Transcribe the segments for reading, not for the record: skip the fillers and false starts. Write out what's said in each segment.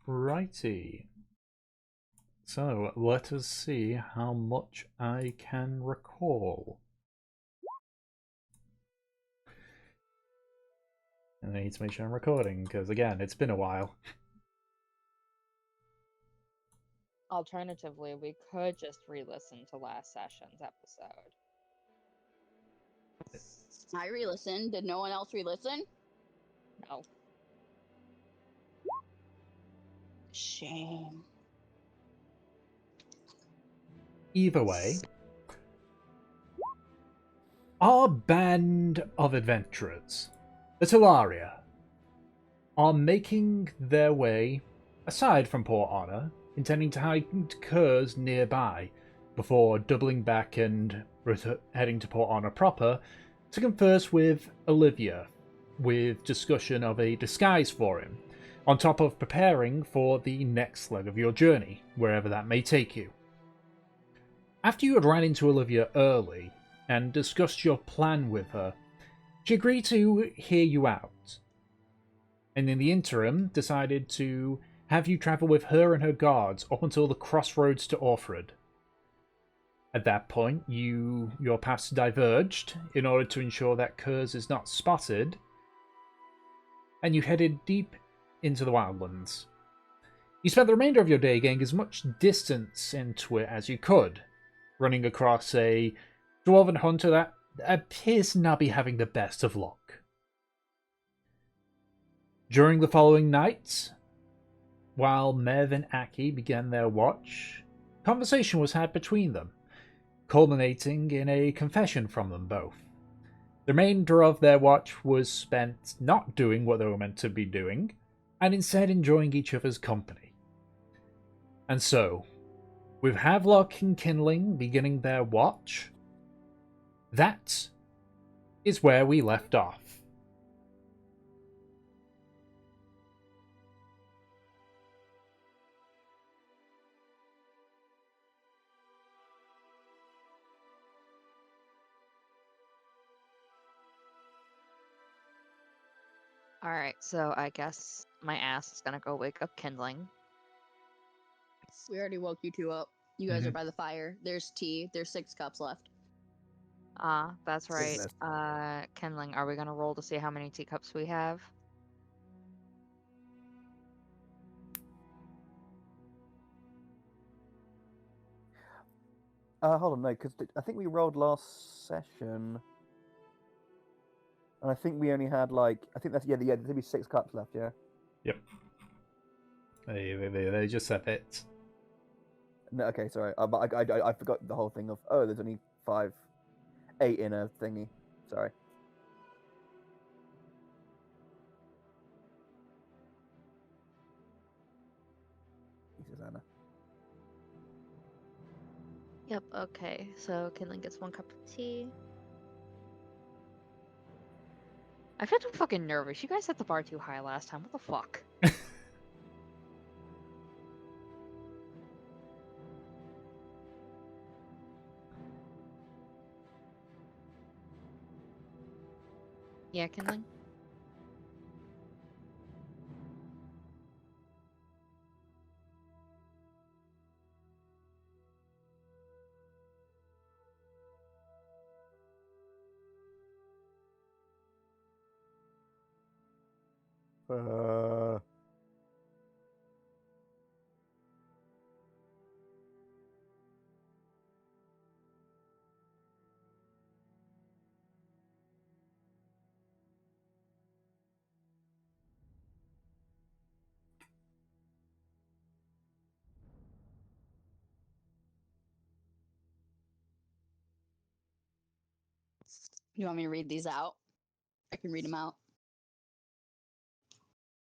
Righty. So let us see how much I can recall. And I need to make sure I'm recording, because again, it's been a while. Alternatively, we could just re-listen to last session's episode. I re-listened. Did no one else re-listen? No. Shame. Either way, our band of adventurers, the Talaria, are making their way aside from Port Honor, intending to hide curs nearby before doubling back and heading to Port Honor proper to converse with Olivia with discussion of a disguise for him, on top of preparing for the next leg of your journey, wherever that may take you. After you had ran into Olivia early and discussed your plan with her, she agreed to hear you out, and in the interim decided to have you travel with her and her guards up until the crossroads to Orford. At that point, your paths diverged in order to ensure that Kurz is not spotted, and you headed deep into the wildlands. You spent the remainder of your day gaining as much distance into it as you could, running across a dwarven hunter that appears to not be having the best of luck. During the following night, while Mev and Aki began their watch, conversation was had between them, culminating in a confession from them both. The remainder of their watch was spent not doing what they were meant to be doing, and instead enjoying each other's company. And so, with Havelock and Kindling beginning their watch, that is where we left off. Alright, so I guess my ass is gonna go wake up Kindling. We already woke you two up. You guys are by the fire. There's tea. There's 6 cups left. That's right. Goodness. Kindling, are we gonna roll to see how many teacups we have? Hold on, no, because I think we rolled last session, and I think we only had like I think that's there'd be 6 cups left, yeah. Yep. They just said it. No, okay, sorry, but I forgot the whole thing of there's only 8 in a thingy. Sorry. Susanna. Yep, okay. So Kindling gets 1 cup of tea. I feel too fucking nervous. You guys set the bar too high last time. What the fuck? Yeah, Kindling? Uh... You want me to read these out? I can read them out.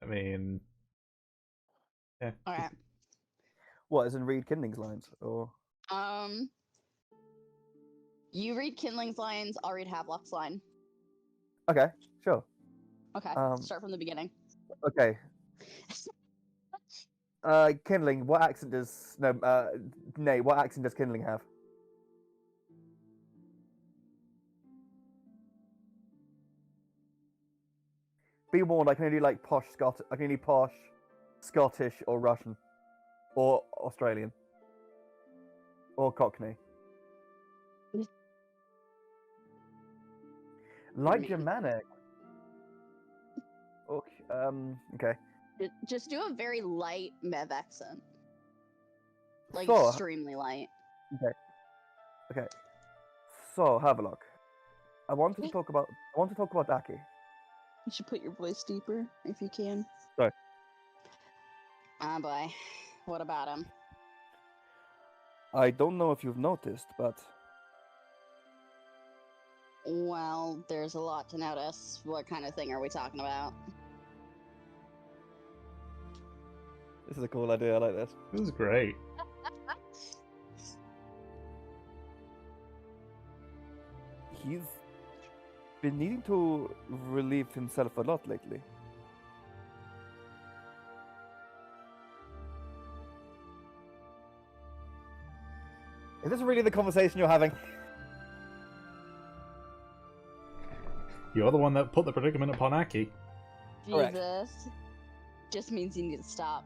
I mean, yeah. All right. What, as in read Kindling's lines, or? You read Kindling's lines. I'll read Havelock's line. Okay, sure. Okay. Start from the beginning. Okay. Kindling, what accent does what accent does Kindling have? Be warned, I can only do like posh Scott. I can only posh Scottish or Russian or Australian or Cockney. Light mean. Germanic. Okay. Just do a very light Mev accent. Like So, extremely light. okay. So, have a look. I want to talk about Aki. You should put your voice deeper if you can. Sorry. Ah, boy. What about him? I don't know if you've noticed, but Well, there's a lot to notice. What kind of thing are we talking about? this is a cool idea. I like this. This is great. He's been needing to relieve himself a lot lately. Is this really the conversation you're having? You're the one that put the predicament upon Aki. Correct. Jesus. Just means you need to stop.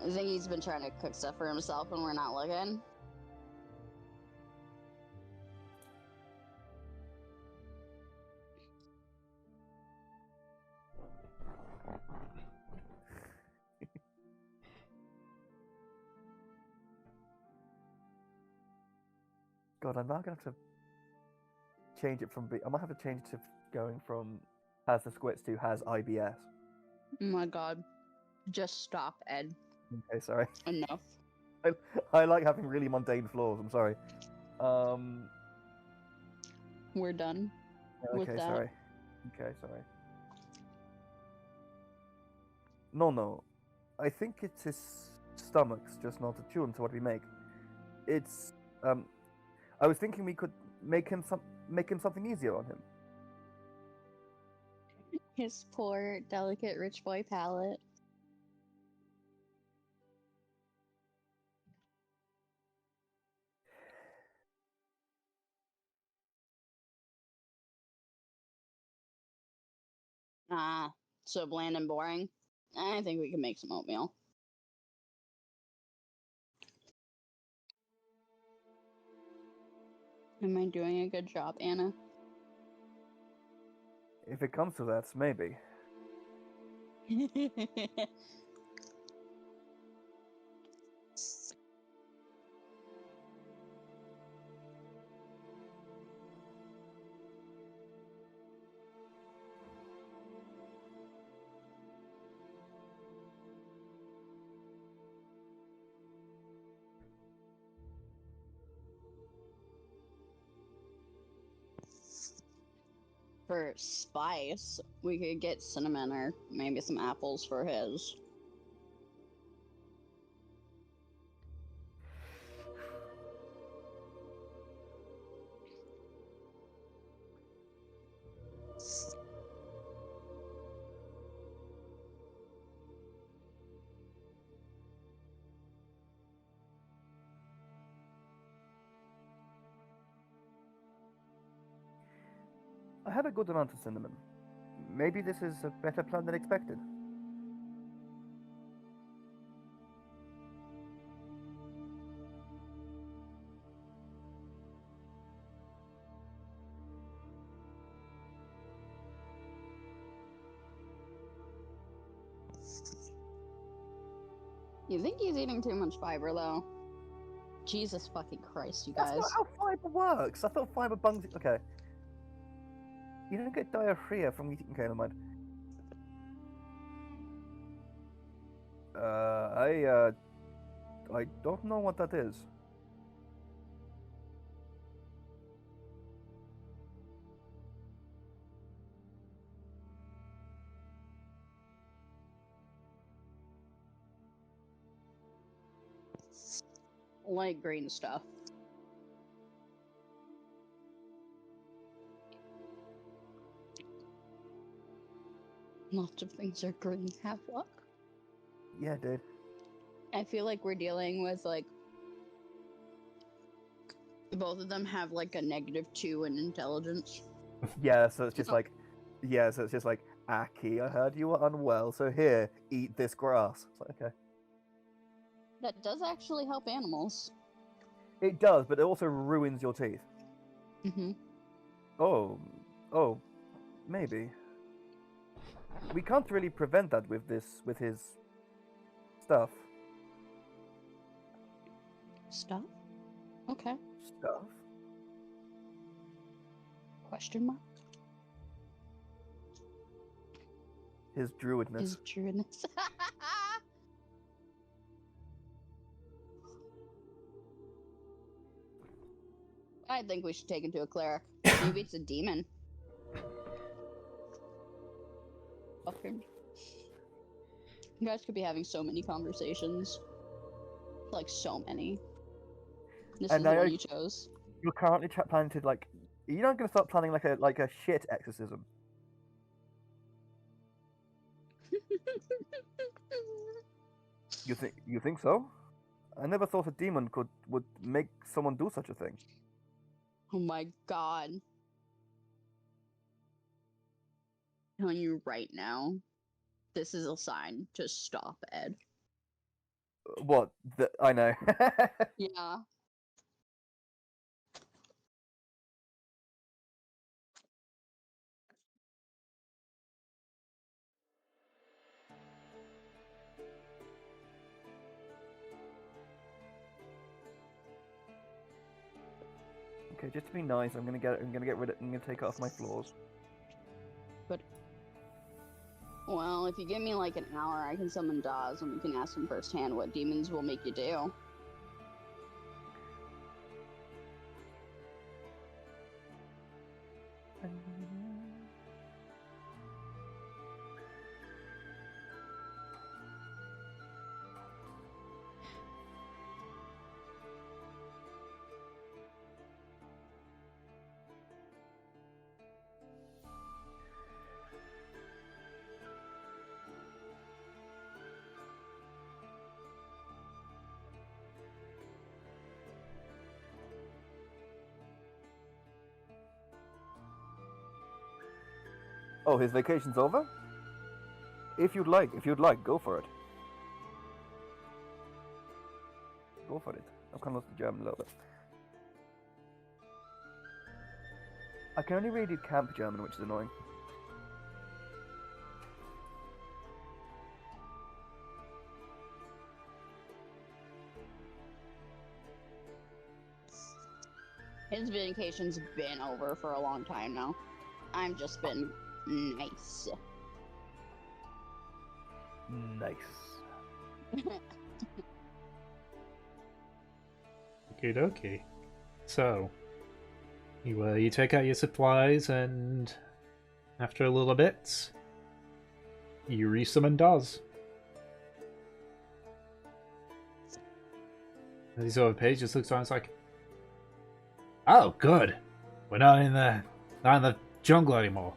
I think he's been trying to cook stuff for himself when we're not looking. God, I'm now gonna have to change it from I might have to change it to going from has the squits to has IBS. Oh my god. Just stop, Ed. Okay, sorry. Enough. I like having really mundane flaws. I'm sorry. We're done. with Okay, that. sorry. Okay, sorry. No. I think it's his stomach's just not attuned to what we make. It's I was thinking we could make him something easier on him. His poor, delicate, rich boy palate. Ah, so bland and boring. I think we can make some oatmeal. Am I doing a good job, Anna? If it comes to that, maybe. For spice, we could get cinnamon or maybe some apples for his. I have a good amount of cinnamon. Maybe this is a better plan than expected. You think he's eating too much fiber, though? Jesus fucking Christ, you That's guys. not how fiber works. I thought fiber bungs. Okay. You don't get diarrhea from eating. Okay, never mind. I don't know what that is. Light green stuff. Lots of things are green. Have luck. Yeah, dude. I feel like we're dealing with like both of them have like a -2 in intelligence. Yeah, so it's just like, yeah, so it's just like Aki, I heard you were unwell, so here, eat this grass. It's like, okay. That does actually help animals. It does, but it also ruins your teeth. Mm-hmm. Oh, maybe. We can't really prevent that with his stuff. Stuff? Okay. Stuff? Question mark? His druidness. Is druidness. I think we should take him to a cleric. Maybe it's a demon. Fucking. You guys could be having so many conversations. Like, so many. This And is the now one you chose. You're currently planning to, like... You're not going to start planning like a shit exorcism. You think so? I never thought a demon would make someone do such a thing. Oh my god. Telling you right now, this is a sign to stop, Ed. What? I know. Yeah. Okay, just to be nice, I'm gonna take it off my floors. But well, if you give me like an hour, I can summon Dawes and we can ask him firsthand what demons will make you do. Oh, his vacation's over? If you'd like, go for it. Go for it. I've kind of lost the German a little bit. I can only read camp German, which is annoying. His vacation's been over for a long time now. I've just been nice. Nice. Okie dokie. So, you take out your supplies, and after a little bit, you resummon Dawes. And these other page just looks around, it's like, oh, good. We're not in the jungle anymore.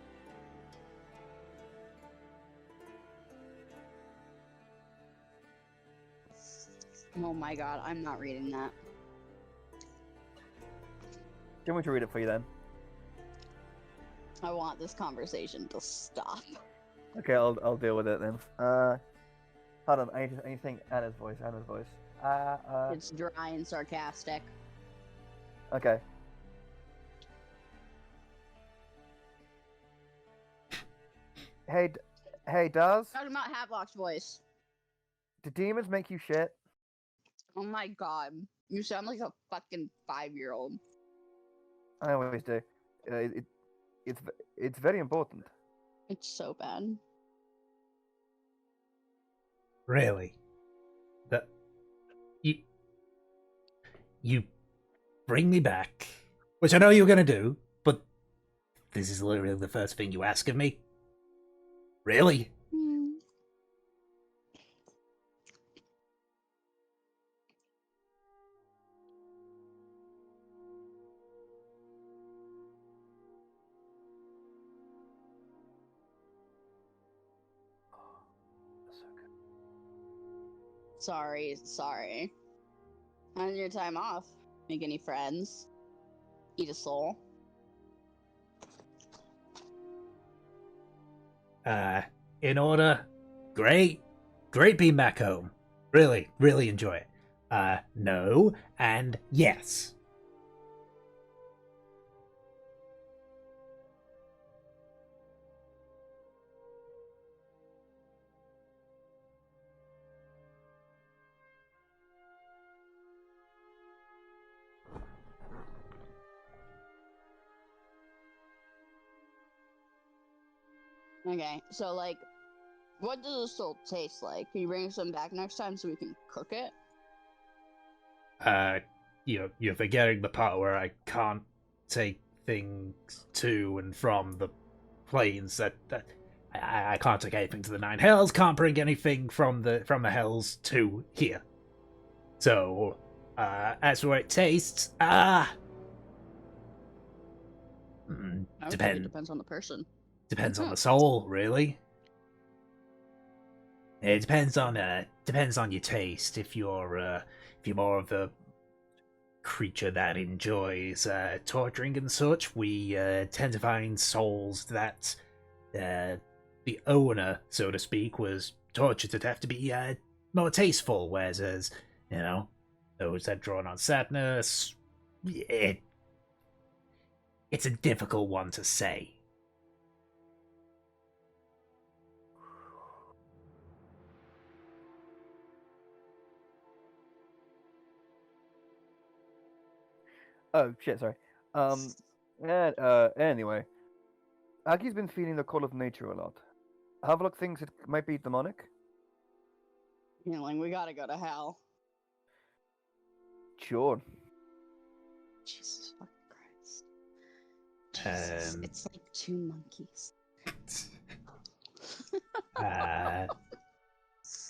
Oh my god, I'm not reading that. Do you want me to read it for you then? I want this conversation to stop. Okay, I'll deal with it then. Hold on, I need to think Anna's voice. It's dry and sarcastic. Okay. Hey, Daz? Talking about Havelock's voice. Do demons make you shit? Oh my god. You sound like a fucking 5-year-old. I always do. It's very important. It's so bad. Really? That you bring me back, which I know you're gonna do, but this is literally the first thing you ask of me? Really? Sorry. On your time off, make any friends? Eat a soul? In order. Great. Great being back home. Really, really enjoy it. No, and yes. Okay, so like, what does the soul taste like? Can you bring some back next time so we can cook it? You're forgetting the part where I can't take things to and from the planes. I can't take anything to the Nine Hells. Can't bring anything from the Hells to here. So, as for what it tastes, I would say it depends depends on the person. on the soul, really. It depends on your taste. If you're more of the creature that enjoys torturing and such, we tend to find souls that the owner, so to speak, was tortured to death to be more tasteful. Whereas, those that drawn on sadness, it's a difficult one to say. Oh shit, sorry. Anyway, Aggie's been feeling the call of nature a lot. Havelock thinks it might be demonic. Healing, we gotta go to hell. Sure. Jesus fucking Christ. Jesus, it's like two monkeys.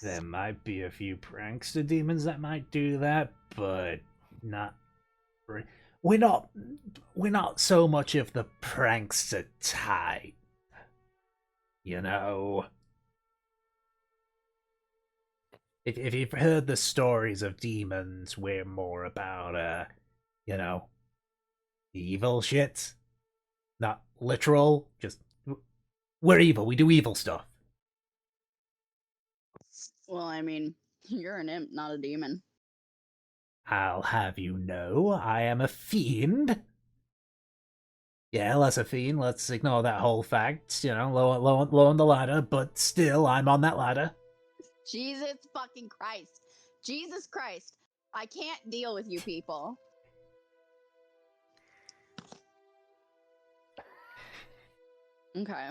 There might be a few prankster demons that might do that, but not. We're not so much of the prankster type, you know. If you've heard the stories of demons, we're more about evil shit, not literal. Just we're evil. We do evil stuff. Well, I mean, you're an imp, not a demon. I'll have you know, I am a fiend. Yeah, less a fiend. Let's ignore that whole fact. Low on the ladder, but still, I'm on that ladder. Jesus fucking Christ. Jesus Christ. I can't deal with you people. Okay.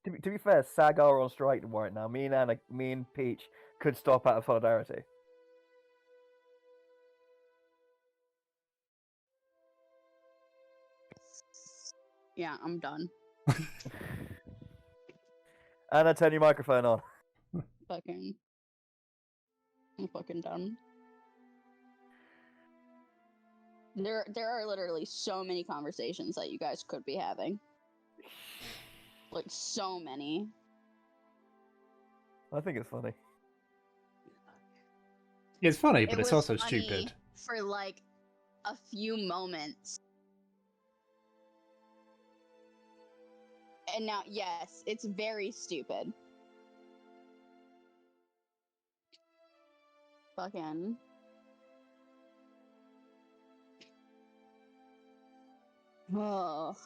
To be fair, Sagar are on strike right now. Me and Peach could stop out of solidarity. Yeah, I'm done. Anna, turn your microphone on. I'm fucking done. There are literally so many conversations that you guys could be having. Like, so many. I think it's funny. It's funny, but It it's was also funny stupid. for like a few moments. And now, yes, it's very stupid. Fucking. Oh.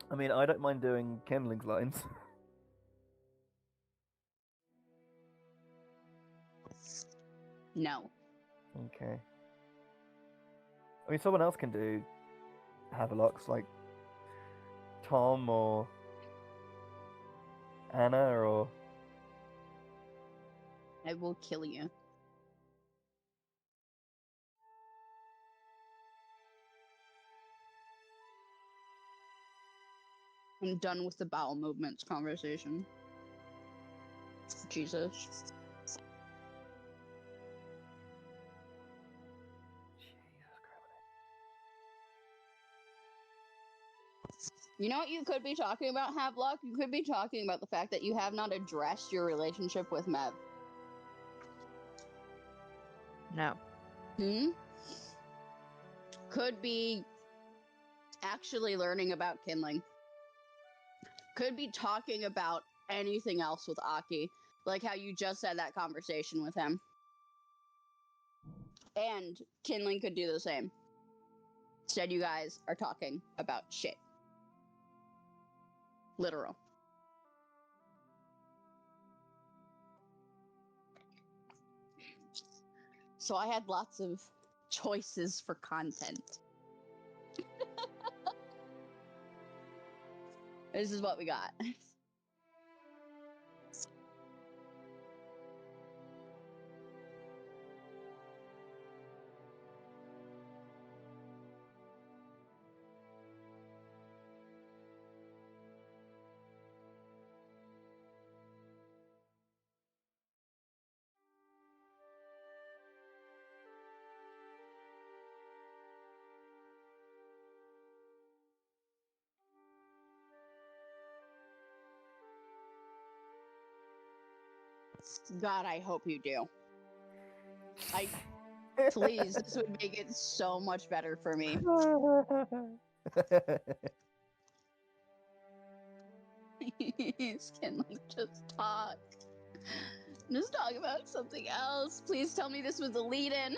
I mean, I don't mind doing kindling lines. No. Okay. I mean, someone else can do Havelocks, like Tom or Anna or... I will kill you. I'm done with the bowel movements conversation. Jesus. You know what you could be talking about, Havelock? You could be talking about the fact that you have not addressed your relationship with Mev. No. Could be actually learning about kindling. Could be talking about anything else with Aki, like how you just had that conversation with him. And kindling could do the same. Instead, you guys are talking about shit. Literal. So I had lots of choices for content. This is what we got. God, I hope you do. Please, this would make it so much better for me. Please, can like just talk. Just talk about something else. Please tell me this was a lead-in.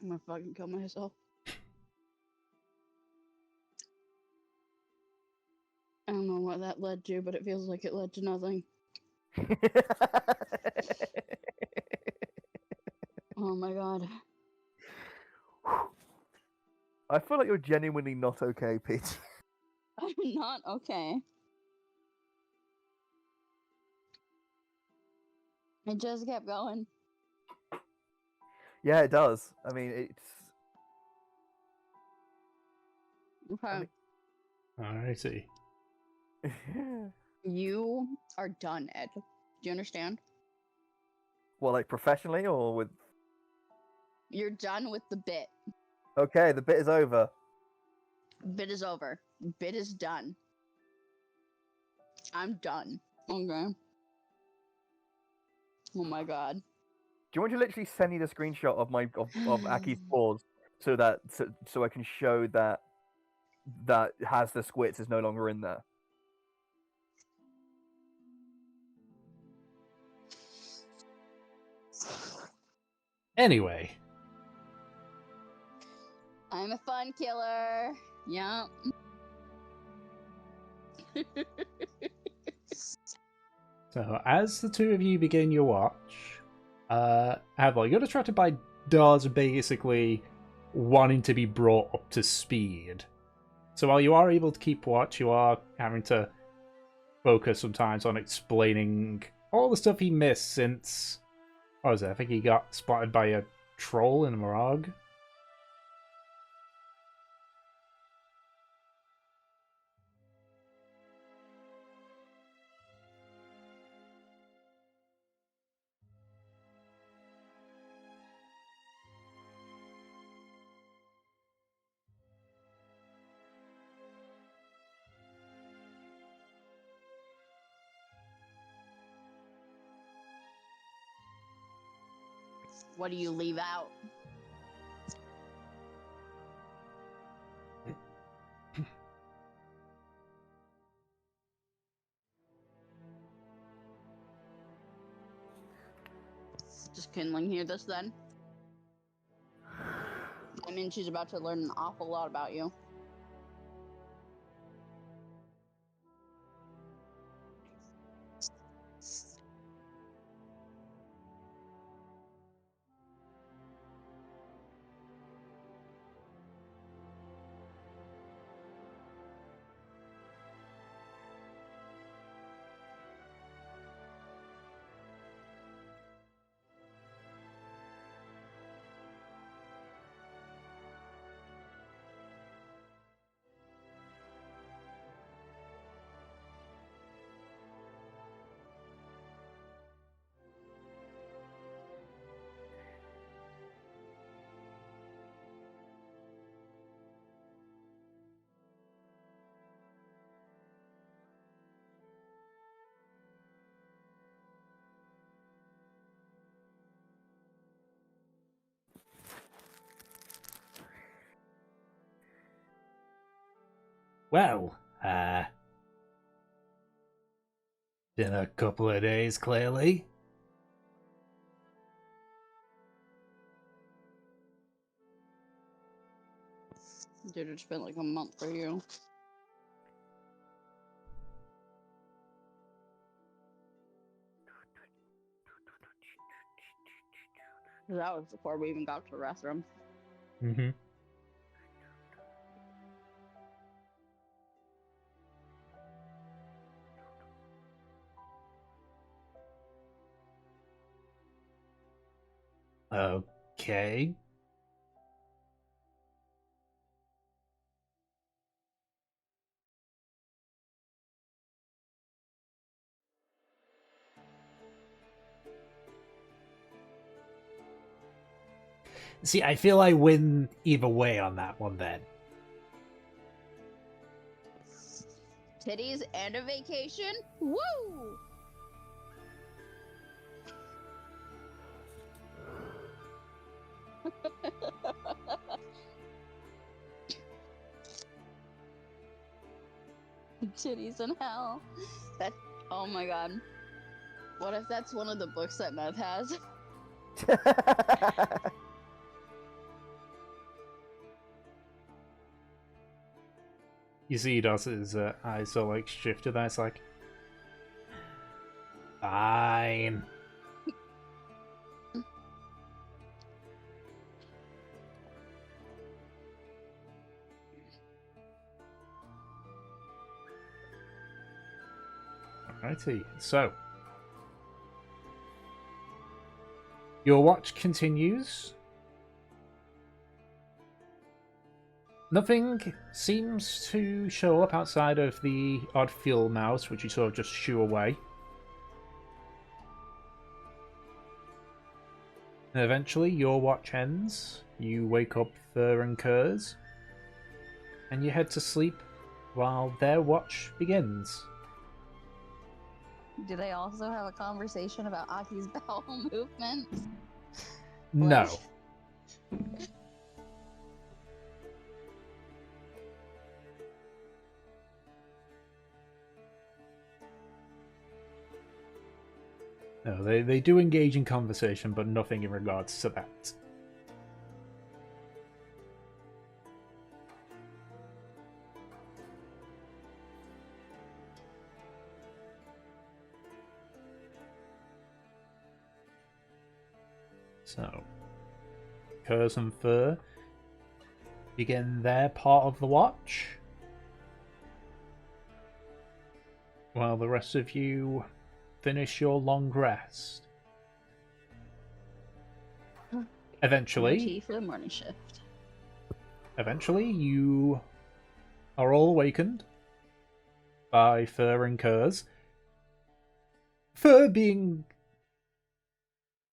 I'm gonna fucking kill myself. I don't know what that led to, but it feels like it led to nothing. Oh my god. I feel like you're genuinely not okay, Pete. I'm not okay. It just kept going. Yeah, it does. I mean, it's... Okay. Alrighty. You are done, Ed. Do you understand? Well, like professionally or with... You're done with the bit. Okay, the bit is over. Bit is over. Bit is done. I'm done. Okay. Oh my god. Do you want me to literally send you the screenshot of my of Aki's pause so that so I can show that that has the squits is no longer in there? Anyway, I'm a fun killer. Yeah. so as the two of you begin your watch, Avalon, you're distracted by Dawes basically wanting to be brought up to speed. So while you are able to keep watch, you are having to focus sometimes on explaining all the stuff he missed since... What was it? I think he got spotted by a troll in a Morag. What do you leave out? Does Kindling hear this then? I mean, she's about to learn an awful lot about you. Well, been a couple of days, clearly. Dude, it's been like a month for you. That was before we even got to Rathdrum. Mm-hmm. Okay. See, I feel I win either way on that one then. Titties and a vacation? Woo! Titties in hell. That. Oh my god. What if that's one of the books that Nev has? You see, he does his eyes so like shifted. That's like, fine. Alrighty, so your watch continues. Nothing seems to show up outside of the odd field mouse, which you sort of just shoo away. And eventually, your watch ends. You wake up Fur and Kurz, and you head to sleep while their watch begins. Do they also have a conversation about Aki's bowel movements? No. No, they do engage in conversation, but nothing in regards to that. So, Kurz and Fur begin their part of the watch, while the rest of you finish your long rest. Energy for the morning shift. Eventually, you are all awakened by Fur and Kurz. Fur being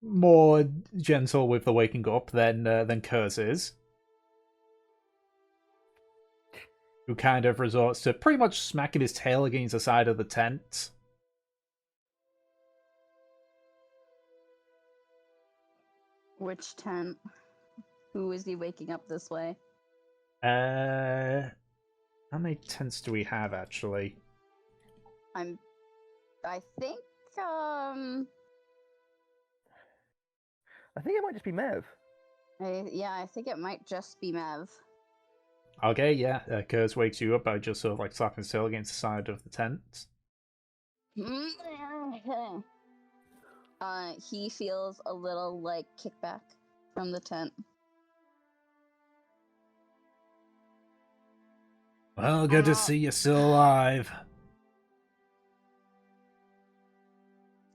more gentle with the waking up than Kurz is, who kind of resorts to pretty much smacking his tail against the side of the tent. Which tent? Who is he waking up this way? How many tents do we have actually? I think I think it might just be Mev. I think it might just be Mev. Okay, yeah. Kurz wakes you up by just sort of like slapping his tail against the side of the tent. He feels a little like kickback from the tent. Well, good to see you're still alive.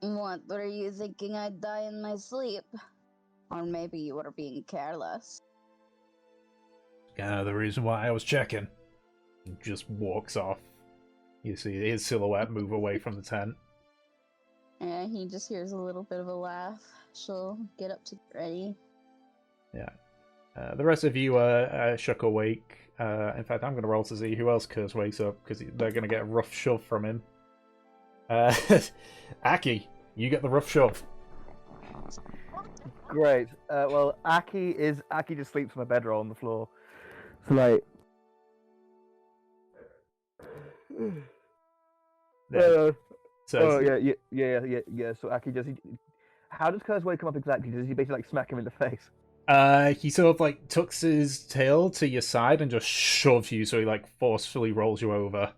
What were you thinking? I'd die in my sleep? Or maybe you were being careless. The reason why I was checking. He just walks off. You see his silhouette move away from the tent. And he just hears a little bit of a laugh. She'll get up to get ready. Yeah. The rest of you are shook awake. In fact, I'm going to roll to see who else Curse wakes up, because they're going to get a rough shove from him. Aki, you get the rough shove. Great. Well, Aki just sleeps on a bedroll on the floor. So like, So yeah. So Aki just. How does Kurz wake him up exactly? Does he basically like smack him in the face? he sort of like tucks his tail to your side and just shoves you, so he like forcefully rolls you over.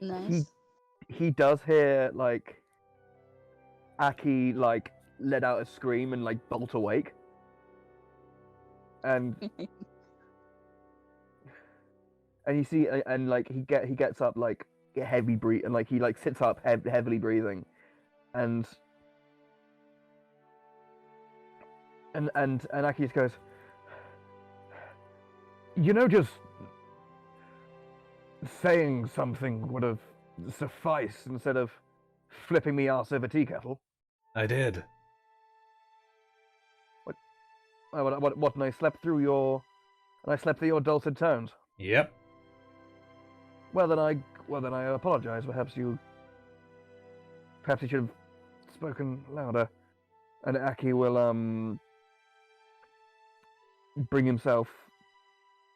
Nice. He does hear like Aki like let out a scream and like bolt awake, and you see and like he gets up like heavy breathe and like he like sits up heavily breathing, and Aki just goes, just saying something would have sufficed instead of flipping me ass over tea kettle. I did. What? And I slept through your dulcet tones. Yep. Well then I apologize. Perhaps you should have spoken louder. And Aki will bring himself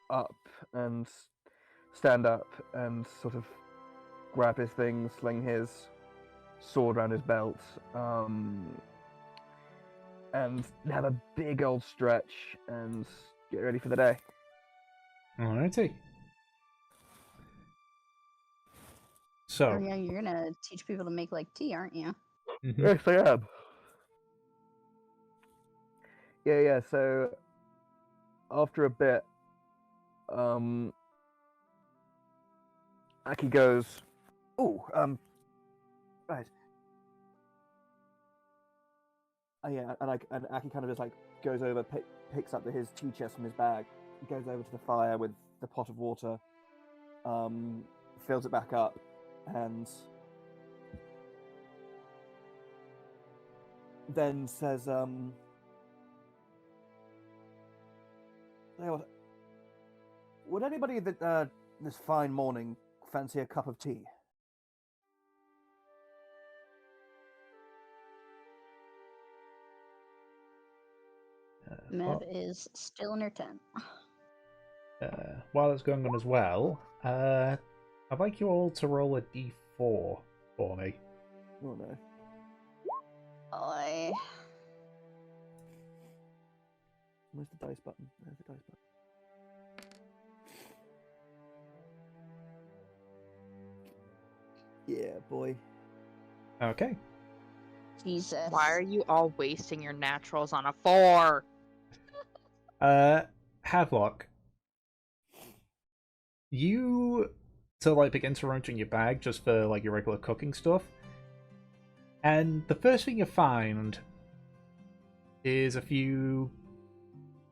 up and stand up and sort of grab his things, sling his sword around his belt, and have a big old stretch and get ready for the day. Alrighty. So. Oh yeah, you're gonna teach people to make like tea, aren't you? Mm-hmm. Yes, I am. Yeah. So after a bit, Aki goes, "Oh, right." Yeah, and Aki kind of just like goes over, picks up his tea chest from his bag, goes over to the fire with the pot of water, fills it back up, and then says, would anybody that this fine morning fancy a cup of tea?" Mev is still in her tent. While it's going on as well, I'd like you all to roll a d4 for me. Oh no. Oi. Where's the dice button? There's the dice button. Yeah, boy. Okay. Jesus. Why are you all wasting your naturals on a 4? Havelock. You like begin to rummage in your bag just for like your regular cooking stuff, and the first thing you find is a few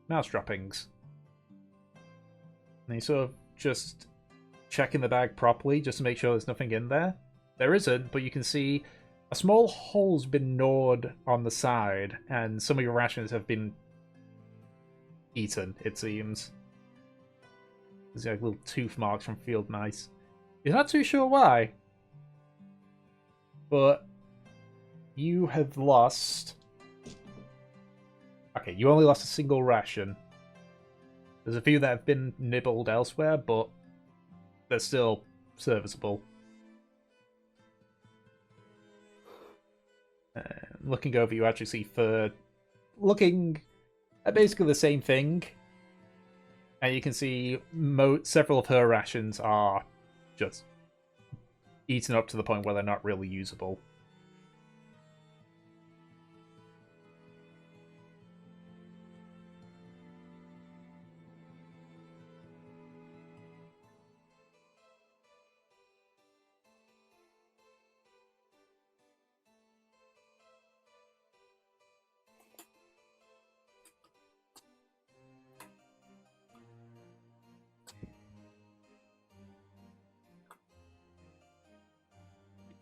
mouse droppings. And you sort of just checking the bag properly just to make sure there's nothing in there. There isn't, but you can see a small hole's been gnawed on the side, and some of your rations have been eaten, it seems. There's like little tooth marks from field mice. You're not too sure why, but you have lost... Okay, you only lost a single ration. There's a few that have been nibbled elsewhere, but they're still serviceable. looking over, you actually see Fur looking at basically the same thing. And you can see several of her rations are just eaten up to the point where they're not really usable.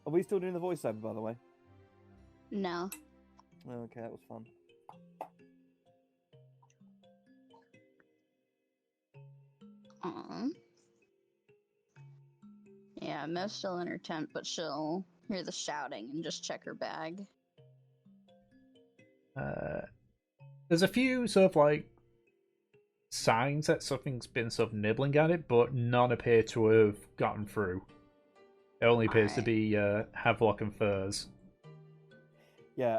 Are we still doing the voiceover, by the way? No. Oh, okay, that was fun. Yeah, Mev's still in her tent, but she'll hear the shouting and just check her bag. There's a few sort of like signs that something's been sort of nibbling at it, but none appear to have gotten through. It only appears to Alright. be Havelock and Furs. Yeah.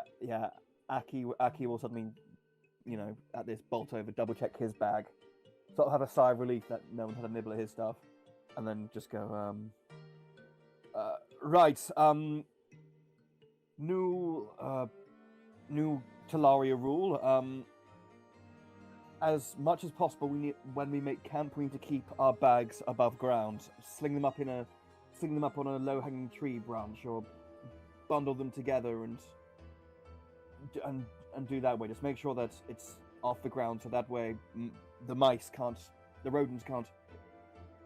Aki will suddenly, at this bolt over, double check his bag, sort of have a sigh of relief that no one had a nibble at his stuff, and then just go, right, new Talaria rule, as much as possible, when we make camp, we need to keep our bags above ground. Sling them up on a low-hanging tree branch, or bundle them together and do that way. Just make sure that it's off the ground, so that way the rodents can't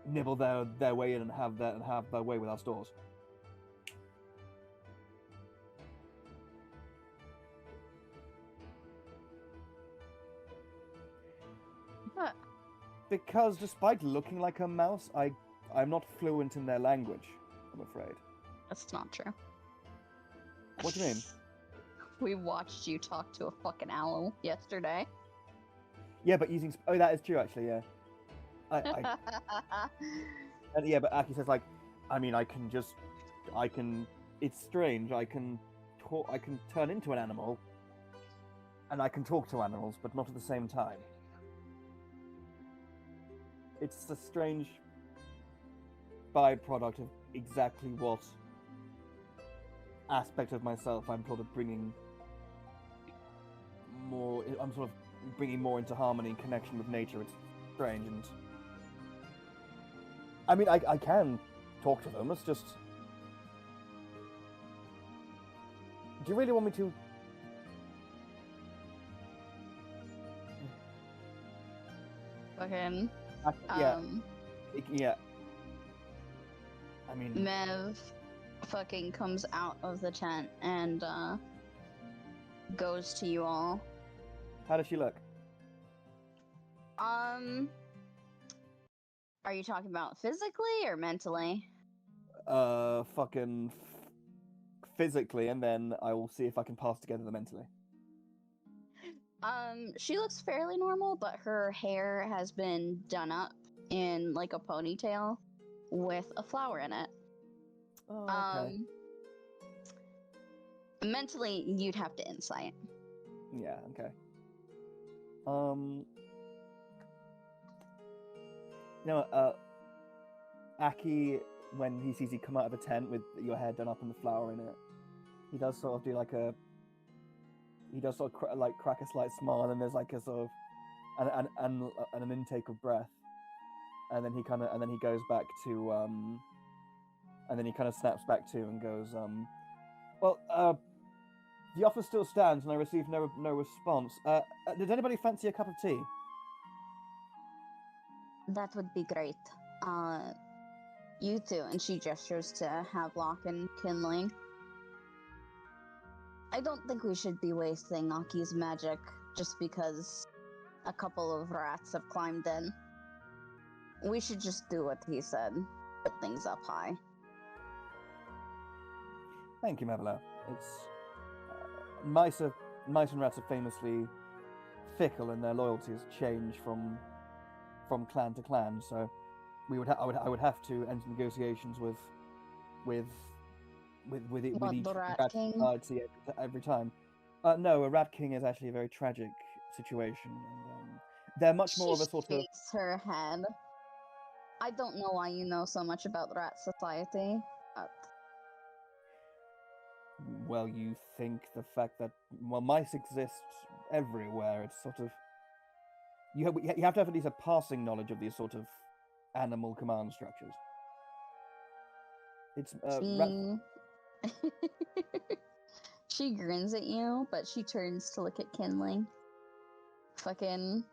nibble their way in and have their way with our stores. What? Because despite looking like a mouse, I'm not fluent in their language, I'm afraid. That's not true. What do you mean? We watched you talk to a fucking owl yesterday. Yeah, but using... Oh, that is true, actually, yeah. Yeah, but Aki says, like, I mean, it's strange, I can turn into an animal, and I can talk to animals, but not at the same time. It's a strange byproduct of exactly what aspect of myself I'm sort of bringing more into harmony and connection with nature. It's strange, and I mean, I can talk to them. It's just, do you really want me to? Fucking. Yeah. Yeah. I mean, Mev fucking comes out of the tent and goes to you all. how does she look? Are you talking about physically or mentally? Fucking physically, and then I will see if I can pass together the mentally. She looks fairly normal, but her hair has been done up in like a ponytail with a flower in it. Oh, okay. Mentally, you'd have to insight. Yeah, okay. Aki, when he sees you come out of the tent with your hair done up and the flower in it, he does sort of do like a... He does sort of crack a slight smile, and there's like a sort of... and an intake of breath. And then he goes back to... And then he kind of snaps back to and goes, the offer still stands, and I received no response. Did anybody fancy a cup of tea? That would be great. You too. And she gestures to Havelock and Kindling. I don't think we should be wasting Aki's magic just because a couple of rats have climbed in. We should just do what he said. Put things up high. Thank you, Mavela. It's... mice and rats are famously fickle, and their loyalties change from clan to clan. So I would have to enter negotiations with each What, the Rat King? party every time. No, a rat king is actually a very tragic situation, and they're much more of a sort of. shakes her head. I don't know why you know so much about the rat society. But Well, you think the fact that mice exist everywhere. It's sort of you have to have at least a passing knowledge of these sort of animal command structures. It's rat. she she grins at you, but she turns to look at Kinley. Fucking.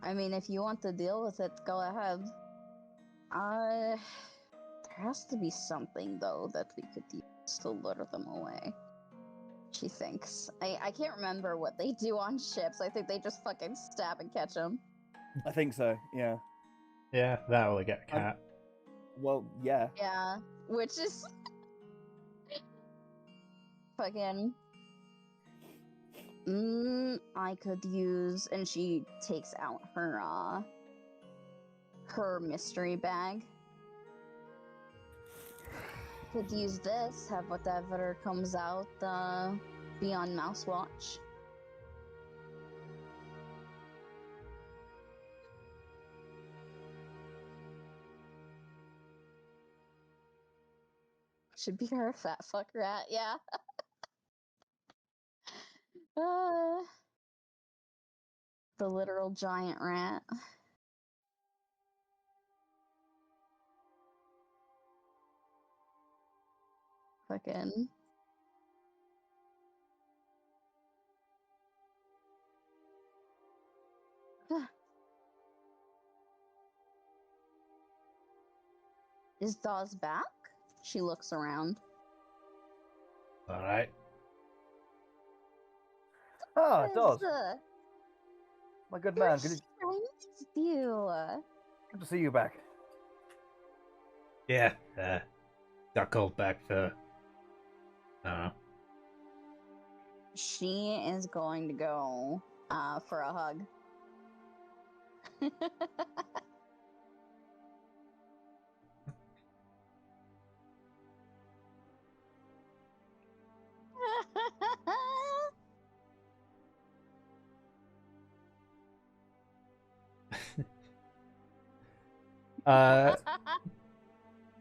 I mean, if you want to deal with it, go ahead. There has to be something though that we could use to lure them away. She thinks. I can't remember what they do on ships. I think they just fucking stab and catch them. I think so. Yeah. Yeah, that will get a cat. Well, yeah. Yeah, which is fucking. I could use, and she takes out her mystery bag. Could use this. Have whatever comes out be on Mouse Watch. Should be her fat fuck rat, yeah. The literal giant rat. Fucking. Is Dawes back? She looks around. All right. Ah, it does. Yes, My good you're man. Good you. to see you back. Yeah. Got called back for. I don't know. She is going to go for a hug.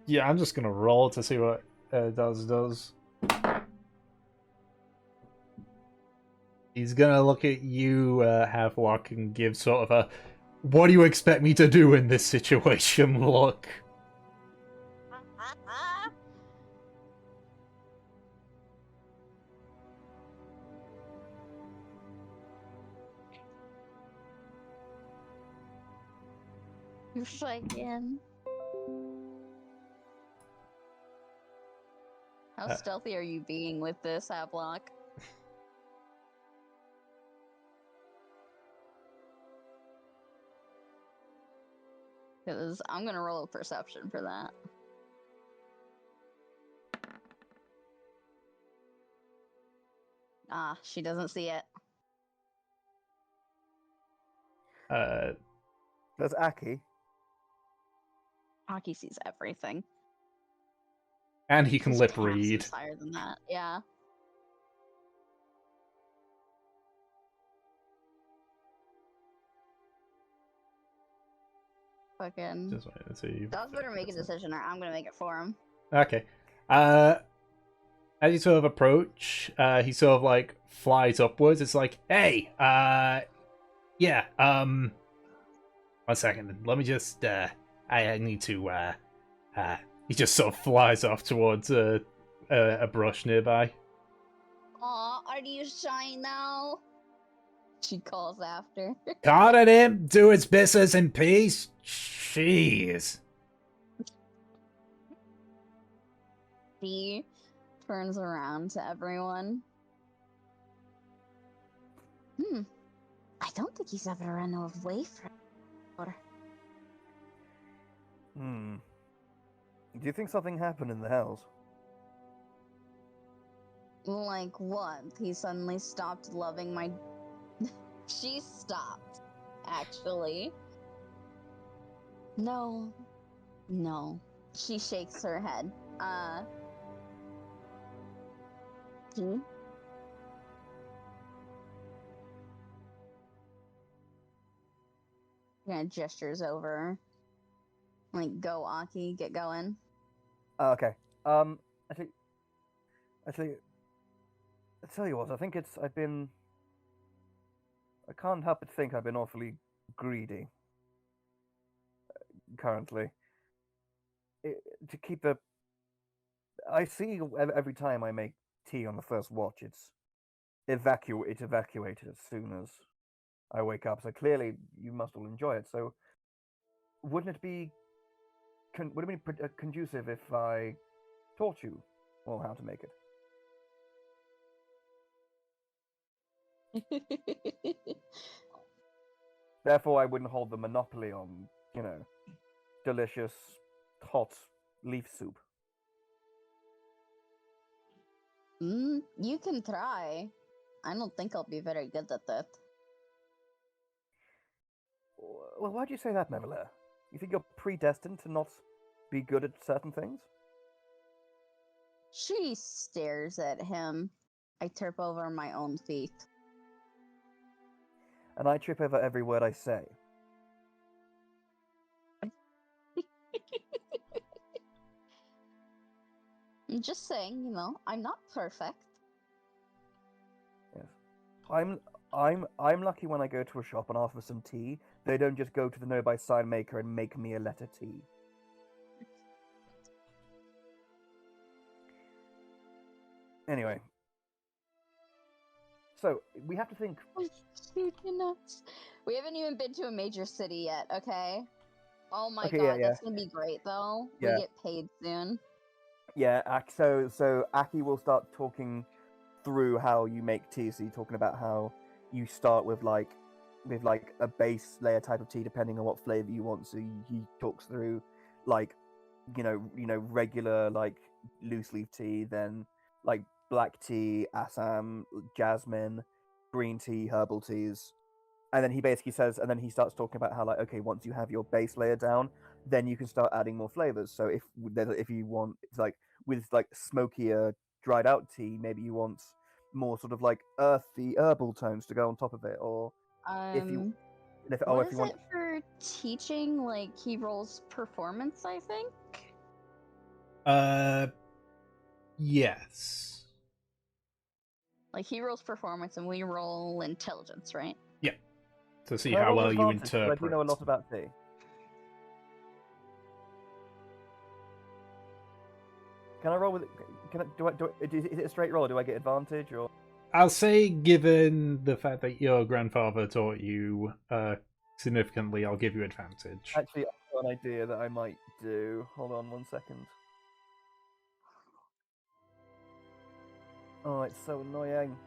Yeah, I'm just gonna roll to see what does. He's gonna look at you, Havelock, and give sort of a "What do you expect me to do in this situation?" look. You're shaking. How stealthy are you being with this, Havelock? Because I'm gonna roll a perception for that. Ah, she doesn't see it. There's Aki. Hockey sees everything. And he can His lip pass read. is higher than that. Yeah. Fucking. Just wait and see. Dog better make a decision, or I'm gonna make it for him. Okay. As you sort of approach, he sort of like flies upwards. It's like, hey, yeah, 1 second. Let me just, I need to, he just sort of flies off towards a brush nearby. Aw, are you shy now? She calls after. Can't let him do his business in peace? Jeez. She turns around to everyone. I don't think he's ever run away from her. Do you think something happened in the hells? Like what? He suddenly stopped loving my... She stopped, actually. No. She shakes her head. Yeah, gestures over. Like, go, Aki, get going. Okay. Actually, actually, I tell you what. I think it's. I can't help but think I've been awfully greedy currently. To keep the. I see every time I make tea on the first watch, it's evacuated as soon as I wake up. So clearly, you must all enjoy it. So, wouldn't it be conducive if I taught you all how to make it? Therefore, I wouldn't hold the monopoly on, delicious, hot leaf soup. You can try. I don't think I'll be very good at that. Well, why do you say that, Mevila? You think you're predestined to not be good at certain things? She stares at him. I trip over my own feet. And I trip over every word I say. I'm just saying, I'm not perfect. Yes. I'm lucky when I go to a shop and ask for some tea. They don't just go to the nearby sign maker and make me a letter T. Anyway. So, we have to think... We haven't even been to a major city yet, okay? Oh my Okay, god, yeah. that's gonna be great, though. Yeah. We get paid soon. Yeah, so Aki will start talking through how you make tea. So you're talking about how you start with a base layer type of tea, depending on what flavor you want. So he talks through regular loose leaf tea, then black tea, Assam, jasmine, green tea, herbal teas. And then he basically says, and then he starts talking about how okay, once you have your base layer down, then you can start adding more flavors. So if you want with smokier dried out tea, maybe you want more sort of earthy herbal tones to go on top of it, or if you What is want it for teaching? He rolls performance, I think. Yes. He rolls performance and we roll intelligence, right? Yeah. To see can I how roll well you advantage, 'cause interpret. I do know a lot about tea. Can I roll with? Can I do? Is it a straight roll? Or do I get advantage or? I'll say, given the fact that your grandfather taught you significantly, I'll give you advantage. Actually, I've got an idea that I might do. Hold on 1 second. Oh, it's so annoying.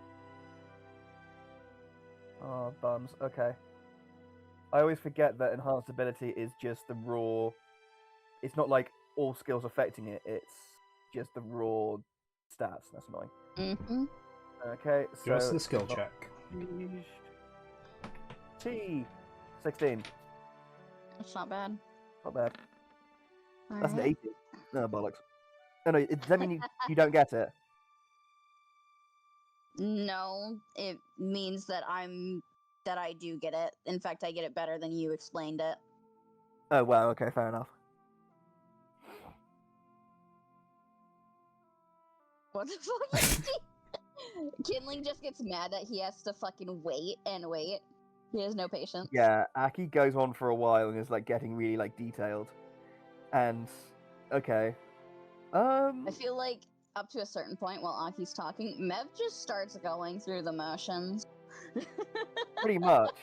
Oh, bums. Okay. I always forget that enhanced ability is just the raw. It's not all skills affecting it. It's just the raw stats. That's annoying. Mm-hmm. Okay, so Just the skill check. T 16. That's not bad. Not bad. All That's an right. 80. No bollocks. No, does that mean you don't get it? No, it means that I do get it. In fact, I get it better than you explained it. Oh wow. Okay, fair enough. What the fuck is Kinling just gets mad that he has to fucking wait and wait. He has no patience. Yeah, Aki goes on for a while and is getting really detailed. And okay. I feel like up to a certain point while Aki's talking, Mev just starts going through the motions. Pretty much.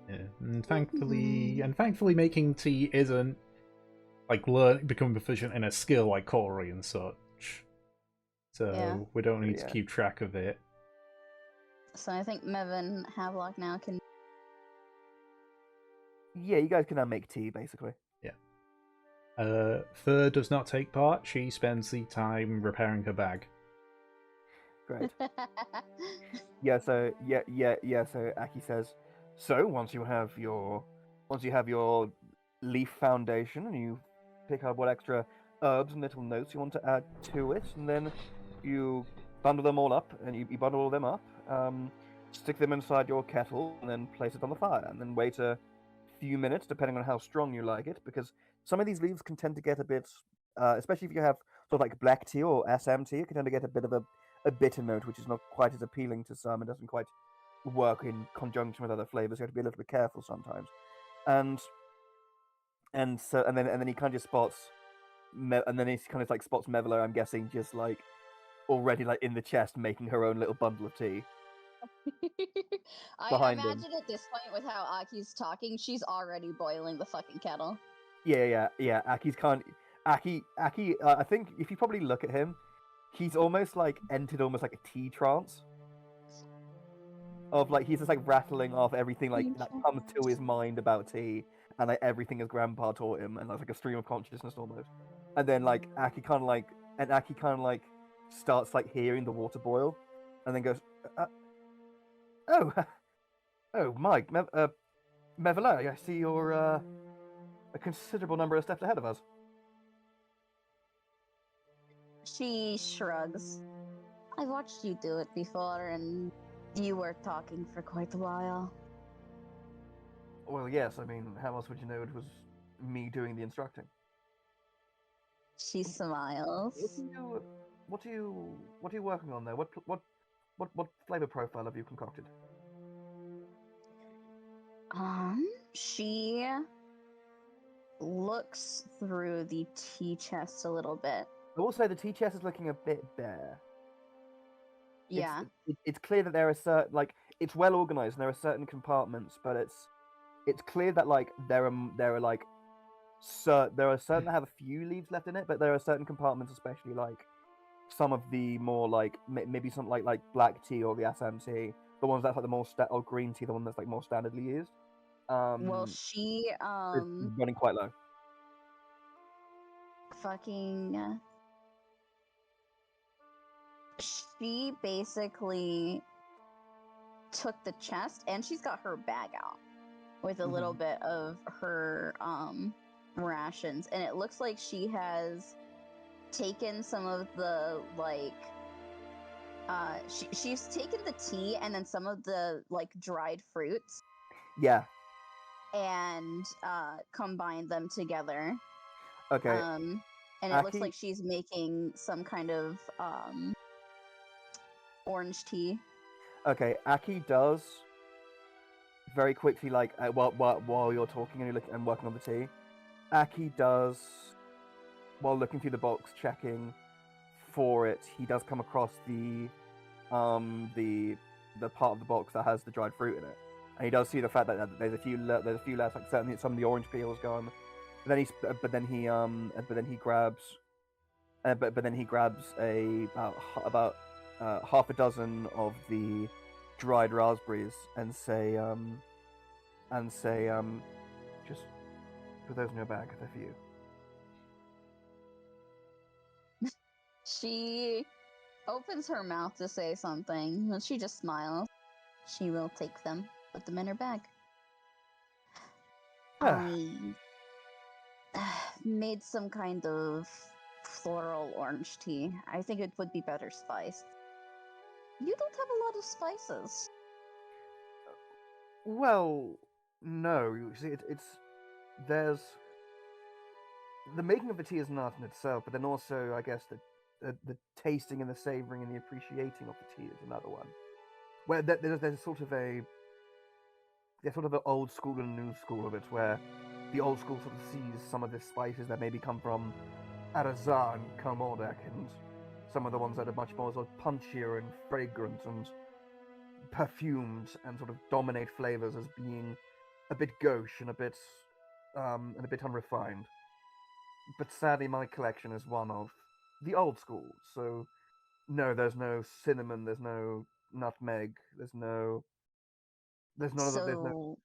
Yeah. And thankfully, making tea isn't becoming proficient in a skill like Corey and such. So Yeah. we don't need to keep track of it. So I think Mev and Havelock now can. Yeah, you guys can now make tea basically. Yeah. Fur does not take part. She spends the time repairing her bag. Great. So Aki says, so once you have your leaf foundation and you pick up what extra herbs and little notes you want to add to it, and then you bundle them all up and you bundle all them up. stick them inside your kettle, and then place it on the fire, and then wait a few minutes, depending on how strong you like it, because some of these leaves can tend to get a bit, especially if you have sort of like black tea or SM tea, it can tend to get a bit of a bitter note, which is not quite as appealing to some. It doesn't quite work in conjunction with other flavors. You have to be a little bit careful sometimes, and and then he kind of just spots, and then he kind of like spots Mevela. I'm guessing just like already like in the chest, making her own little bundle of tea I behind him. imagine at this point, with how Aki's talking, she's already boiling the fucking kettle. Yeah. Aki's kind. Aki. I think if you probably look at him, he's almost like entered almost like a tea trance. Of like he's just like rattling off everything like that comes to his mind about tea and like everything his grandpa taught him, and that's like a stream of consciousness almost. And then like Aki kind of like starts like hearing the water boil, and then goes, "Oh, oh, Mike, Mevela, I see you're a considerable number of steps ahead of us." She shrugs. I watched you do it before, and you were talking for quite a while. Well, yes. I mean, how else would you know it was me doing the instructing? She smiles. What are you working on there? What flavor profile have you concocted? She looks through the tea chest a little bit. I will say the tea chest is looking a bit bare. Yeah. It's clear that there are certain like it's well organized and there are certain compartments, but it's clear that like there are like there are certain that have a few leaves left in it, but there are certain compartments, especially like some of the more like maybe some like black tea or the Assam tea, the ones that's like the more or green tea, the one that's like more standardly used. Well, she Is running quite low. fucking she basically took the chest and she's got her bag out with a little bit of her rations, and it looks like she has taken some of the like she's taken the tea and then some of the like dried fruits Yeah. and combined them together. Okay. And it looks Aki- like she's making some kind of orange tea. Okay. Aki does very quickly like while you're talking and you're looking and working on the tea. Aki does, while looking through the box, checking for it, he does come across the part of the box that has the dried fruit in it, and he does see the fact that there's a few left, like certainly some of the orange peel is gone. But then he grabs about half a dozen of the dried raspberries and say just put those in your bag. They're for you. She opens her mouth to say something, but she just smiles. She will take them, put them in her bag. I made some kind of floral orange tea. I think it would be better spiced. You don't have a lot of spices. Well, no. You see, there's the making of the tea is an art in itself, but then also, I guess, the tasting and the savoring and the appreciating of the tea is another one. Where there's sort of an old school and new school of it, where the old school sort of sees some of the spices that maybe come from Arazar and Karmora, and some of the ones that are much more sort of punchier and fragrant and perfumed and sort of dominate flavors as being a bit gauche and a bit unrefined. But sadly, my collection is one of the old school. So no, there's no cinnamon, there's no nutmeg, there's none of the, So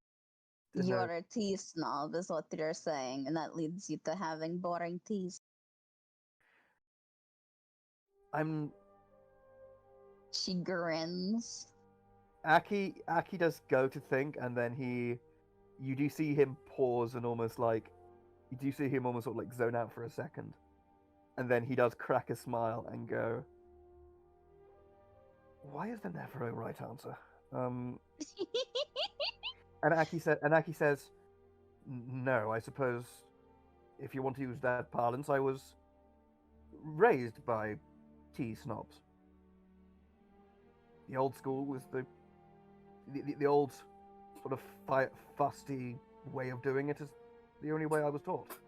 there's you're no. a tea snob, is what you're saying, and that leads you to having boring teas. I'm She grins. Aki does go to think, and then you do see him pause and almost like you do see him almost sort of like zone out for a second, and then he does crack a smile and go, "Why is there never a right answer? And Aki says, no, I suppose, if you want to use that parlance, I was raised by tea snobs. The old school was the old sort of fusty way of doing it is the only way I was taught.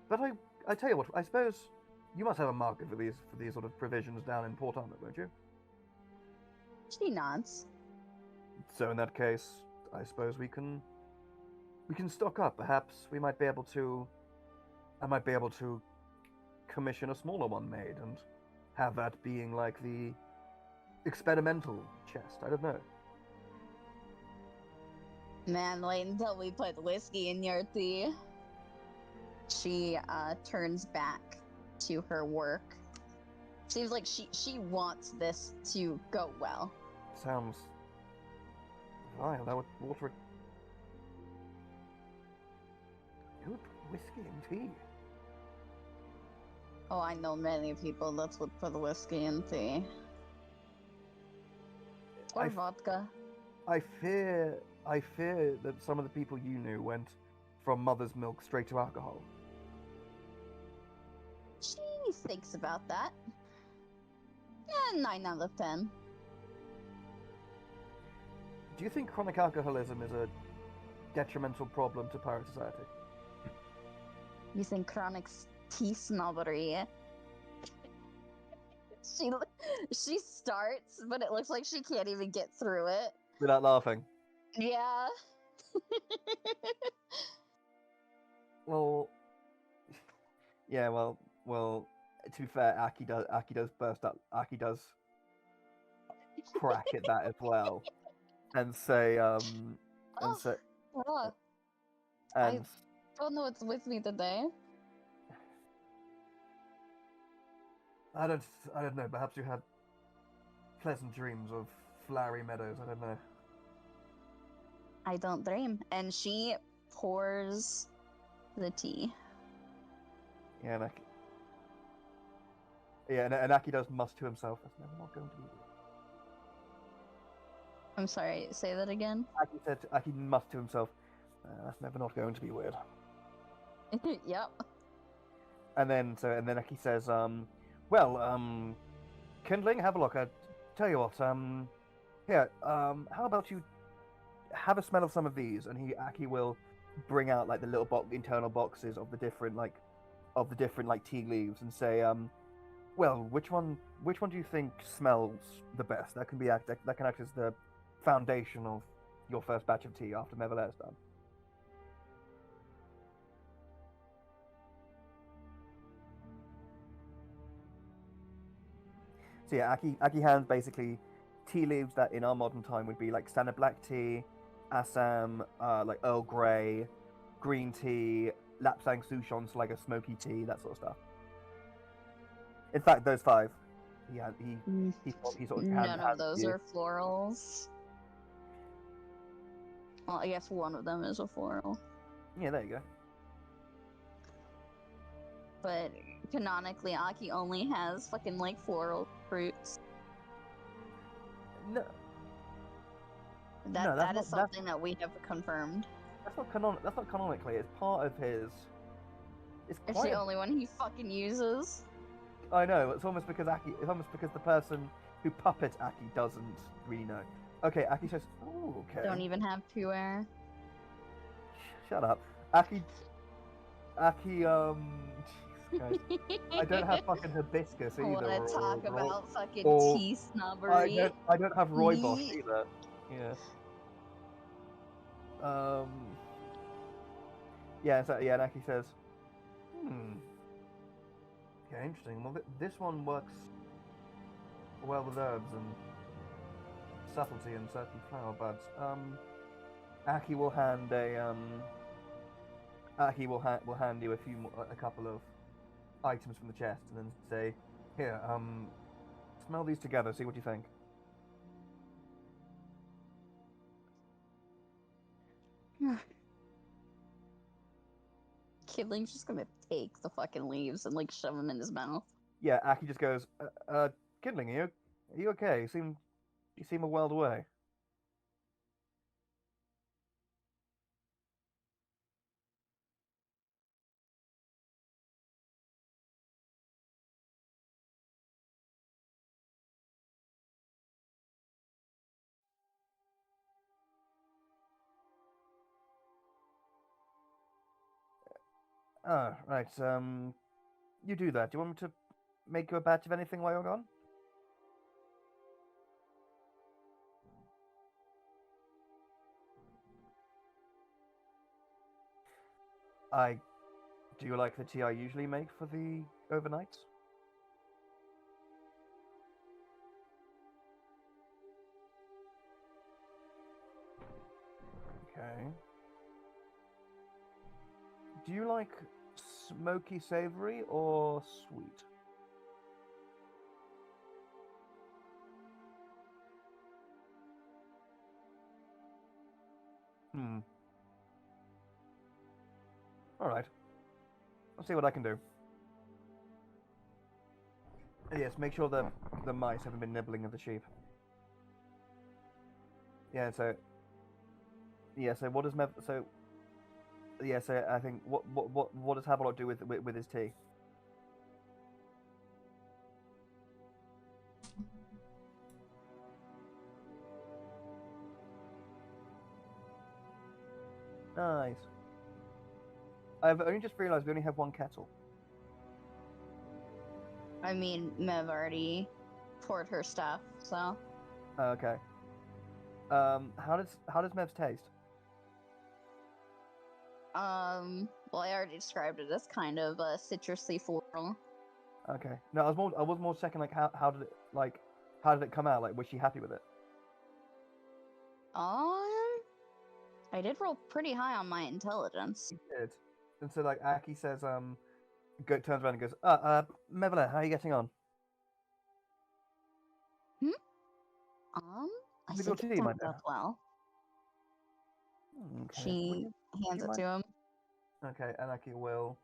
But I tell you what, I suppose you must have a market for these sort of provisions down in Port Arthur, won't you? She nods. So in that case, I suppose we can stock up. Perhaps I might be able to commission a smaller one made and have that being like the experimental chest. I don't know. Man, wait until we put whiskey in your tea. She turns back to her work. Seems like she wants this to go well. Sounds vile. That would water it. Who would put whiskey in tea? Oh, I know many people that would put whiskey in tea. Or vodka. I fear that some of the people you knew went from mother's milk straight to alcohol. She thinks about that. Yeah, 9 out of 10. Do you think chronic alcoholism is a detrimental problem to pirate society? You think chronic tea snobbery? She starts, but it looks like she can't even get through it. Without laughing. Yeah. Well, yeah. Well. To be fair, Aki does burst up. Aki does crack at that as well, and say, Oh, I and don't know what's with me today. I don't know. Perhaps you had pleasant dreams of flowery meadows. I don't know. I don't dream. And she pours the tea. Yeah, and Aki does must to himself. That's never not going to be weird. I'm sorry, say that again? Aki must to himself. That's never not going to be weird. Yep. And then Aki says, kindling, have a look. I tell you what, here, how about you have a smell of some of these? And Aki will bring out like the little internal boxes of the different tea leaves and say, well, which one do you think smells the best? That can act as the foundation of your first batch of tea after Mevalair is done. So yeah, Aki hands basically tea leaves that in our modern time would be like standard black tea, Assam, like Earl Grey, green tea, Lapsang Souchong, so like a smoky tea, that sort of stuff. In fact, those 5, he sort of None of those are florals. Well, I guess one of them is a floral. Yeah, there you go. But canonically, Aki only has fucking like floral fruits. No. That is something that we have confirmed. That's not canonically. It's part of his. It's the only one he fucking uses. I know. It's almost because the person who puppets Aki doesn't really know. Okay, Aki says, "Oh, okay." Don't even have puer. Shut up, Aki. Jesus Christ. I don't have fucking hibiscus either. Wanna talk about fucking tea snobbery? I don't have rooibos either. Yeah. And Aki says, okay, interesting. Well, this one works well with herbs and subtlety in certain flower buds. Aki will hand you a couple of items from the chest, and then say, "Here, smell these together. See what you think." Kidling's just gonna take the fucking leaves and like shove them in his mouth. Yeah, Aki just goes, Kindling, are you okay? You seem a world away. Oh, right. You do that. Do you want me to make you a batch of anything while you're gone? I do you like the tea I usually make for the overnights? Okay. Do you like smoky savory or sweet? Hmm. All right. I'll see what I can do. And yes, make sure the mice haven't been nibbling at the sheep. Yeah. So. Yeah. So what does Mev? So. Yeah. So I think what does Havelot do with his tea? Nice. I've only just realised we only have one kettle. I mean, Mev already poured her stuff, so. Okay. How does Mev's taste? Well, I already described it as kind of citrusly floral. Okay. No, I was more checking like how did it come out? Like, was she happy with it? I did roll pretty high on my intelligence. She did. And so like Aki says, turns around and goes, Mevela, how are you getting on? I With think your it tea, my turns dear. out well. Okay. She hands it to him. Okay, and Aki will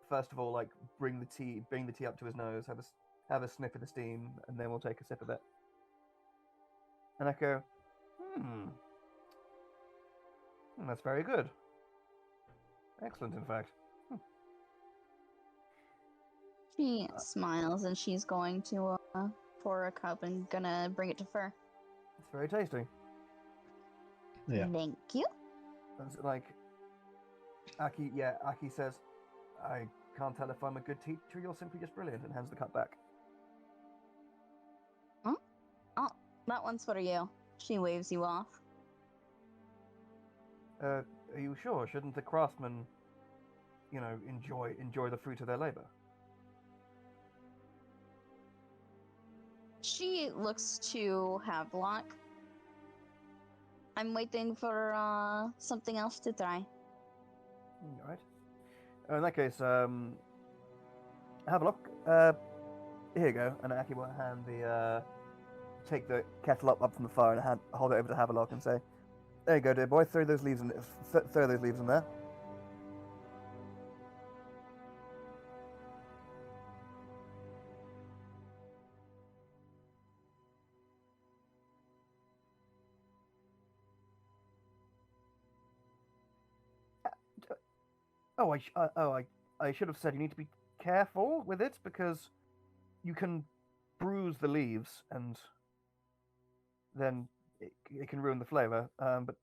first of all like bring the tea up to his nose, have a sniff of the steam, and then we'll take a sip of it. And I go, that's very good. Excellent, in fact. She smiles and she's going to pour a cup and gonna bring it to Fur. It's very tasty. Yeah. Thank you. And it's like Aki says, I can't tell if I'm a good teacher, you're simply just brilliant, and hands the cup back. Oh, that one's for you. She waves you off. Are you sure? Shouldn't the craftsmen, enjoy the fruit of their labor? She looks to Havelock. I'm waiting for something else to try. All right. In that case, have a look. Here you go. And Aki will take the kettle up from the fire and hold it over to Havelock and say, "There you go, dear boy. Throw those leaves in there." I should have said you need to be careful with it because you can bruise the leaves and then it can ruin the flavor. But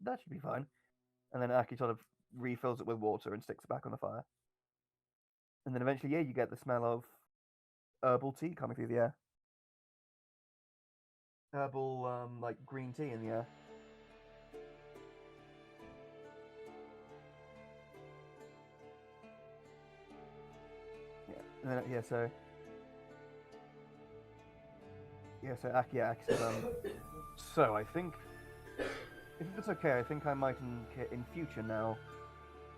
that should be fine. And then Aki sort of refills it with water and sticks it back on the fire. And then eventually, yeah, you get the smell of herbal tea coming through the air. Herbal, like green tea in the air. And then, so Aki says, so I think, if it's okay, I think I might in future now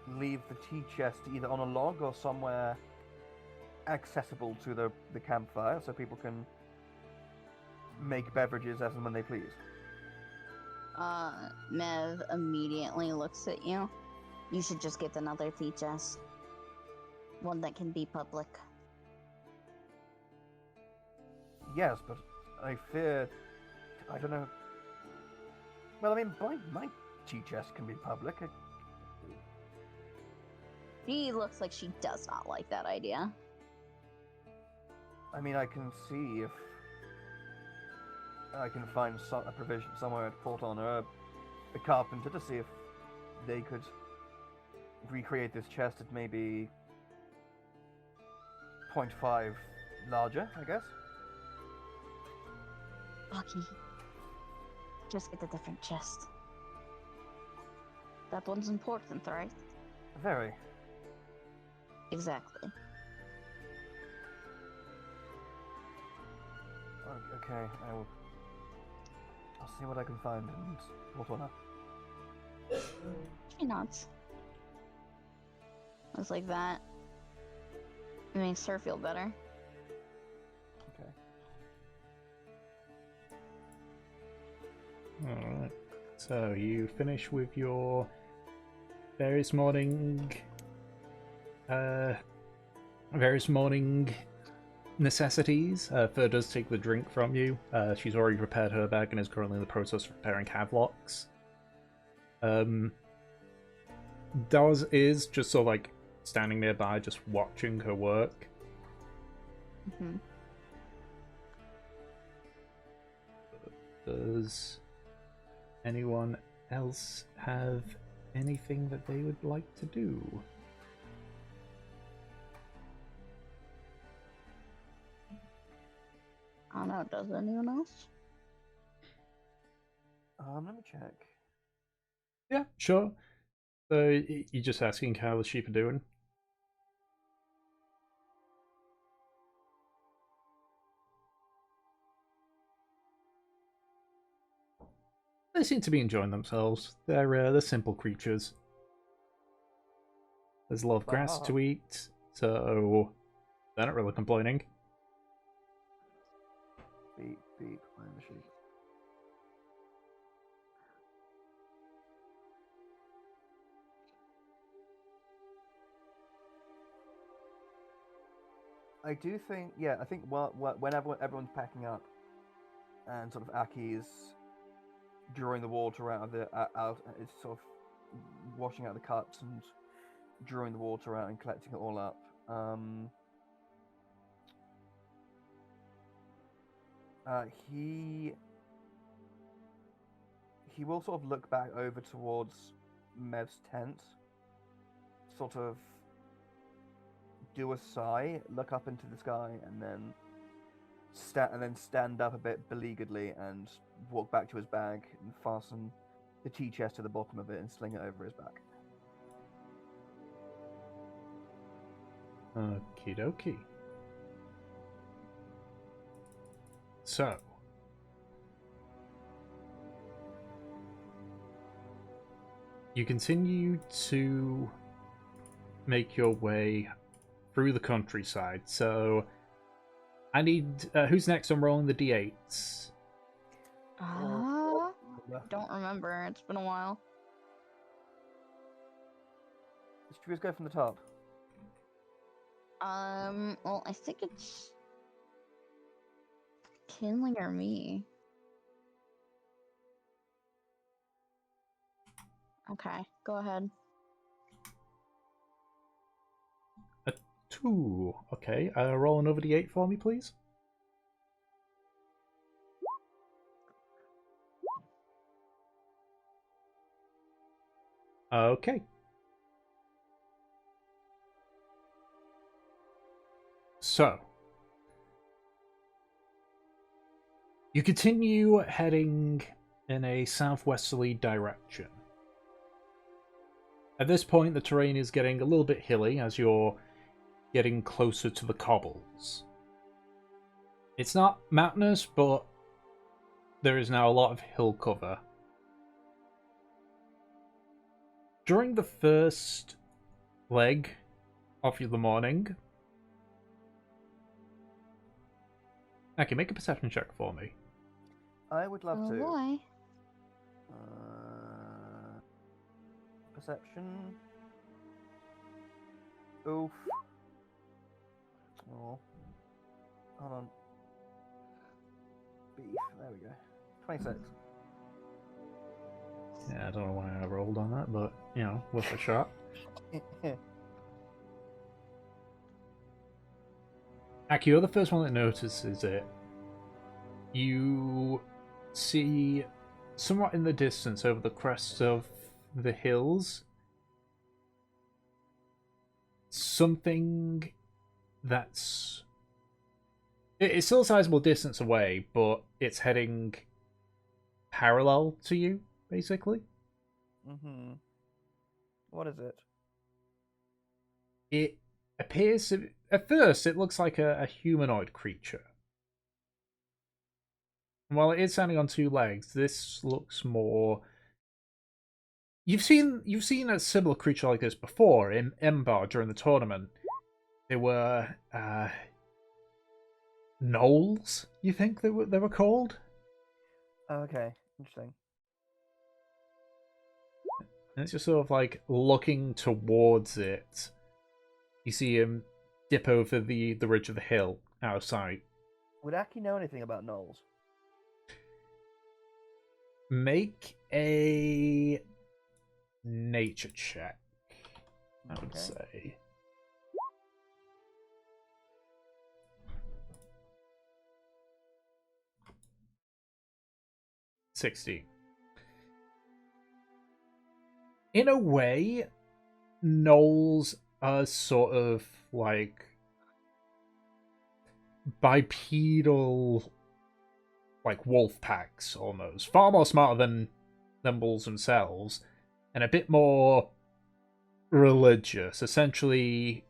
leave the tea chest either on a log or somewhere accessible to the campfire so people can make beverages as and when they please. Mev immediately looks at you. You should just get another tea chest. One that can be public. Yes, but I fear, I don't know. Well, I mean, my tea chest can be public. She looks like she does not like that idea. I mean, I can see if I can find a provision somewhere at Port Honor, a carpenter, to see if they could recreate this chest at maybe 0.5 larger, I guess. Lucky. Just get a different chest. That one's important, right? Very. Exactly. Okay, I'll see what I can find and what honor. Try not. It's like that. It makes her feel better. Okay. Alright. So you finish with your various morning necessities. Fur does take the drink from you. She's already prepared her bag and is currently in the process of preparing Havelocks. Dawes is just sort of like standing nearby, just watching her work. Mm-hmm. Does anyone else have anything that they would like to do? I don't know, does anyone else? Let me check. Yeah, sure. So you're just asking how the sheep are doing? They seem to be enjoying themselves. They're simple creatures. There's a lot of grass to eat, so they're not really complaining. Beep, beep, I am a sheep. I do think, yeah, I think whenever everyone's packing up, and sort of Aki's drawing the water out of the it's sort of washing out the cups and drawing the water out and collecting it all up. He will sort of look back over towards Mev's tent, sort of do a sigh, look up into the sky, and then stand up a bit beleagueredly and walk back to his bag and fasten the tea chest to the bottom of it and sling it over his back. Okie dokie. So, you continue to make your way through the countryside. So, I need... who's next on rolling the d8s? Don't remember. It's been a while. Should we just go from the top? Well, I think it's Kinley or me. Okay, go ahead. A 2. Okay, roll another d8 for me, please. Okay. So, you continue heading in a southwesterly direction. At this point, the terrain is getting a little bit hilly as you're getting closer to the cobbles. It's not mountainous, but there is now a lot of hill cover. During the first leg of the morning, okay, make a perception check for me. I would love Oh to. boy. Perception. Oof. Oh. Hold on. Beef. There we go. 26. Yeah, I don't know why I rolled on that, but, you know, worth a shot. Aki, you're the first one that notices it. You see, somewhat in the distance over the crest of the hills, something that's it's still a sizable distance away, but it's heading parallel to you, basically. Mm-hmm. What is it? It appears at first it looks like a humanoid creature. And while it is standing on two legs, this looks more. You've seen a similar creature like this before in Embar during the tournament. They were gnolls. You think they were called? Oh, okay, interesting. And it's just sort of like looking towards it. You see him dip over the ridge of the hill out of sight. Would Aki know anything about gnolls? Make a nature check, I would Okay. say. 60. In a way, gnolls are sort of like bipedal, like wolf packs almost. Far more smarter than wolves themselves, and a bit more religious. Essentially,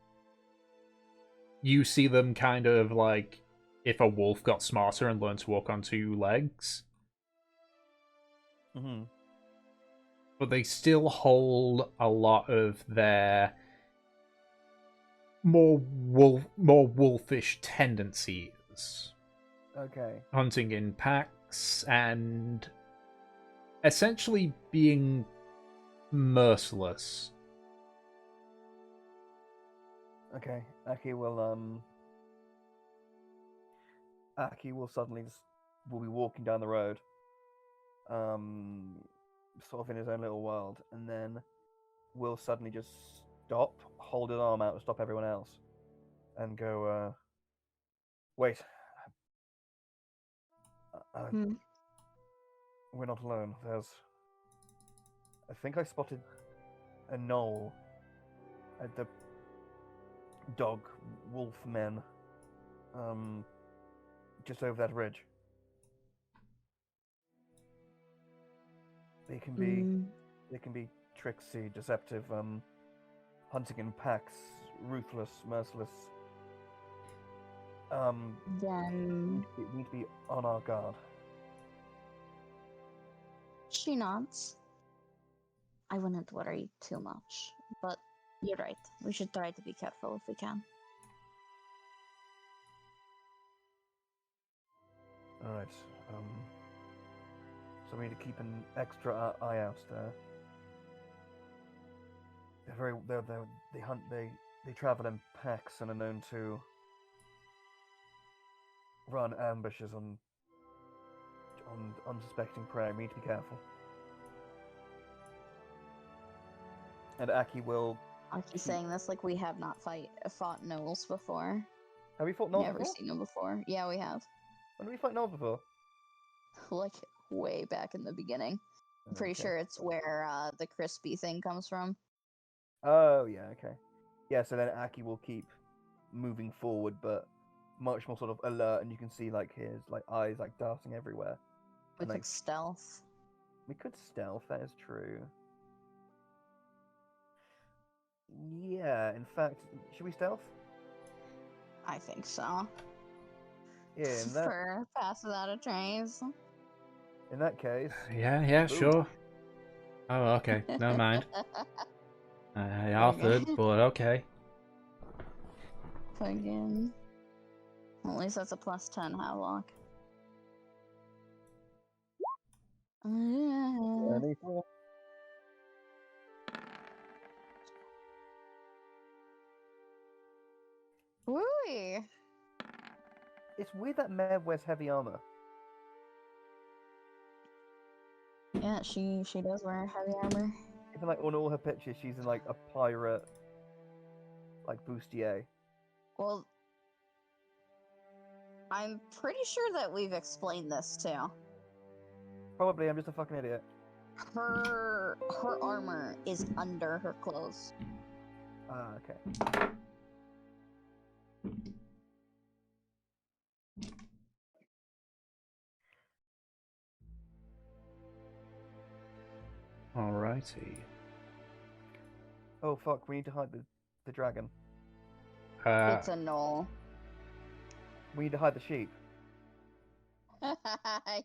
you see them kind of like if a wolf got smarter and learned to walk on two legs. Mm-hmm. But they still hold a lot of their more wolfish tendencies. Okay. Hunting in packs and essentially being merciless. Okay. Aki will suddenly will be walking down the road, sort of in his own little world, and then will suddenly just stop, hold his arm out to stop everyone else, and go, wait, Hmm. we're not alone. I think I spotted a gnoll at the dog wolf men, just over that ridge. They can be Mm, they can be tricksy, deceptive, hunting in packs, ruthless, merciless. then We need to be on our guard. she nods. I wouldn't worry too much, but you're right. We should try to be careful if we can. All right. So we need to keep an extra eye out there. They hunt. They travel in packs and are known to run ambushes on unsuspecting prey. We need to be careful. And Aki will. I keep saying this like we have not fought gnolls before. Have we fought gnolls Never before? seen them before. Yeah, we have. When did we fight gnolls before? Like way back in the beginning. I'm pretty Okay. sure it's where the crispy thing comes from. Oh yeah. Okay. Yeah. So then Aki will keep moving forward, but much more sort of alert, and you can see like his like eyes like darting everywhere. We And, could like, stealth. we could stealth. That is true. Yeah. In fact, should we stealth? I think so. Yeah. For pass without a trace. In that case. Yeah, sure. Oh, okay. Never mind. I offered, Okay. but okay. Fucking. At least that's a plus 10 Havelock. Wooey! It's weird that Mev wears heavy armor. Yeah, she does wear heavy armor. Even like on all her pictures, she's in like a pirate, like bustier. Well, I'm pretty sure that we've explained this too. Probably, I'm just a fucking idiot. Her armor is under her clothes. Okay. Alrighty. Oh fuck! We need to hide the dragon. It's a knoll. We need to hide the sheep.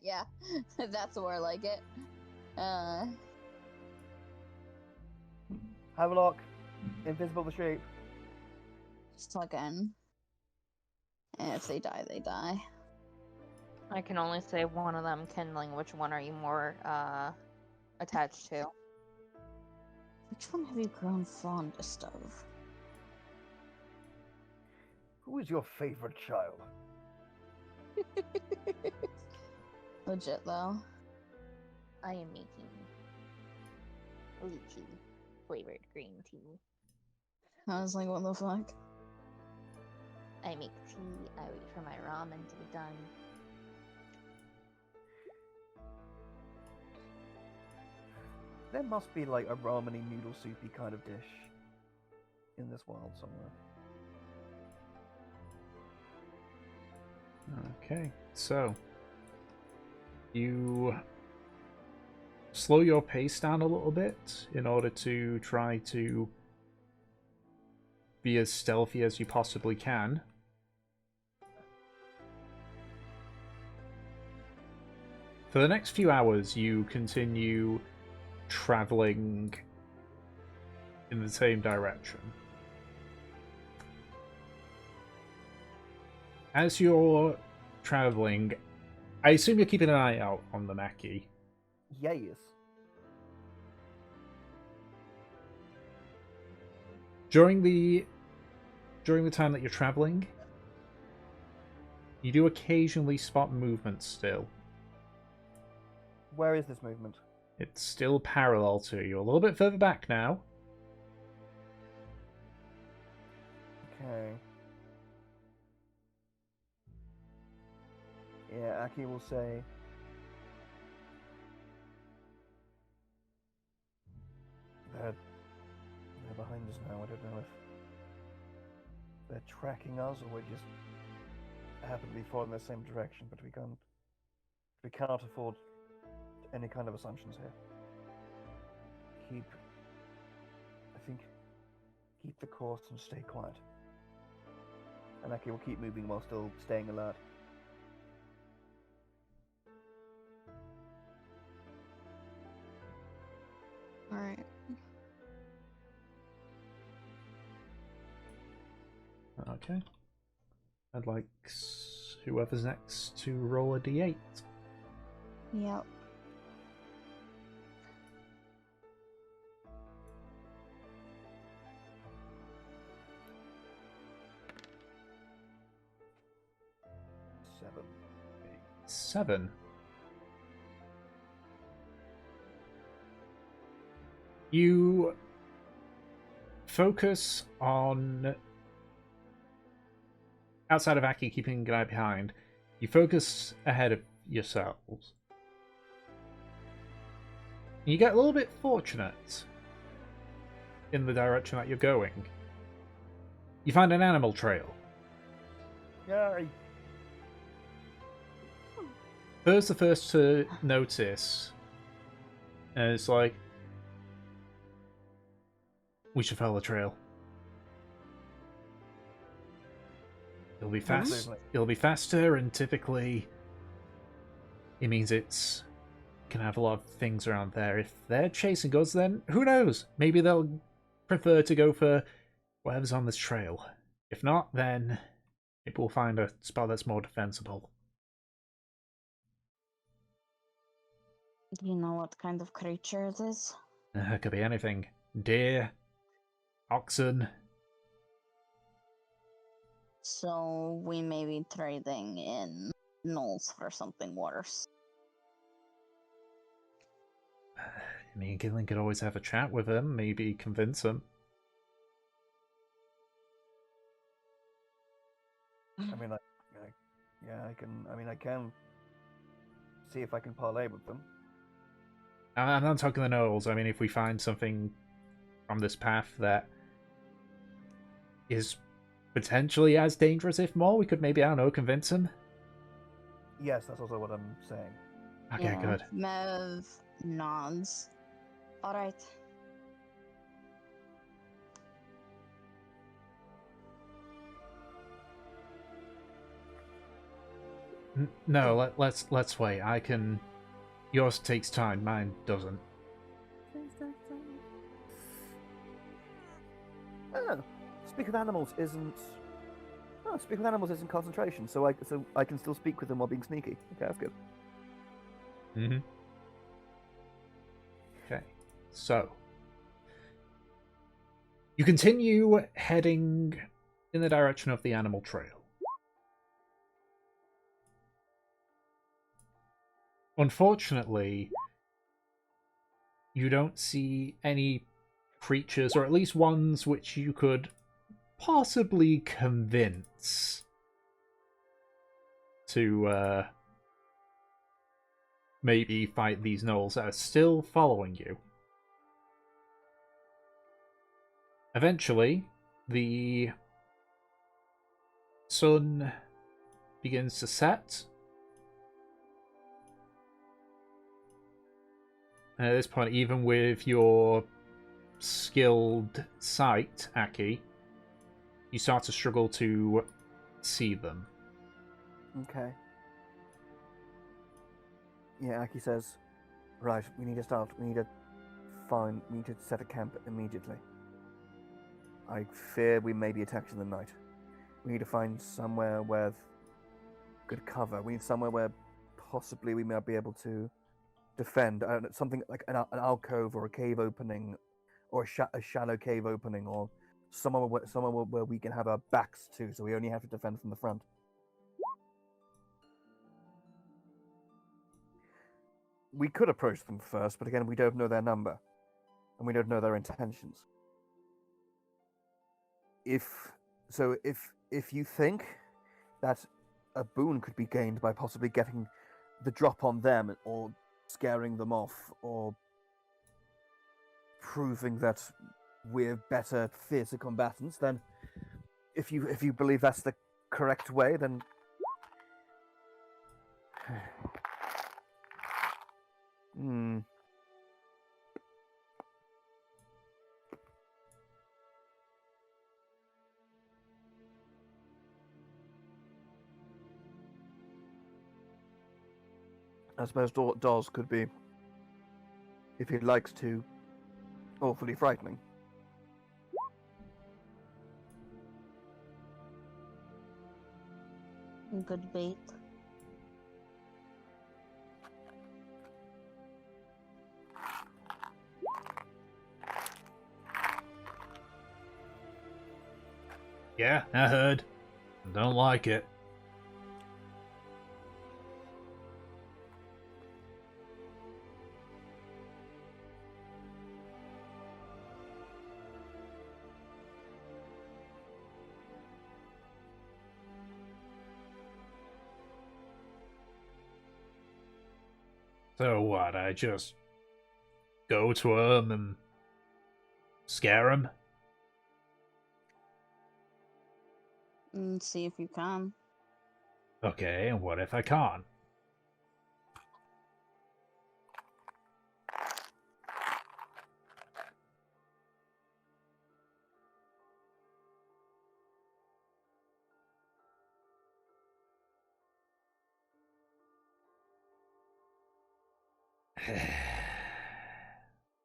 Yeah, that's more like it. Havelock, invisible the sheep. Just plug in. And if they die, they die. I can only say one of them kindling. Which one are you more attached to? Which one have you grown fondest of? Who is your favorite child? Legit though. I am making lychee flavored green tea. I was like, what the fuck? I make tea. I wait for my ramen to be done. There must be like a rameny noodle soupy kind of dish in this world somewhere. Okay, so you slow your pace down a little bit in order to try to be as stealthy as you possibly can. For the next few hours, you continue traveling in the same direction. As you're traveling, I assume you're keeping an eye out on the Mackie. Yes. During the time that you're traveling, you do occasionally spot movement still. Where is this movement? It's still parallel to you, a little bit further back now. Okay. Yeah, Aki will say. They're behind us now. I don't know if they're tracking us or we just happen to be following the same direction, but we cannot afford any kind of assumptions here. Keep the course and stay quiet. And Aki will keep moving while still staying alert. Alright. Okay. I'd like whoever's next to roll a d8. Yep. Seven. 7. You focus on, outside of Aki keeping an eye behind, you focus ahead of yourselves. You get a little bit fortunate in the direction that you're going. You find an animal trail. Yay! Bird's the first to notice, and it's like, we should follow the trail. It'll be fast. Absolutely. It'll be faster, and typically, it means it's can have a lot of things around there. If they're chasing us, then who knows? Maybe they'll prefer to go for whatever's on this trail. If not, then maybe we'll find a spot that's more defensible. Do you know what kind of creature it is? It could be anything. Deer, oxen. So we may be trading in gnolls for something worse. Me and Gillen could always have a chat with him, maybe convince him. I mean, I can see if I can parlay with them. I'm not talking the gnolls. I mean, if we find something from this path that is potentially as dangerous, if more. We could maybe, I don't know, convince him. Yes, that's also what I'm saying. Okay, Yeah, good. Mev nods. Alright. No, let's wait. I can. Yours takes time. Mine doesn't. Oh, speak with animals isn't. Oh, speak with animals isn't concentration, so I can still speak with them while being sneaky. Okay, that's good. Mm-hmm. Okay, so you continue heading in the direction of the animal trail. Unfortunately, you don't see any creatures, or at least ones which you could possibly convince to maybe fight these gnolls that are still following you. Eventually, the sun begins to set. And at this point, even with your skilled sight, Aki, you start to struggle to see them. Okay. Yeah, Aki says, right, we need to start. We need to set a camp immediately. I fear we may be attacked in the night. We need to find somewhere with good cover. We need somewhere where possibly we might be able to defend. I don't know, something like an alcove or a cave opening, or a shallow cave opening, or somewhere where we can have our backs to, so we only have to defend from the front. We could approach them first, but again, we don't know their number, and we don't know their intentions. If you think that a boon could be gained by possibly getting the drop on them, or scaring them off, or proving that we're better fiercer combatants, then if you believe that's the correct way, then hmm. I suppose Dawes could be, if he likes to, awfully frightening. Good bait. Yeah, I heard. I don't like it. So what, I just go to them and scare them? See if you can. Okay, and what if I can't?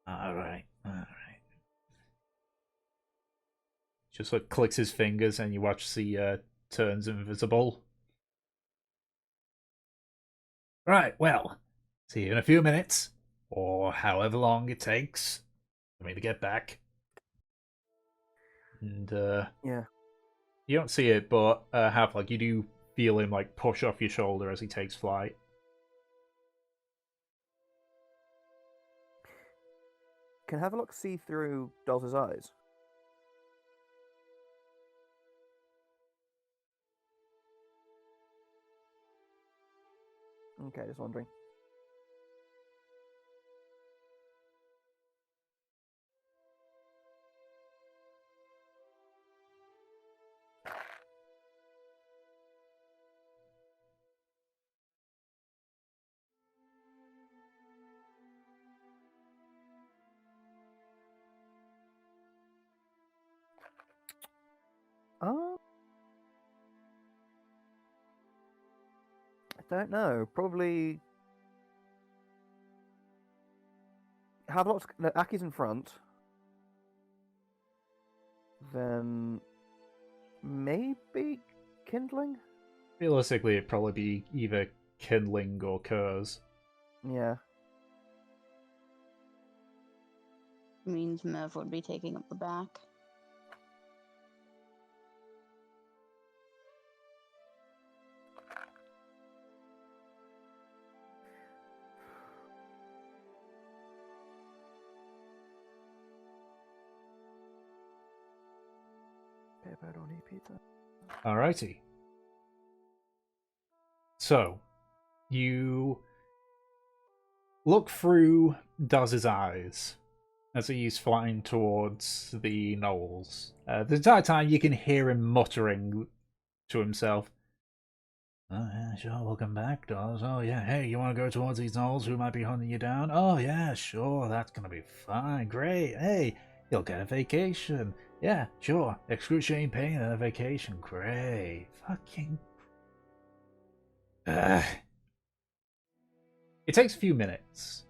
Alright. Just like clicks his fingers and you watch the turns invisible. Right, well, see you in a few minutes, or however long it takes for me to get back. And Yeah. you don't see it, but Half-Like, you do feel him like push off your shoulder as he takes flight. Can Havelock see through Dawes' eyes? Okay, just wondering. I don't know. Probably have lots. No, Aki's in front. Then maybe kindling. Realistically, it'd probably be either kindling or curs. Yeah. Means Mev would be taking up the back. Pepperoni pizza. Alrighty. So, you look through Daz's eyes as he's flying towards the knolls. The entire time you can hear him muttering to himself. Oh yeah, sure, welcome back, Daz. Oh yeah, hey, you want to go towards these knolls who might be hunting you down? Oh yeah, sure, that's gonna be fine, great. Hey, you'll get a vacation. Yeah, sure, excruciating pain and a vacation, great. Fucking... It takes a few minutes.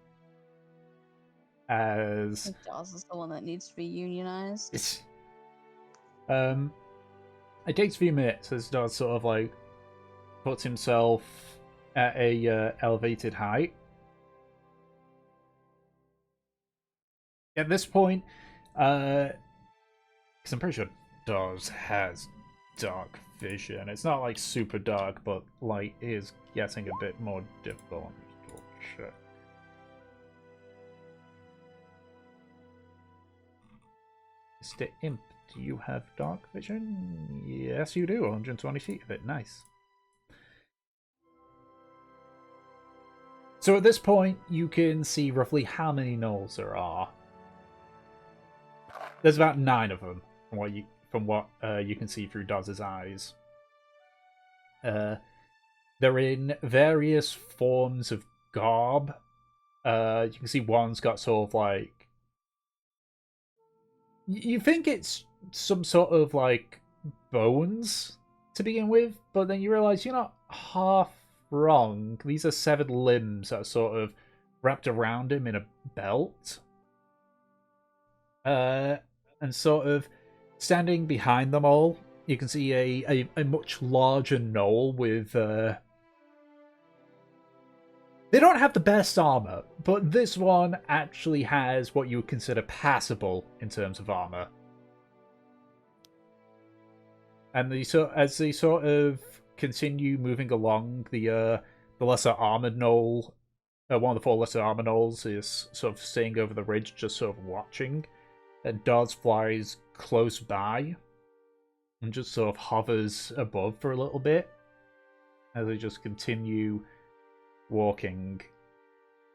As... Dawes is the one that needs to be unionized. It takes a few minutes as Daz sort of like puts himself at a elevated height. At this point, because I'm pretty sure Daz has dark vision. It's not like super dark, but light is getting a bit more difficult. Oh, shit. Mr. Imp, do you have dark vision? Yes, you do. 120 feet of it. Nice. So at this point, you can see roughly how many gnolls there are. There's about 9 of them, from what you can see through Daz's eyes. They're in various forms of garb. You can see one's got sort of like... You think it's some sort of like bones to begin with, but then you realize you're not half wrong. These are 7 limbs that are sort of wrapped around him in a belt. And sort of standing behind them all, you can see a much larger gnoll with... They don't have the best armor, but this one actually has what you would consider passable in terms of armor. And as they sort of continue moving along, the lesser armored gnoll, one of the 4 lesser armored gnolls, is sort of staying over the ridge, just sort of watching. And Daz flies close by and just sort of hovers above for a little bit as they just continue walking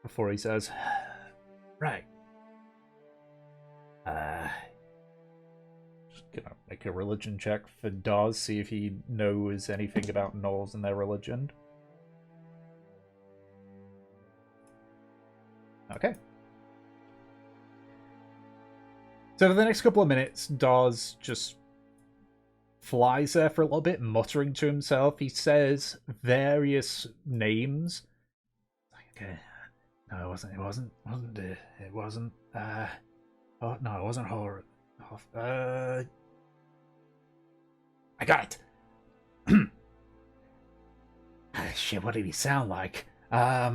before he says, right. Just gonna make a religion check for Daz, see if he knows anything about gnolls and their religion. Okay. So for the next couple of minutes, Daz just flies there for a little bit, muttering to himself. He says various names. Okay. No, it wasn't. Oh, no, it wasn't horror. I got it. Shit, what did he sound like? At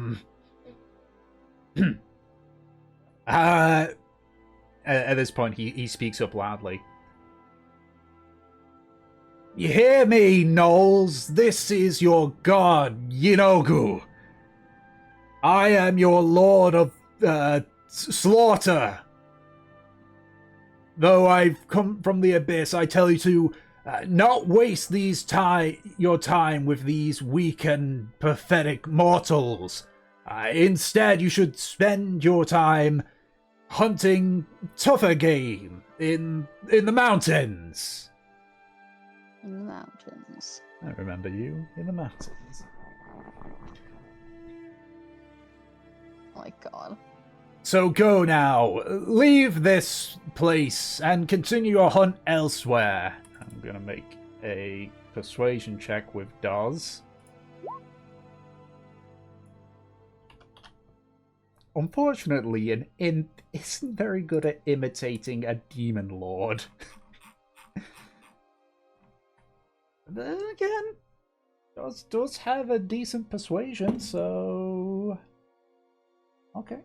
this point, he speaks up loudly. You hear me, gnolls? This is your god, Yinogu. I am your lord of slaughter. Though I've come from the abyss, I tell you to not waste your time with these weak and pathetic mortals. Instead, you should spend your time hunting tougher game in the mountains. In the mountains. I remember you in the mountains. Oh my god. So go now. Leave this place and continue your hunt elsewhere. I'm gonna make a persuasion check with Daz. Unfortunately, an imp isn't very good at imitating a demon lord. But then again, does have a decent persuasion, so... Okay.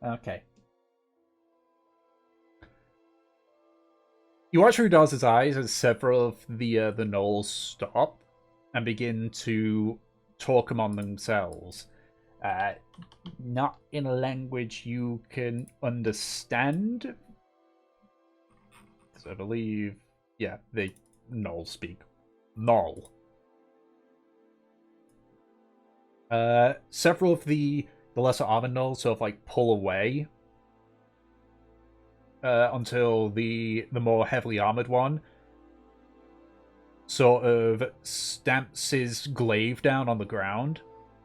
Okay. You watch through Daz's eyes as several of the gnolls stop and begin to talk among themselves. Not in a language you can understand. So I believe, yeah, they gnolls speak Gnoll. Several of the lesser armored gnolls sort of like pull away until the more heavily armored one sort of stamps his glaive down on the ground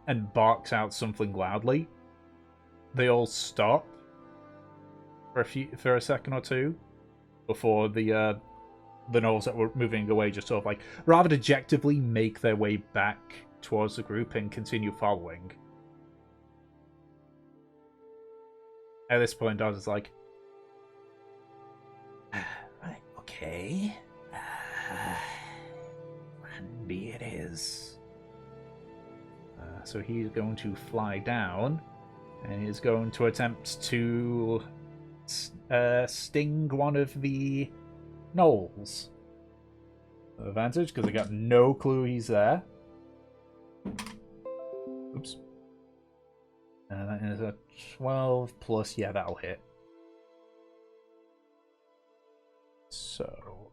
and barks out something loudly. They all stop for a second or two before the gnolls that were moving away just sort of like rather dejectively make their way back towards the group and continue following. At this point, Daz is like, right, okay. And be it is. So he's going to fly down, and he's going to attempt to sting one of the gnolls. Advantage, because I got no clue he's there. Oops. That is a 12 plus, yeah, that'll hit. So,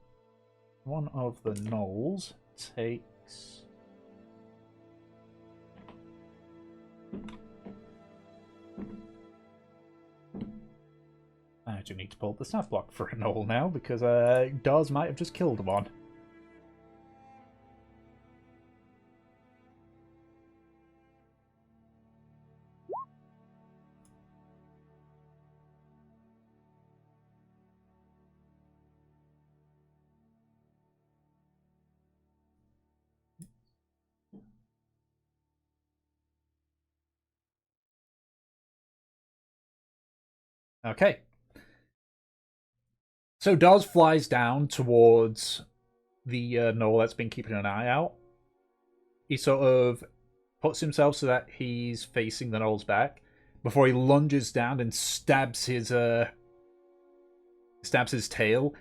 one of the gnolls takes... I do need to pull the staff block for a gnoll now, because Daz might have just killed one. Okay. So Daz flies down towards the gnoll that's been keeping an eye out. He sort of puts himself so that he's facing the gnoll's back before he lunges down and stabs his tail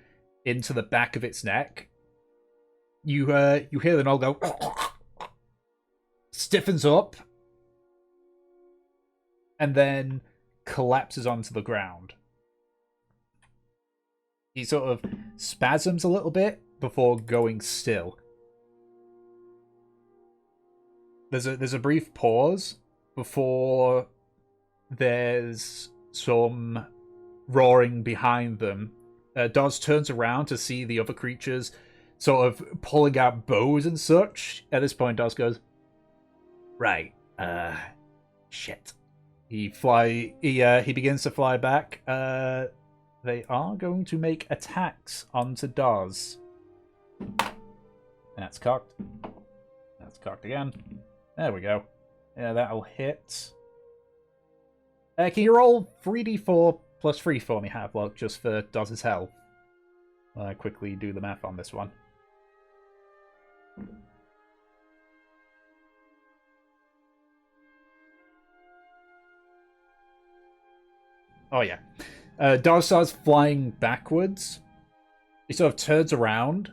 into the back of its neck. You hear the gnoll go, stiffens up, and then collapses onto the ground. He sort of spasms a little bit before going still. There's a brief pause before there's some roaring behind them. Daz turns around to see the other creatures sort of pulling out bows and such. At this point, Daz goes, right, shit. He begins to fly back. They are going to make attacks onto Daz. That's cocked. That's cocked again. There we go. Yeah, that'll hit. Can you roll 3d4 plus 3 for me, Havelock, just for Daz's health? I'll quickly do the math on this one. Oh, yeah. Daz starts flying backwards. He sort of turns around,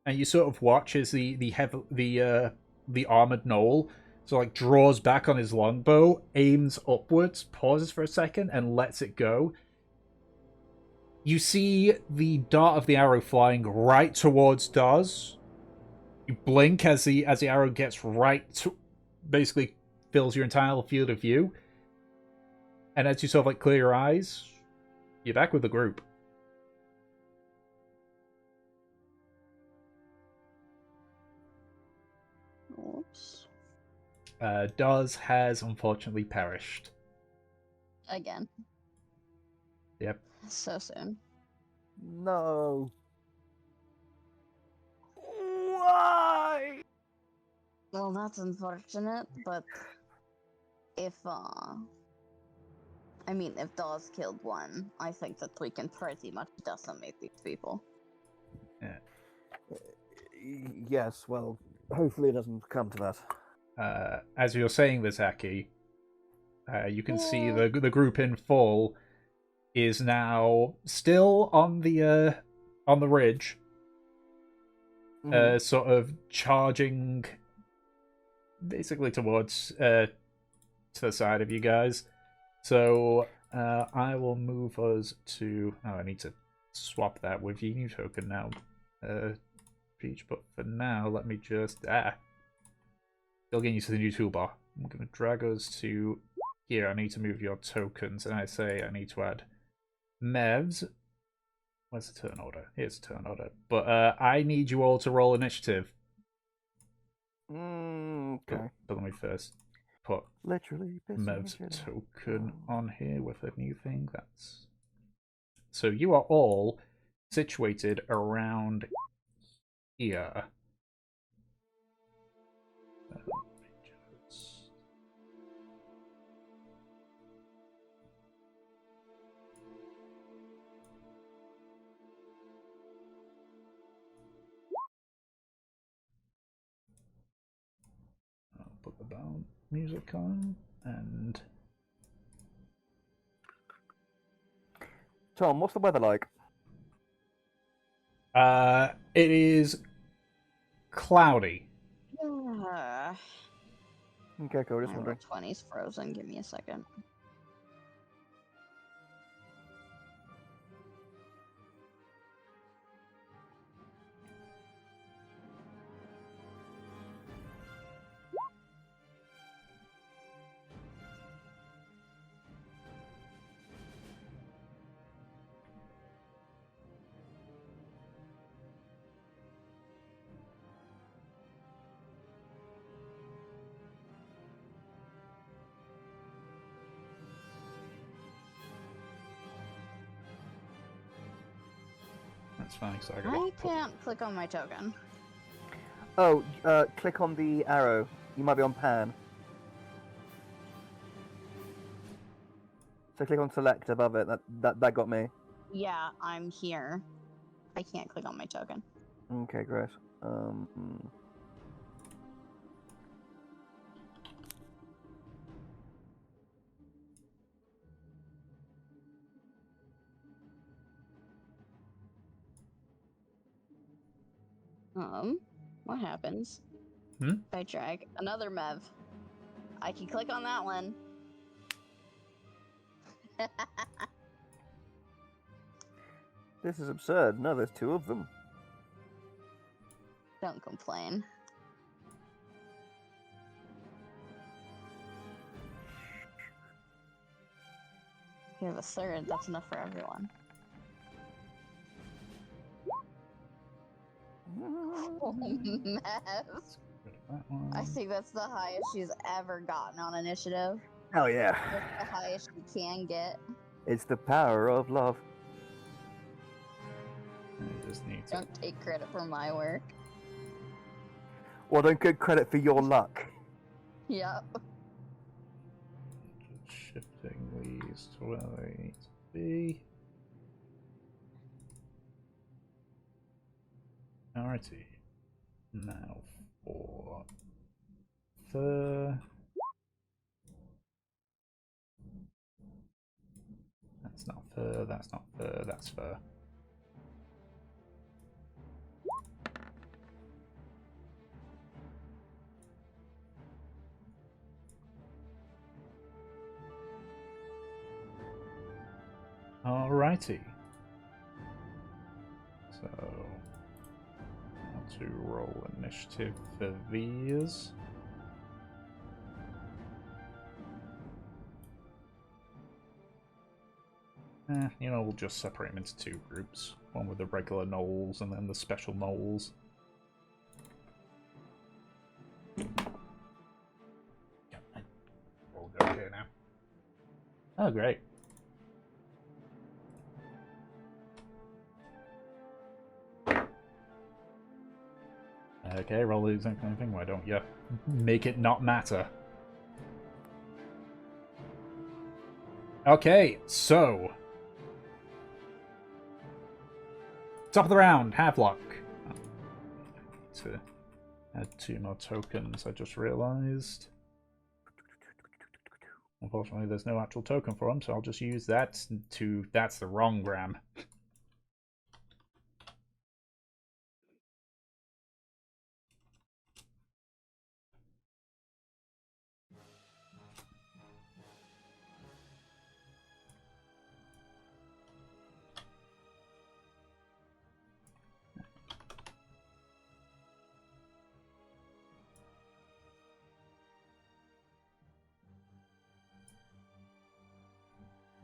and you sort of watch as the armored gnoll so like draws back on his longbow, aims upwards, pauses for a second, and lets it go. You see the dart of the arrow flying right towards Daz. You blink as the arrow gets right to, basically fills your entire field of view. And as you sort of like clear your eyes, you're back with the group. Oops. Daz has unfortunately perished. Again. Yep. So soon. No. Why? Well, that's unfortunate, but if I mean, if Dawes killed one, I think that we can pretty much decimate these people. Yes, well, hopefully it doesn't come to that. As you're saying this, Aki, you can see the group in full is now still on the ridge, sort of charging basically towards to the side of you guys. So I will move us to. Oh, I need to swap that with your new token now, Peach. But for now, let me just still getting used to the new toolbar. I'm gonna drag us to here. I need to move your tokens, and I say I need to add Mevs. Where's the turn order? Here's the turn order. But I need you all to roll initiative. Okay. But let me first put Literally Mev's pissing shit out. token on here with a new thing. That's so you are all situated around here. I'll put the bound music on and Tom, what's the weather like? it is cloudy. Okay, cool. Just My wondering. 20's frozen. Give me a second. That's fine. So I can't click on my token. Oh, click on the arrow. You might be on pan. So click on select above it. That got me. Yeah, I'm here. I can't click on my token. Okay, great. What happens? Hmm? If I drag another Mev. I can click on that one. This is absurd. No, there's two of them. Don't complain. You have a third, that's enough for everyone. Oh, Mev. I think that's the highest she's ever gotten on initiative. Hell yeah. That's the highest she can get. It's the power of love. I just need to. Don't take credit for my work. Well, don't get credit for your luck. Yep. Shifting these to where they need to be. Alrighty. Now for fur. That's not fur, that's not fur, that's fur. Alrighty. So, now to roll initiative for these. You know, we'll just separate them into two groups. One with the regular gnolls and then the special gnolls. Yeah, we'll go here now. Oh, great. Okay, roll the exact same thing. Why don't you make it not matter? Okay, so top of the round, Havelock. To add 2 more tokens, I just realised. Unfortunately, there's no actual token for them, so I'll just use that to... That's the wrong gram.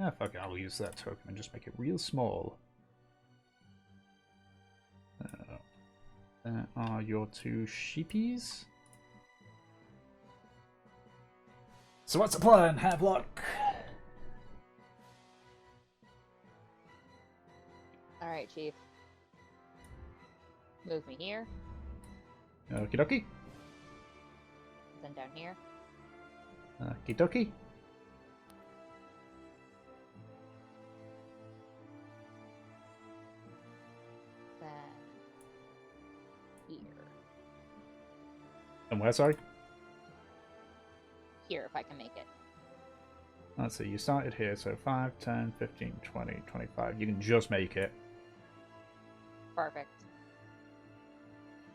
Ah, fuck it, I'll use that token and just make it real small. There are your 2 sheepies. So what's the plan, Havelock? Alright, Chief. Move me here, Okie dokie. then down here. Okie dokie. Then here. And where, sorry? Here, if I can make it. Let's see, you started here, so 5, 10, 15, 20, 25. You can just make it. Perfect.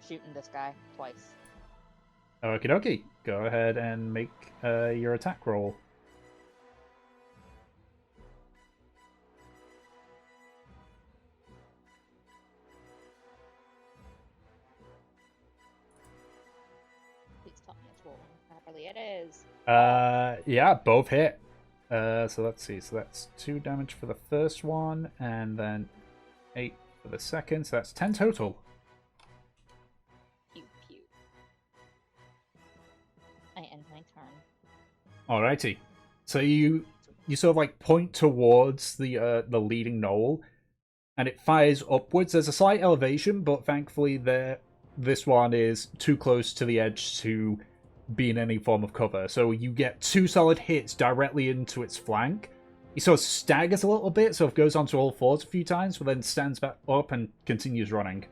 Shooting this guy twice. Okie dokie. Go ahead and make your attack roll. Please tell me it's rolling properly. It is. Yeah, both hit. So let's see. So that's 2 damage for the first one, and then 8 for the second. So that's 10 total. Pew pew. I end my turn. Alrighty. So you sort of like point towards the leading knoll, and it fires upwards. There's a slight elevation, but thankfully this one is too close to the edge to be in any form of cover. So you get 2 solid hits directly into its flank. He sort of staggers a little bit, so it goes onto all fours a few times, but then stands back up and continues running.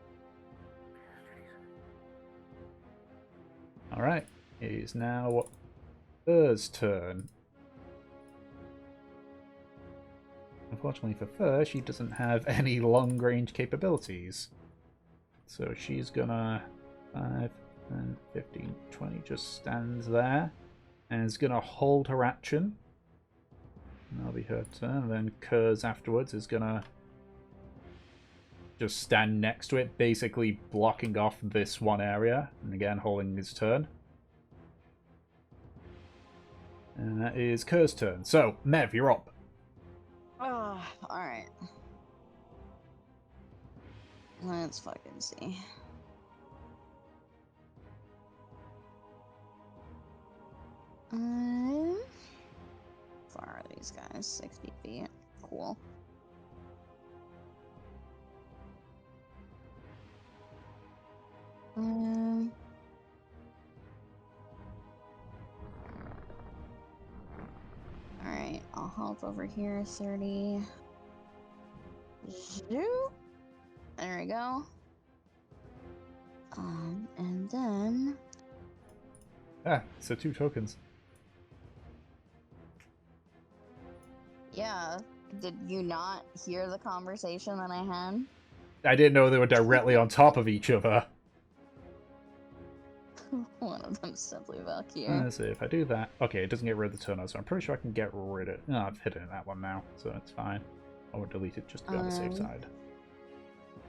Alright. It is now Fur's turn. Unfortunately for Fur, she doesn't have any long-range capabilities. So she's gonna 5, 10, 15, 20, just stands there. And is gonna hold her action. And that'll be her turn. And then Kurz afterwards is gonna just stand next to it, basically blocking off this one area. And again, holding his turn. And that is Kurz's turn. So, Mev, you're up. Oh, alright. Let's fucking see. Far are these guys? 60 feet. Cool. Alright, I'll hop over here, 30. Zoop! There we go. And then... Ah, so 2 tokens. Yeah, did you not hear the conversation that I had? I didn't know they were directly on top of each other. One of them simply Valkyrie. Let's see, if I do that... Okay, it doesn't get rid of the turner, so I'm pretty sure I can get rid of it. No, I've hidden that one now, so it's fine. I will delete it just to be on the safe side.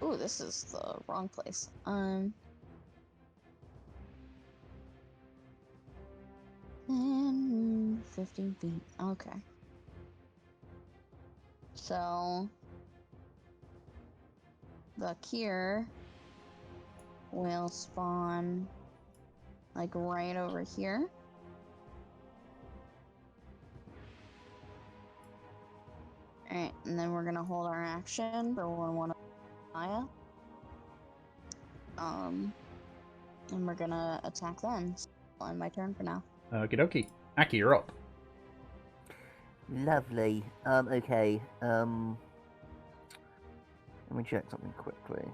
Ooh, this is the wrong place. 10, 15 feet. Okay. So the Kier will spawn like right over here. Alright, and then we're gonna hold our action for when one of Maya. And we're gonna attack then. So I'll end my turn for now. Okie dokie. Aki, you're up. Lovely. Okay. Let me check something quickly.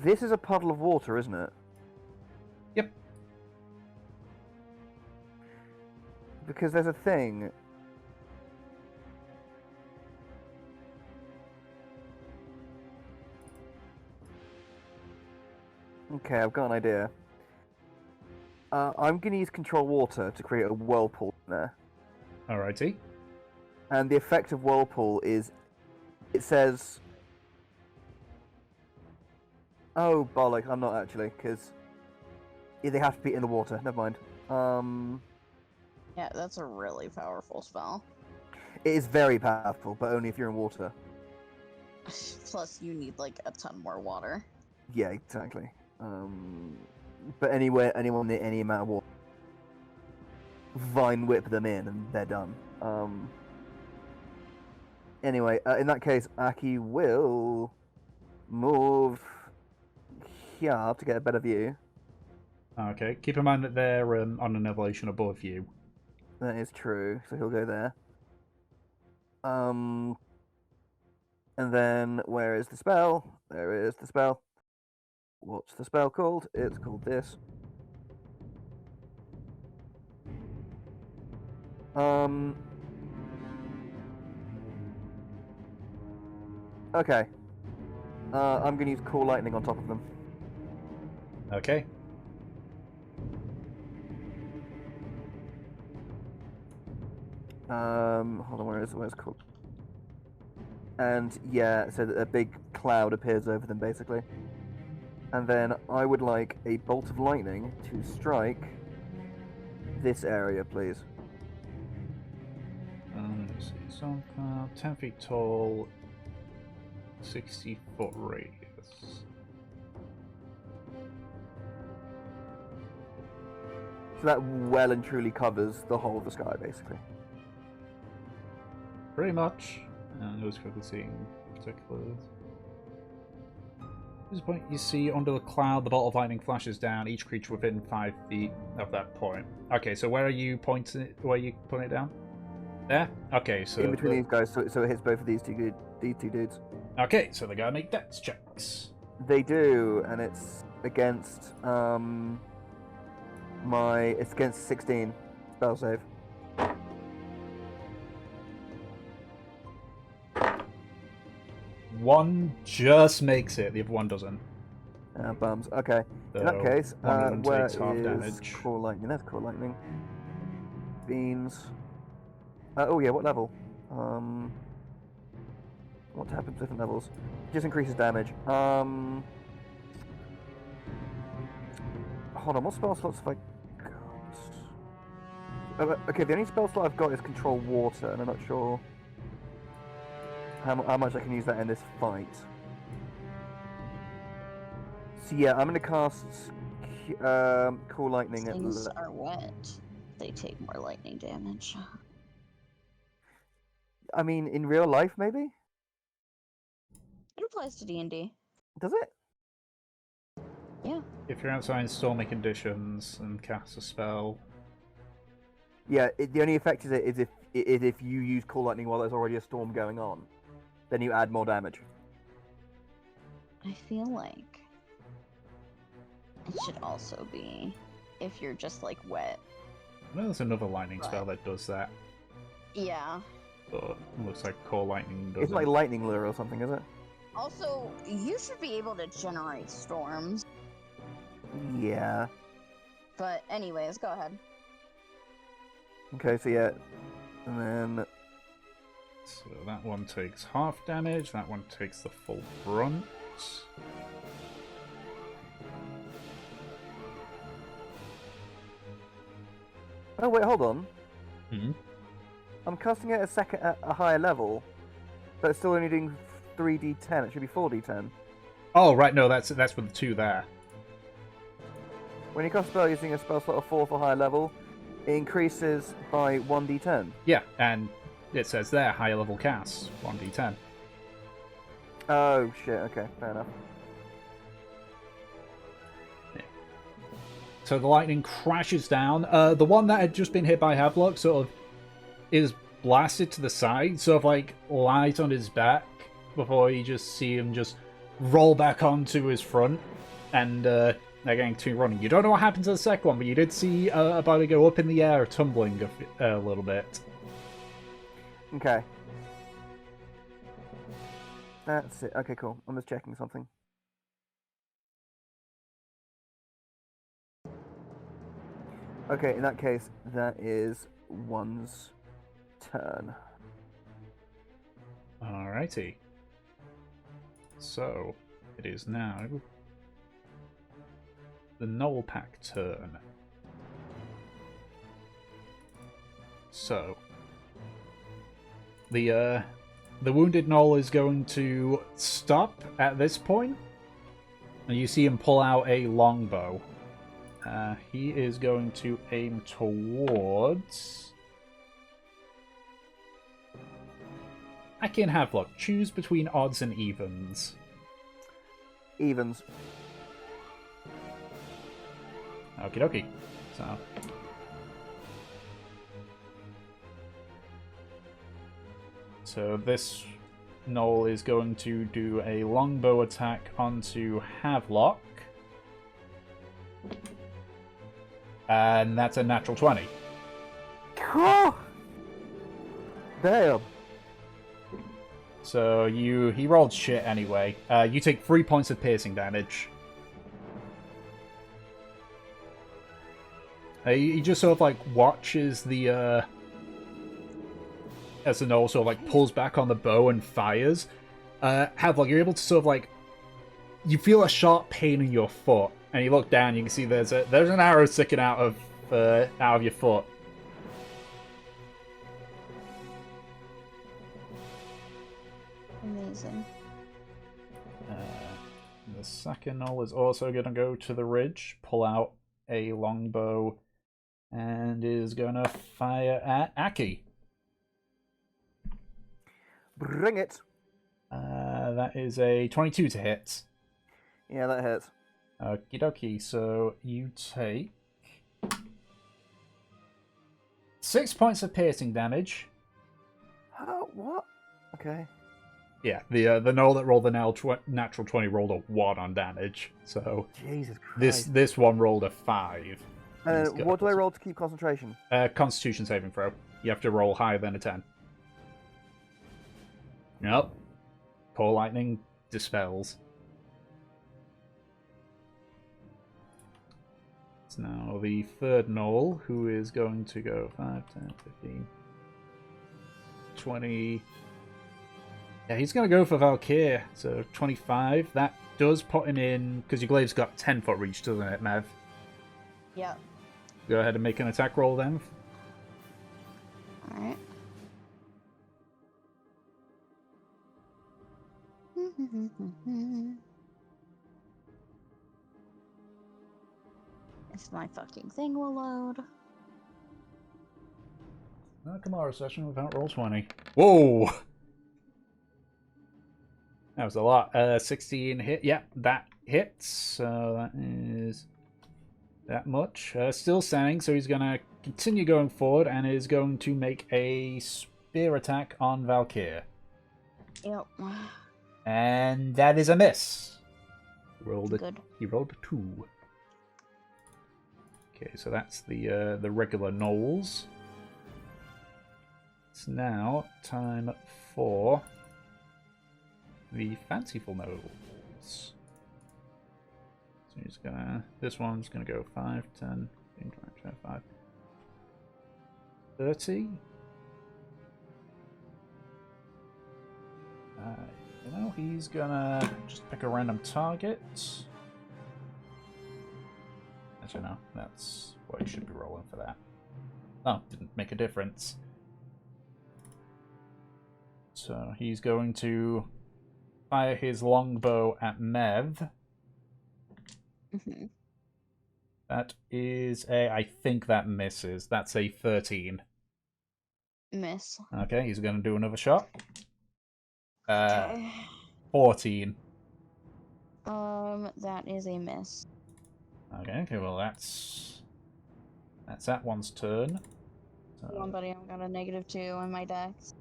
This is a puddle of water, isn't it? Yep. Because there's a thing. Okay, I've got an idea. I'm going to use control water to create a whirlpool in there. Alrighty. And the effect of whirlpool is, it says, oh bollock, I'm not actually, because they have to be in the water. Never mind. Yeah, that's a really powerful spell. It is very powerful, but only if you're in water. Plus, you need like a ton more water. Yeah, exactly. But anyone near any amount of water, vine whip them in and they're done. Anyway, in that case, Aki will move here to get a better view. Okay, keep in mind that they're on an elevation above you. That is true, so he'll go there. And then, where is the spell? There is the spell. What's the spell called? It's called this. Okay. I'm going to use Cool Lightning on top of them. Okay. Hold on, where's Cool? And yeah, so that a big cloud appears over them, basically. And then I would like a bolt of lightning to strike this area, please. Let's see. Storm cloud, 10 feet tall, 60-foot radius. So that well and truly covers the whole of the sky, basically. Pretty much. And those quickly seeing particulars. At this point, you see under the cloud, the bolt of lightning flashes down, each creature within 5 feet of that point. Okay, so where are you pointing it? Where are you putting it down? There? Okay, so... In between these guys, so it hits both of these two dudes. Okay, so they gotta make dex checks. They do, and it's against, it's against 16 spell save. One just makes it, the other one doesn't. Bums. Okay. So In that case, one of them where takes half is damage. Core Lightning? That's Core Lightning. Beans. Oh yeah, what level? What happens at different levels? Just increases damage. Hold on, what spell slots have I got? Okay, the only spell slot I've got is Control Water, and I'm not sure how much I can use that in this fight. So yeah, I'm going to cast Cool Lightning Things at... are wet. They take more lightning damage. I mean, in real life, maybe? It applies to D&D. Does it? Yeah. If you're outside in stormy conditions and cast a spell... Yeah, the only effect is if you use Cool Lightning while there's already a storm going on. Then you add more damage. I feel like it should also be if you're just like wet. I know there's another lightning spell that does that, Yeah. but it looks like Core Lightning doesn't. It's like Lightning Lure or something, is it? Also, you should be able to generate storms. Yeah. But anyways, go ahead. Okay, so yeah. And then... So that one takes half damage, that one takes the full brunt. Oh wait, hold on. Hmm? I'm casting it at a higher level, but it's still only doing 3d10. It should be 4d10. Oh, right, no, that's with the two there. When you cast a spell using a spell slot of 4 for higher level, It increases by 1d10. Yeah, and it says there, higher level casts, 1d10. Oh shit, okay, fair enough. So the lightning crashes down. The one that had just been hit by Havelock sort of is blasted to the side, sort of like light on his back, before you just see him just roll back onto his front, and they're getting two running. You don't know what happened to the second one, but you did see a body go up in the air, tumbling a little bit. Okay. That's it. Okay, cool. I'm just checking something. Okay, in that case, that is one's turn. Alrighty. So, it is now the Knoll Pack turn. So, the wounded Knoll is going to stop at this point, and you see him pull out a longbow. He is going to aim towards Aki and Havelock. Choose between odds and evens. Evens. Okie dokie. So this Knoll is going to do a longbow attack onto Havelock. And that's a natural 20. Damn. So he rolled shit anyway. You take 3 points of piercing damage. He just sort of like watches the as the Knoll sort of like pulls back on the bow and fires. Havelock, you're able to sort of like, you feel a sharp pain in your foot, and you look down. You can see there's an arrow sticking out of your foot. Amazing. The second Knoll is also going to go to the ridge, pull out a longbow, and is going to fire at Aki. Bring it. That is a 22 to hit. Yeah, that hits. Okie dokie, so you take 6 points of piercing damage. How? What? Okay. Yeah, the Knoll that rolled the natural 20 rolled a 1 on damage, so Jesus Christ. this one rolled a 5. What do I roll to keep concentration? Constitution saving throw. You have to roll higher than a 10. Nope. Core lightning dispels. It's now the third Knoll, who is going to go 5, 10, 15, 20... Yeah, he's going to go for Valkyr, so 25. That does put him in, because your glaive's got 10-foot reach, doesn't it, Mav? Yep. Go ahead and make an attack roll then. Alright. If my fucking thing will load. Karmora session without roll 20. Whoa! That was a lot. 16 hit. Yeah, that hits. So that is that much. Still standing, so he's going to continue going forward and is going to make a spear attack on Valkyr. Yep. And that is a miss. Good. He rolled a 2. Okay, so that's the regular Knolls. It's now time for the fanciful Knolls. So he's gonna. This one's gonna go 5, 10, 15, 20, 25, 30. He's gonna just pick a random target. Actually, no, that's what he should be rolling for that. Oh, didn't make a difference. So he's going to fire his longbow at Mev. Mm-hmm. That is a... I think that misses. That's a 13. Miss. Okay, he's going to do another shot. Okay. 14. That is a miss. Okay, well that's that one's turn. Come on, buddy, I've got a -2 on my dex.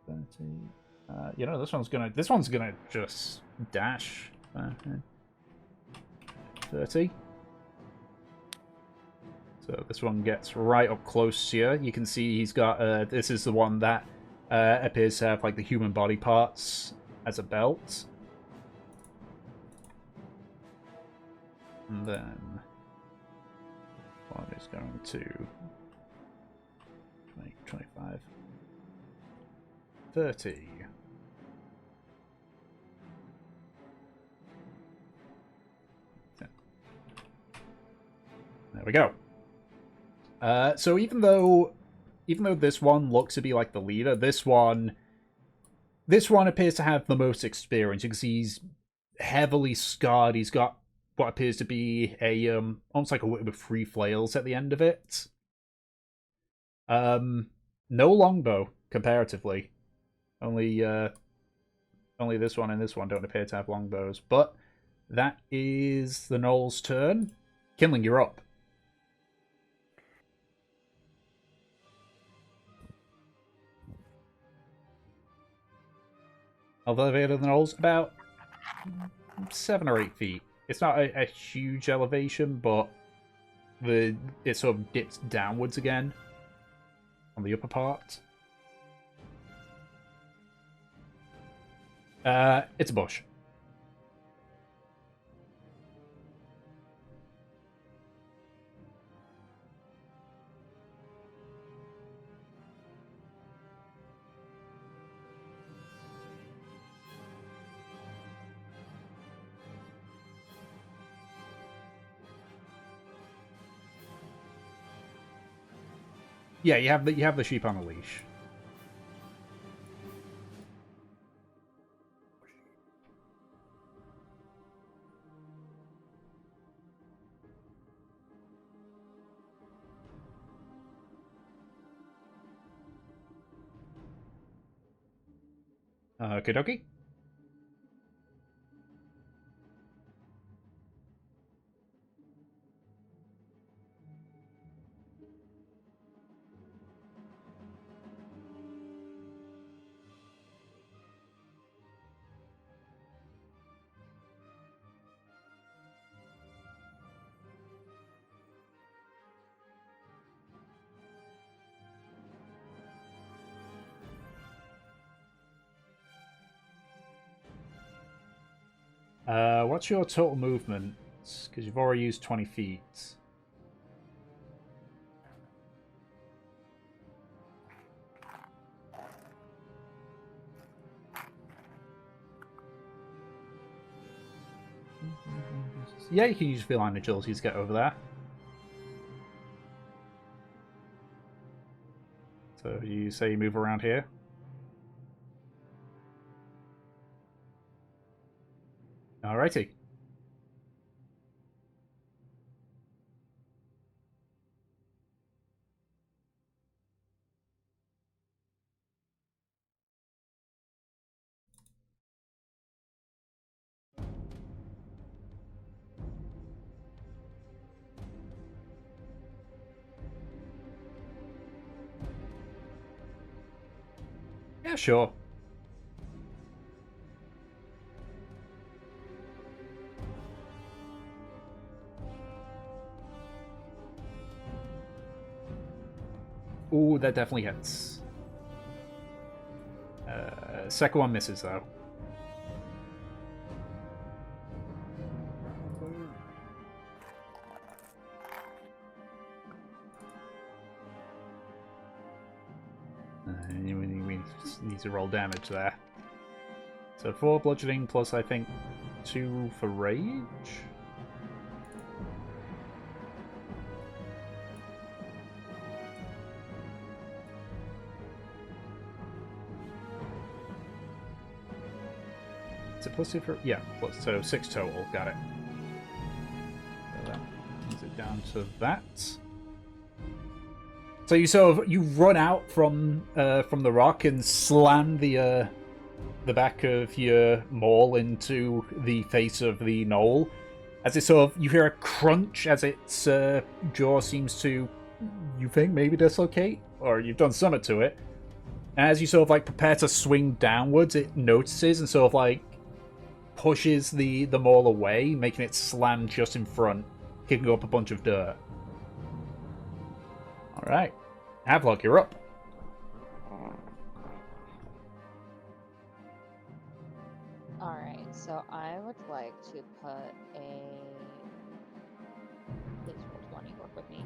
30. You know, this one's gonna just dash. 30. So this one gets right up close here. You can see he's got this is the one that appears to have like the human body parts as a belt. And then one is going to 20, 25, 30. There we go. So even though this one looks to be like the leader, this one appears to have the most experience because he's heavily scarred. He's got what appears to be a almost like a whip with 3 flails at the end of it. No longbow comparatively. Only this one and this one don't appear to have longbows. But that is the Gnoll's turn. Kinling, you're up. Elevator of the Knolls, about 7 or 8 feet. It's not a huge elevation, but it sort of dips downwards again on the upper part. It's a bush. Yeah, you have the sheep on a leash. Okay, dokie. What's your total movement? Because you've already used 20 feet. Yeah, you can use feline agility to get over there. So you say you move around here? Alrighty. Yeah, sure. Ooh, that definitely hits. Second one misses, though. We need to roll damage there. So 4 bludgeoning plus, I think, 2 for rage? Is it plus 2 for... Yeah, so 6 total. Got it. So that brings it down to that. So you run out from the rock and slam the back of your maul into the face of the knoll. As it you hear a crunch as its jaw seems to, you think, maybe dislocate, or you've done something to it. And as you prepare to swing downwards, it notices and pushes the maul away, making it slam just in front, kicking up a bunch of dirt. Alright. Havelock, you're up. Alright, so I would like to put a... Please roll 20, work with me.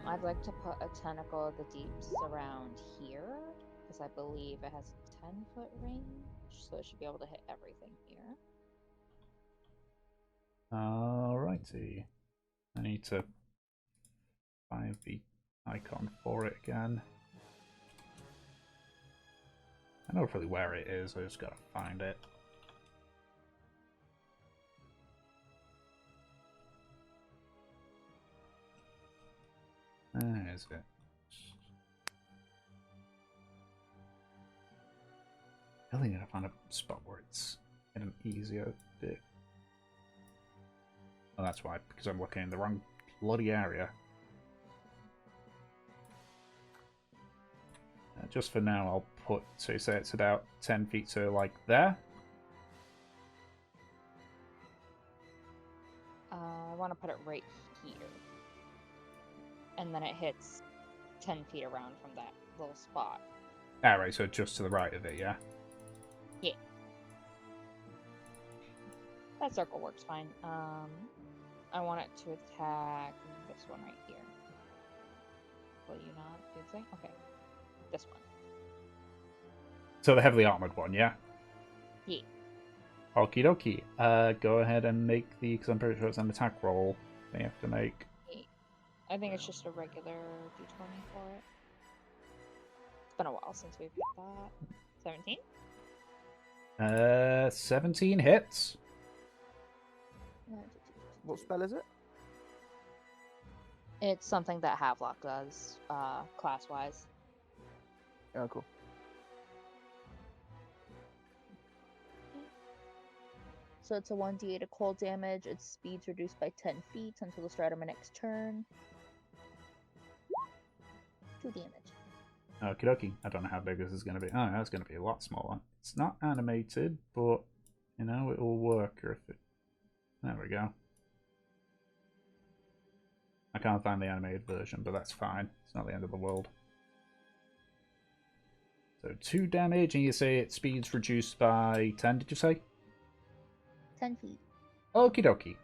I'd like to put a tentacle of the deeps around here, because I believe it has a 10-foot range, so it should be able to hit everything here. Alrighty. I need to find the icon for it again. I know really where it is, I just gotta find it. Where is it? I really need to find a spot where it's in an easier bit. Oh, that's why, because I'm looking in the wrong bloody area. Just for now, I'll put, so say it's about 10 feet, so like there. I want to put it right here. And then it hits 10 feet around from that little spot. Alright, so just to the right of it, yeah? Yeah. That circle works fine. I want it to attack this one right here. Will you not do the same? Okay. This one. So the heavily armored one, yeah? Yeah. Okie dokie. Go ahead and make the, because I'm pretty sure it's an attack roll they have to make. I think it's just a regular d20 for it. It's been a while since we've hit that. 17? 17 hits. What spell is it? It's something that Havelock does, class-wise. Oh, cool. So it's a 1d8 of cold damage. Its speed's reduced by 10 feet until the start of my next turn. 2 damage. Okie dokie. I don't know how big this is going to be. Oh, that's going to be a lot smaller. It's not animated, but, you know, it will work. Or if it... There we go. I can't find the animated version, but that's fine. It's not the end of the world. So 2 damage, and you say its speed's reduced by 10, did you say? 10 feet. Okie dokie.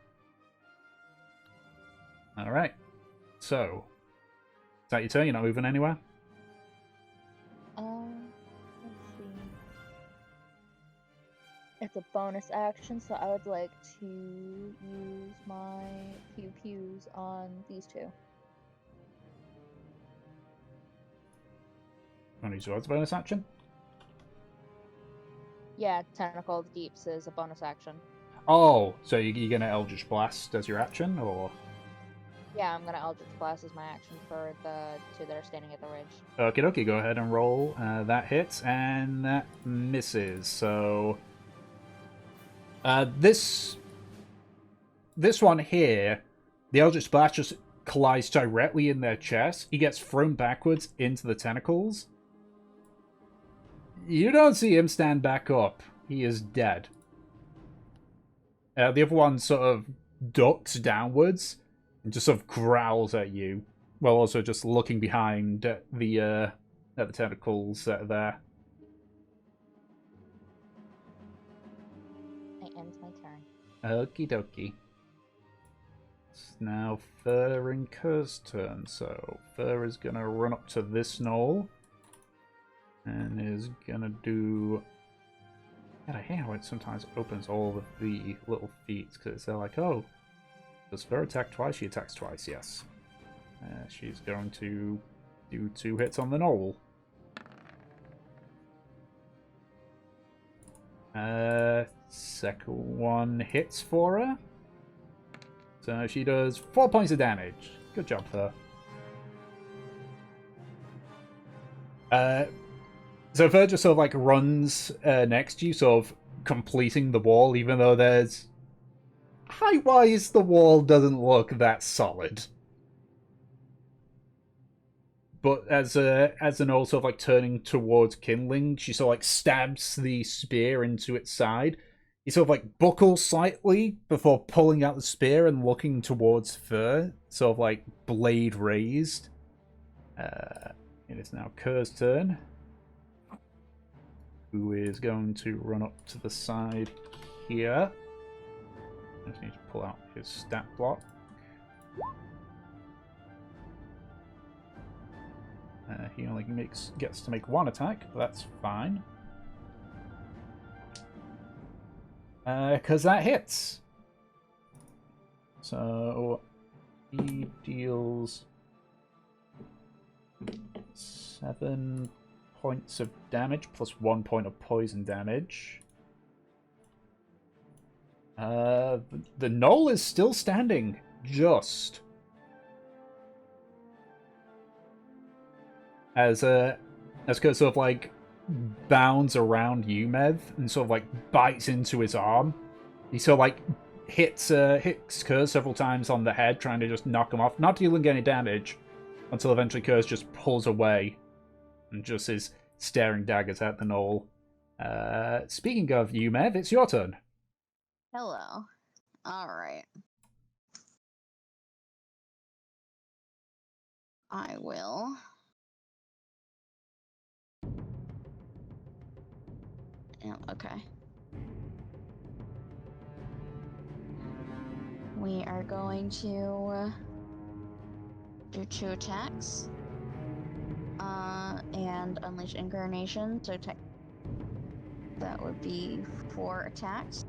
Alright. So, is that your turn? You're not moving anywhere? Let's see. It's a bonus action, so I would like to use my pew pews on these two. Want to use yours bonus action? Yeah, Tentacle of the Deeps is a bonus action. Oh, so you're going to Eldritch Blast as your action, or...? Yeah, I'm gonna Eldritch Blast as my action for the two that are standing at the ridge. Okie dokie, go ahead and roll. That hits, and that misses. So... This one here, the Eldritch Blast just collides directly in their chest. He gets thrown backwards into the tentacles. You don't see him stand back up. He is dead. The other one sort of ducks downwards and just sort of growls at you, while also just looking behind at the tentacles that are there. It ends my turn. Okie dokie. It's now Fur and Kerr's turn, so Fur is gonna run up to this knoll and is gonna do... God, I hate how it sometimes opens all of the little feats, because they're like, oh, does Fur attack twice? She attacks twice, yes. She's going to do 2 hits on the knoll. Second one hits for her. So she does 4 points of damage. Good job, her. So Fer just sort of like runs next to you, sort of completing the wall, even though there's height-wise the wall doesn't look that solid. But as an all sort of like turning towards Kindling, she sort of like stabs the spear into its side. He sort of like buckles slightly before pulling out the spear and looking towards Fer, sort of like blade raised. It is now Kerr's turn, who is going to run up to the side here. I just need to pull out his stat block. He only gets to make one attack, but that's fine. Because that hits. So he deals 7 points of damage plus 1 point of poison damage. The knoll is still standing, just. As Kurt sort of like bounds around Yumev and sort of like bites into his arm. He sort of like hits Kurt several times on the head, trying to just knock him off, not dealing any damage, until eventually Kurt just pulls away and just is staring daggers at the knoll. Speaking of Yumev, it's your turn. Hello. Alright. I will. Yeah, okay. We are going to do 2 attacks. And unleash incarnation, so that would be 4 attacks.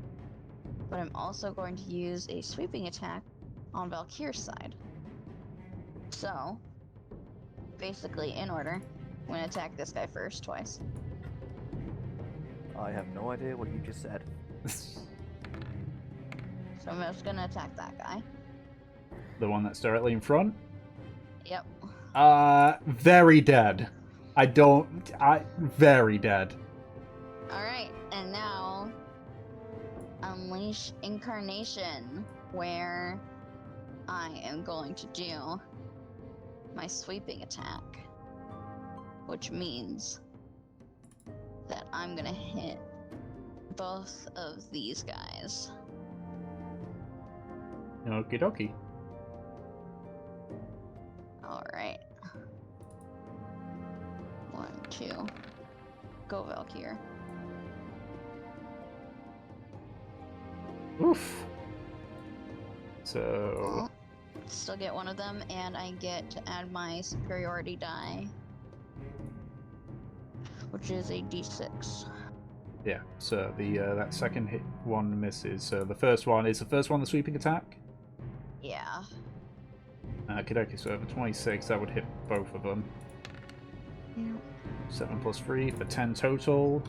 But I'm also going to use a sweeping attack on Valkyr's side. So, basically, in order, I'm going to attack this guy first, twice. I have no idea what you just said. So I'm just going to attack that guy. The one that's directly in front? Yep. Very dead. Very dead. Alright, and now unleash incarnation, where I am going to do my sweeping attack, which means that I'm gonna hit both of these guys. Okie dokie. Alright. 1, 2. Go Valkyr. Oof. So Well, still get one of them, and I get to add my superiority die, which is a d6. yeah, so the that second hit one misses. So the first one the sweeping attack? Yeah. Okie so for 26 that would hit both of them. Yeah. 7 plus 3 for 10 total.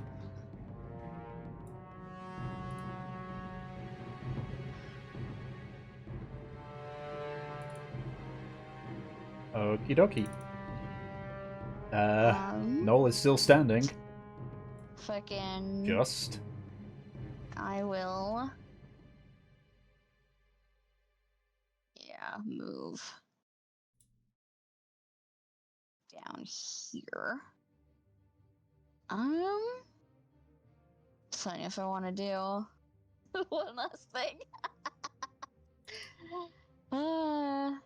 Okie dokie. Noel is still standing. Fucking. Just. I will. Yeah, move down here. Deciding if I want to do one last thing.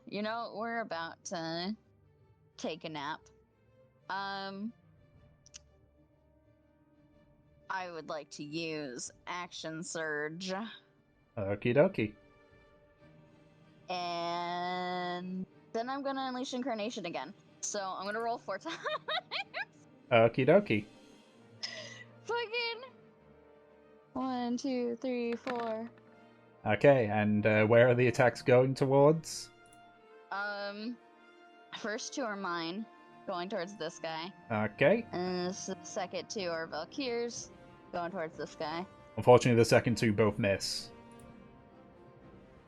You know, we're about to take a nap. I would like to use Action Surge. Okie dokie. And then I'm gonna unleash Incarnation again. So I'm gonna roll 4 times. Okie dokie. Fucking 1, 2, 3, 4. Okay, and where are the attacks going towards? First 2 are mine, going towards this guy. Okay. And the second 2 are Valkyr's, going towards this guy. Unfortunately, the second two both miss.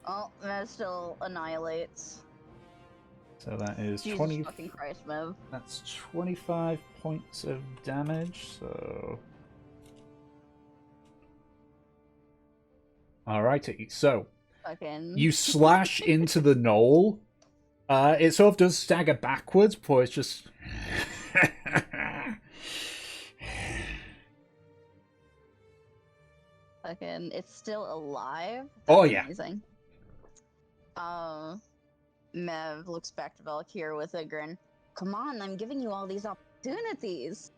Oh, that still annihilates. So that is Jesus 20. fucking Christ, Mev. That's 25 points of damage, so... Alrighty, so... Fucking. You slash into the knoll. It sort of does stagger backwards before it's just... Fucking. It's still alive? Oh, That's yeah. Amazing. Mev looks back to Valkyr with a grin. Come on, I'm giving you all these opportunities.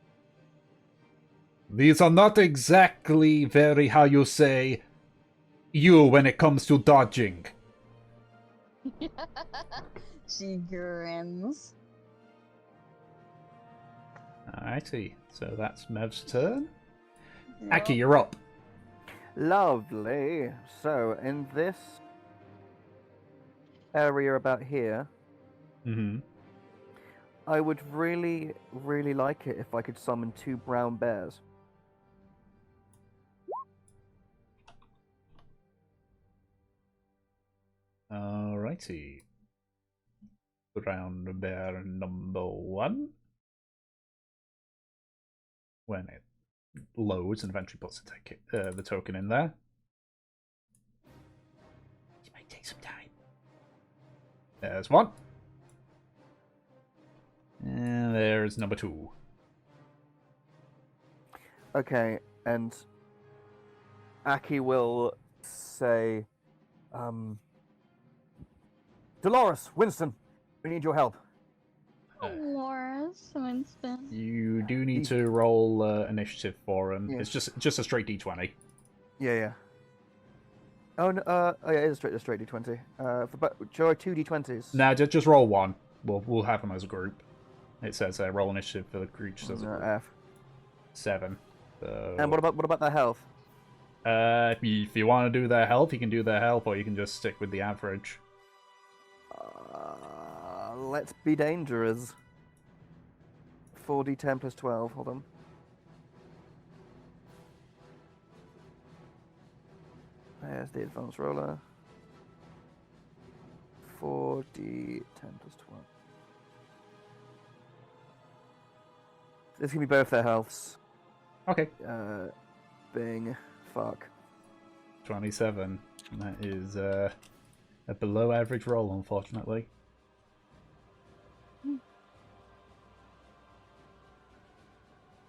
These are not exactly very, how you say, you when it comes to dodging. She grins. Alrighty, so that's Mev's turn. Yep. Aki, you're up. Lovely. So, in this area about here, Mm-hmm. I would really, really like it if I could summon 2 brown bears. Alrighty. Brown bear number 1. When it loads and eventually puts the token in there. It might take some time. There's 1. And there's number 2. Okay, and Aki will say, Dolores, Winston, we need your help. Dolores, Winston. You do need to roll initiative for him. Yeah. It's just a straight d20. Yeah. Oh, no, oh yeah, it is a straight d20. Show I 2 d20s. Nah, just roll 1. We'll have them as a group. It says roll initiative for the creatures as a group. F. 7. So, And what about their health? if you want to do their health, you can do their health, or you can just stick with the average. Let's be dangerous. 4d10 plus 12. Hold on. There's the advanced roller. 4d10 plus 12. This can be both their healths. Okay. Bing. Fuck. 27. That is a below average roll, unfortunately.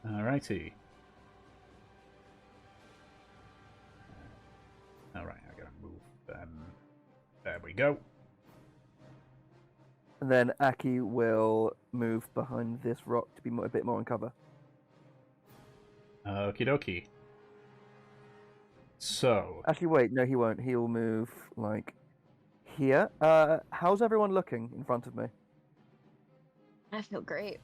Alrighty. Alright, I gotta move them. There we go. And then Aki will move behind this rock to be a bit more on cover. Okie dokie. So, Actually, wait, no, he won't. He'll move, like, here. How's everyone looking in front of me? I feel great.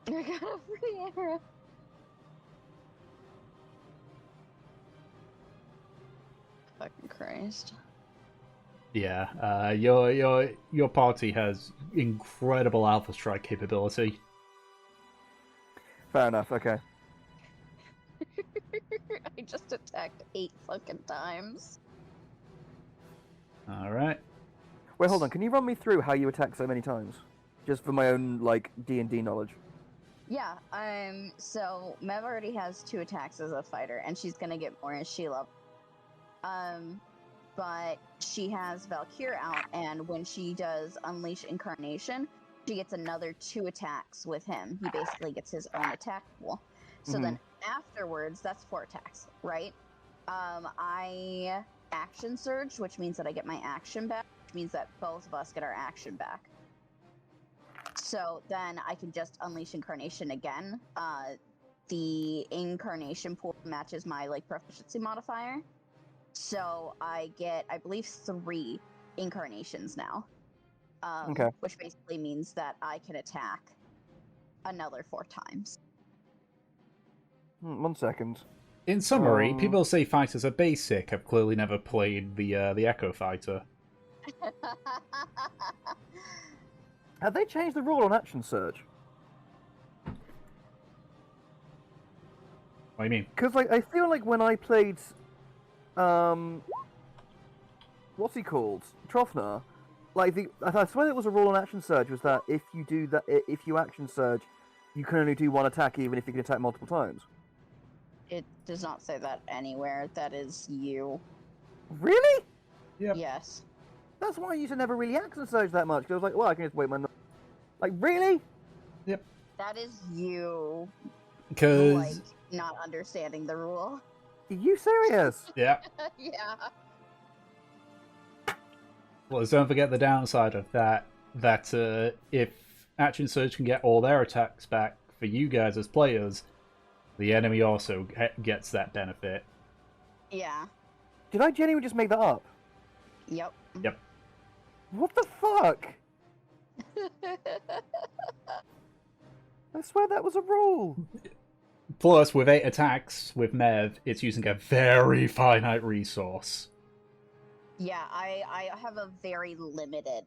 I got a free arrow. Fucking Christ. yeah, your party has incredible alpha strike capability. Fair enough, okay. I just attacked 8 fucking times. Alright. Wait, hold on. Can you run me through how you attack so many times? Just for my own, like, D&D knowledge. Yeah, so Mev already has 2 attacks as a fighter, and she's gonna get more as she level. But she has Valkyr out, and when she does Unleash Incarnation, she gets another 2 attacks with him. He basically gets his own attack pool. So then afterwards, that's 4 attacks, right? I action surge, which means that I get my action back, which means that both of us get our action back. So then I can just Unleash Incarnation again. The Incarnation pool matches my proficiency modifier. So I get, I believe, 3 incarnations now. Okay. Which basically means that I can attack another 4 times. 1 second. In summary, people say fighters are basic. I've clearly never played the Echo Fighter. Have they changed the rule on action surge? What do you mean? Because like I feel like when I played, what's he called, Trofner, like I swear there was a rule on action surge was that if you do that, if you action surge, you can only do one attack even if you can attack multiple times. It does not say that anywhere. That is you. Really? Yep. Yes. That's why I used to never really action surge that much. Because I was like, well, I can just wait my. Like really? That is you, Because like, not understanding the rule. Are you serious? yeah. Yeah. Well, don't forget the downside of that. That if Action Surge can get all their attacks back for you guys as players, the enemy also gets that benefit. Yeah. Did I genuinely just make that up? Yep. Yep. What the fuck? I swear that was a rule. Plus, with 8 attacks with Mev, it's using a very finite resource. Yeah, I have a very limited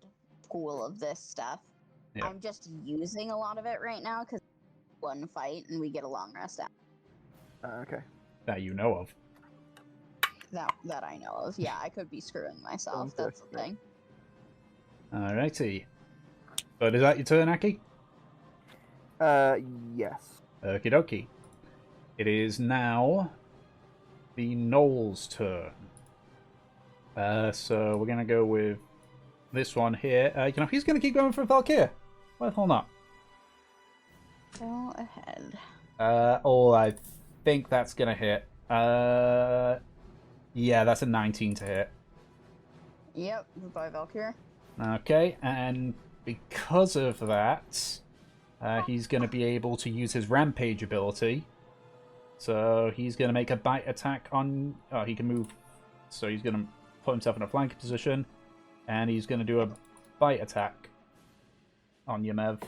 pool of this stuff. Yeah. I'm just using a lot of it right now because one fight and we get a long rest out. Okay. That you know of. That I know of. Yeah, I could be screwing myself. Okay, That's the yeah. thing. Alrighty. But is that your turn, Aki? Yes. Okie dokie. It is now the Knoll's turn. So we're gonna go with this one here. He's gonna keep going for Valkyr. Why the hell not? Go ahead. I think that's gonna hit. Yeah, that's a 19 to hit. Yep, by Valkyr. Okay, and because of that, he's going to be able to use his Rampage ability. So he's going to make a bite attack on... Oh, he can move. So he's going to put himself in a flanking position. And he's going to do a bite attack on Yamev.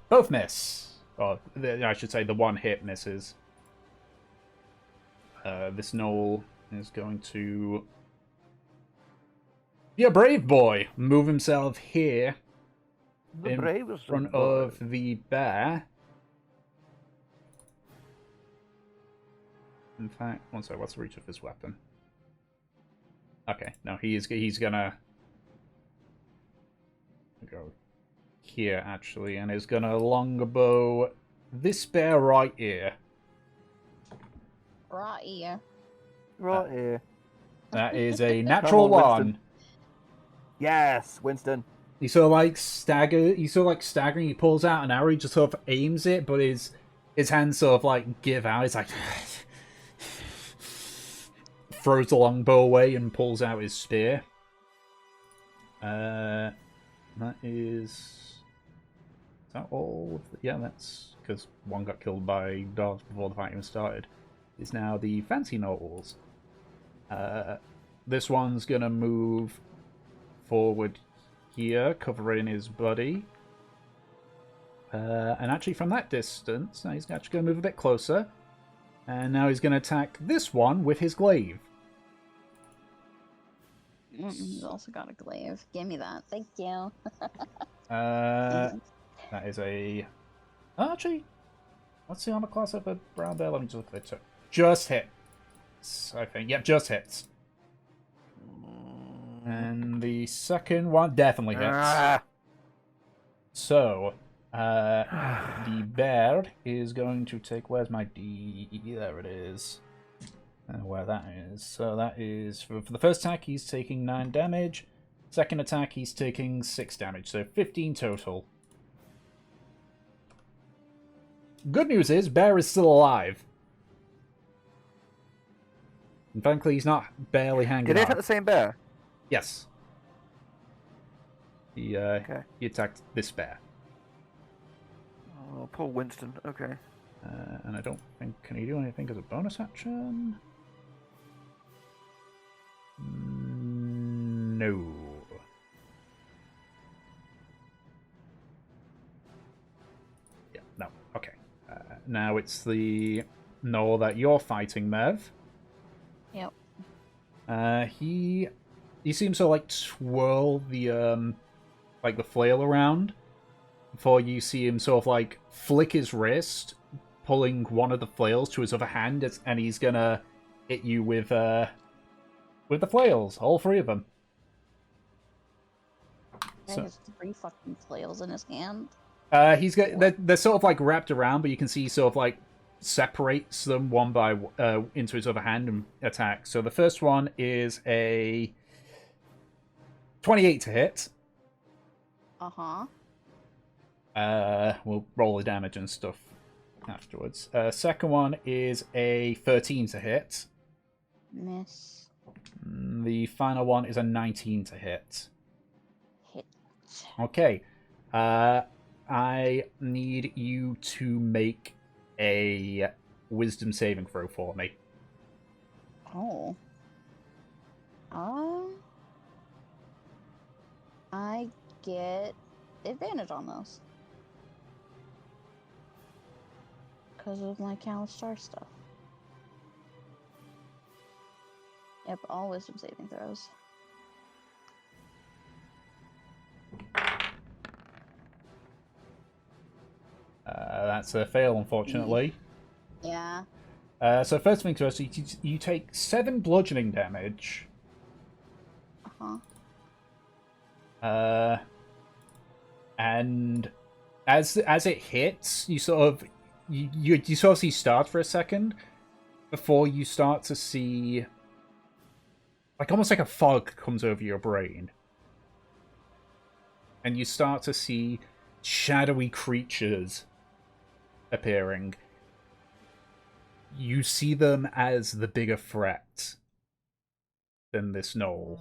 Both miss. Or, I should say the one hit misses. This Knoll is going to... be a brave boy. Move himself here The in bravest front boy. of the bear. In fact, one second, what's the reach of his weapon? Okay, no, he's gonna go here actually, and is gonna longbow this bear right here. Right here. Right here. That is a natural on, Winston. one. Yes, Winston. He sort of like staggering. He pulls out an arrow. He just sort of aims it, but his hands sort of like give out. It's like throws the longbow away and pulls out his spear. That is that all? Yeah, that's because one got killed by dogs before the fight even started. Is now the fancy Knolls. This one's gonna move forward here, covering his buddy. And actually from that distance, now he's actually going to move a bit closer. And now he's going to attack this one with his glaive. He's also got a glaive. Give me that. Thank you. That is a... Oh, actually, what's the armor class of a brown bear? Let me just look at it. Just hits, I think. Yep, just hits. And the second one definitely hits. Ah. So, the bear is going to take... Where's my D? There it is. Where that is. So that is... For the first attack, he's taking 9 damage. Second attack, he's taking 6 damage. So 15 total. Good news is, bear is still alive. And frankly, he's not barely hanging Did they on. attack the same bear? Yes. He attacked this bear. Oh, poor Winston. Okay. And I don't think... Can he do anything as a bonus action? No. Yeah, no. Okay. Now it's the Knoll that you're fighting, Mev. Yep. He seems to like twirl the like the flail around before you see him sort of like flick his wrist, pulling one of the flails to his other hand, and he's gonna hit you with the flails, all three of them. He So, has 3 fucking flails in his hand. he's got they're sort of like wrapped around, but you can see he sort of like separates them one by into his other hand and attacks. So the first one is a 28 to hit. Uh-huh. We'll roll the damage and stuff afterwards. Second one is a 13 to hit. Miss. The final one is a 19 to hit. Hit. Okay. I need you to make a wisdom saving throw for me. Oh. I get advantage on those. Because of my Star stuff. Yep, all wisdom saving throws. That's a fail, unfortunately. Yeah. So first thing first, you take 7 bludgeoning damage. Uh-huh. And as it hits, you sort of you sort of see start for a second before you start to see like almost like a fog comes over your brain, and you start to see shadowy creatures appearing. You see them as the bigger threat than this knoll.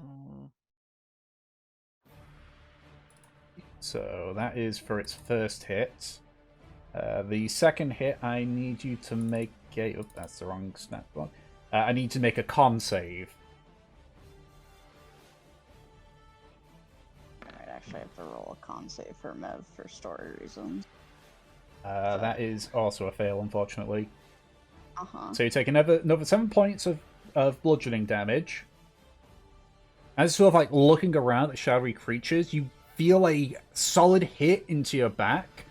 So that is for its first hit. The second hit, I need you to make a... Oh, that's the wrong stat block. I need to make a con save. Alright, actually I have to roll a con save for Mev for story reasons. That is also a fail, unfortunately. Uh-huh. So you take another 7 points of bludgeoning damage. As sort of like looking around at shadowy creatures, you feel a solid hit into your back.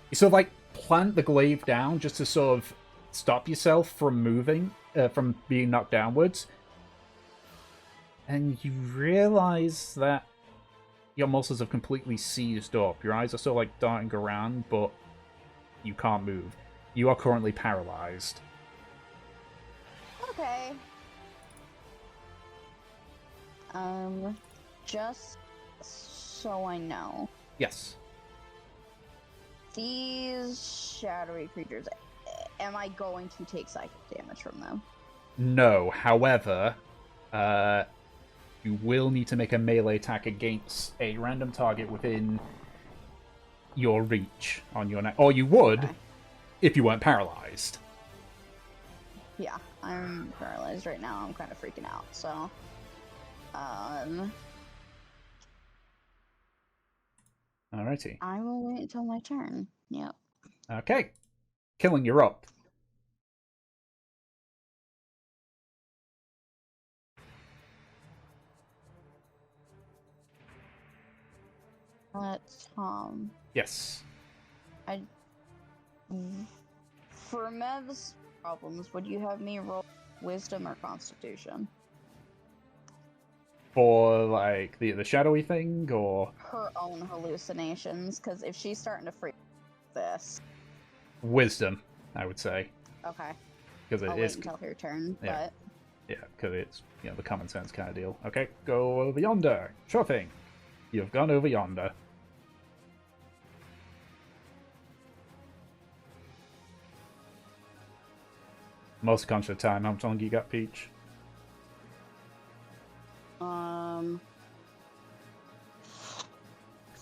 You sort of like plant the glaive down just to sort of stop yourself from moving, from being knocked downwards. And you realize that your muscles have completely seized up. Your eyes are still like darting around, but you can't move. You are currently paralyzed. Okay. Just so I know, Yes. these shadowy creatures, am I going to take psychic damage from them? No. However, you will need to make a melee attack against a random target within your reach on your neck. Or you would Okay. if you weren't paralyzed. Yeah, I'm paralyzed right now. I'm kind of freaking out, so... Alrighty. I will wait until my turn. Yep. Okay. Killing, you're up. Tom. Yes. For Mev's problems, would you have me roll Wisdom or Constitution? For, like, the shadowy thing, or... Her own hallucinations, because if she's starting to freak this... Wisdom, I would say. Okay. Because I'll it wait is... until her turn, Yeah. but... Yeah, because it's, you know, the common sense kind of deal. Okay, go over yonder. Sure thing. You've gone over yonder. Most conscious time, how long you got, Peach?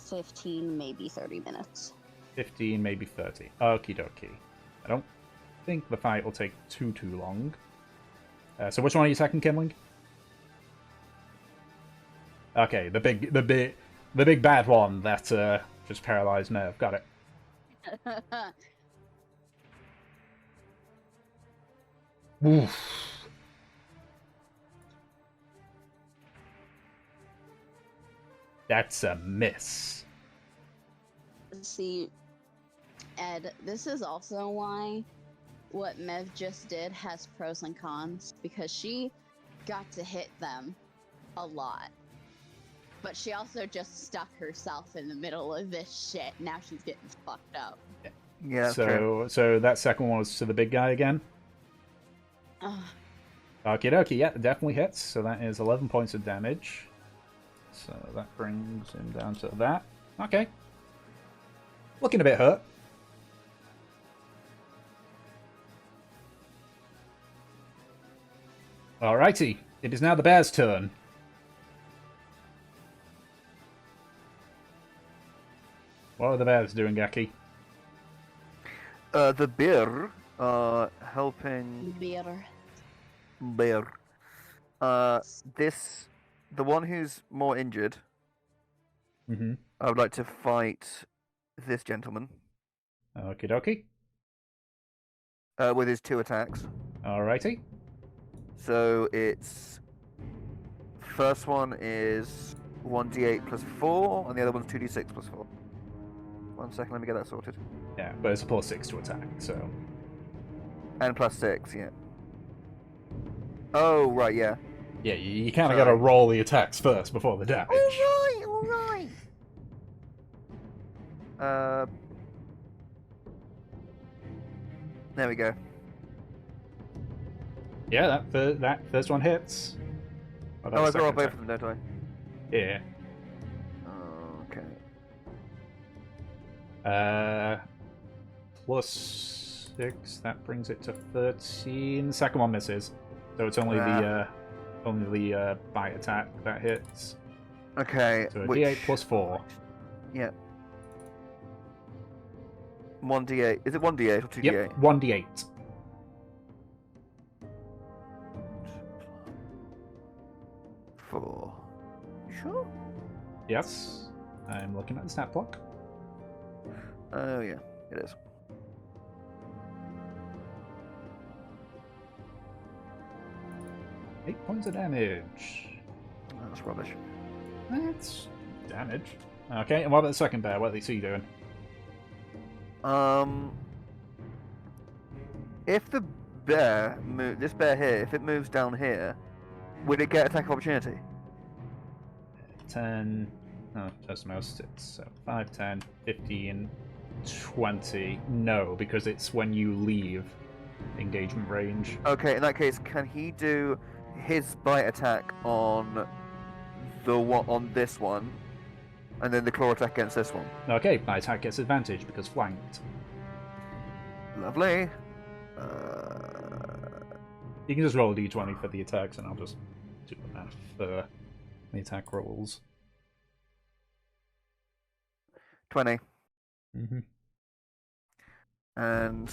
15, maybe 30 minutes. 15, maybe 30. Okie dokie. I don't think the fight will take too long. So which one are you attacking, Kindling? Okay, the big bad one that just paralyzed Nerve. Got it. Oof. That's a miss. See, Ed, this is also why what Mev just did has pros and cons, because she got to hit them a lot. But she also just stuck herself in the middle of this shit. Now she's getting fucked up. Yeah, that's true. So that second one was to the big guy again. Ugh. Okie dokie, yeah, definitely hits. So that is 11 points of damage. So that brings him down to that. Okay. Looking a bit hurt. Alrighty, it is now the bear's turn. What are the bears doing, Gaki? The bear helping Beer. bear. The one who's more injured. Mm-hmm. I would like to fight this gentleman Okie dokie. with his 2 attacks. Alrighty. So it's first one is 1d8 plus 4, and the other one's 2d6 plus 4. 1 second, let me get that sorted. Yeah, but it's a +6 to attack, so... And plus 6, yeah. Oh, right, yeah. Yeah, you kind of got to roll the attacks first before the damage. Alright. There we go. Yeah, that first one hits. What about Oh, I the throw second both of attack? them, don't Yeah. I? Okay. +6, that brings it to 13. Second one misses, so it's only the bite attack that hits. Okay. So a D8 plus 4. Yeah. 1d8. Is it 1d8 or 2d8? Yep, 1d8. Four. Sure. Yes, I'm looking at the stat block. Oh yeah, it is. Eight points of damage. That's rubbish. That's damage. Okay, and what about the second bear? What is he doing? If the bear this bear here, if it moves down here, would it get attack of opportunity? 10. Oh, that's most. It's 5, 10, 15, 20. No, because it's when you leave engagement range. Okay, in that case, can he do his bite attack on the one on this one, and then the claw attack against this one? Okay, my attack gets advantage because flanked. Lovely. You can just roll a d20 for the attacks, and I'll just do the math for the attack rolls. 20 Mm-hmm. and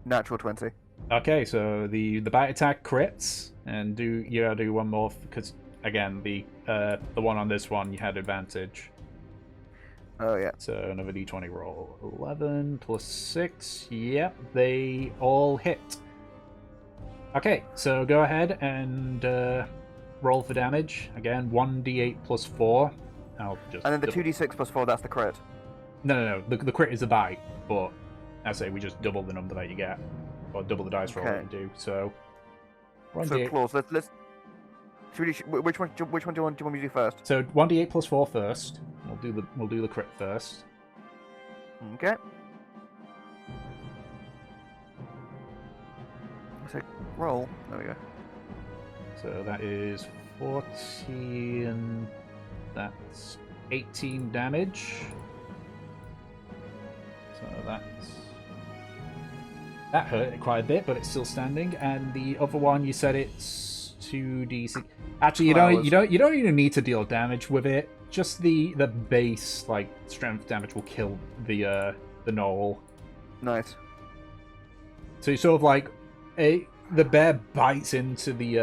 natural 20. Okay, so the bite attack crits, and you gotta do one more because again the one on this one you had advantage. Oh yeah. So another d20 roll. 11 plus 6. Yep, they all hit. Okay, so go ahead and roll for damage. Again, 1d8 plus 4. I'll just. And then the double- 2d6 plus 4. That's the crit. No. The crit is the bite, but I say we just double the number that you get, or double the dice roll that you do. So. So 1d8. claws. Let's. Which one do you want me to do first? So 1d8 plus 4 first. We'll do the crit first. Okay. So roll. There we go. So that is 14. That's 18 damage. So that hurt quite a bit, but it's still standing. And the other one, you said it's 2d6. Actually, you don't even need to deal damage with it. Just the base strength damage will kill the gnoll. Nice. So you sort of the bear bites into the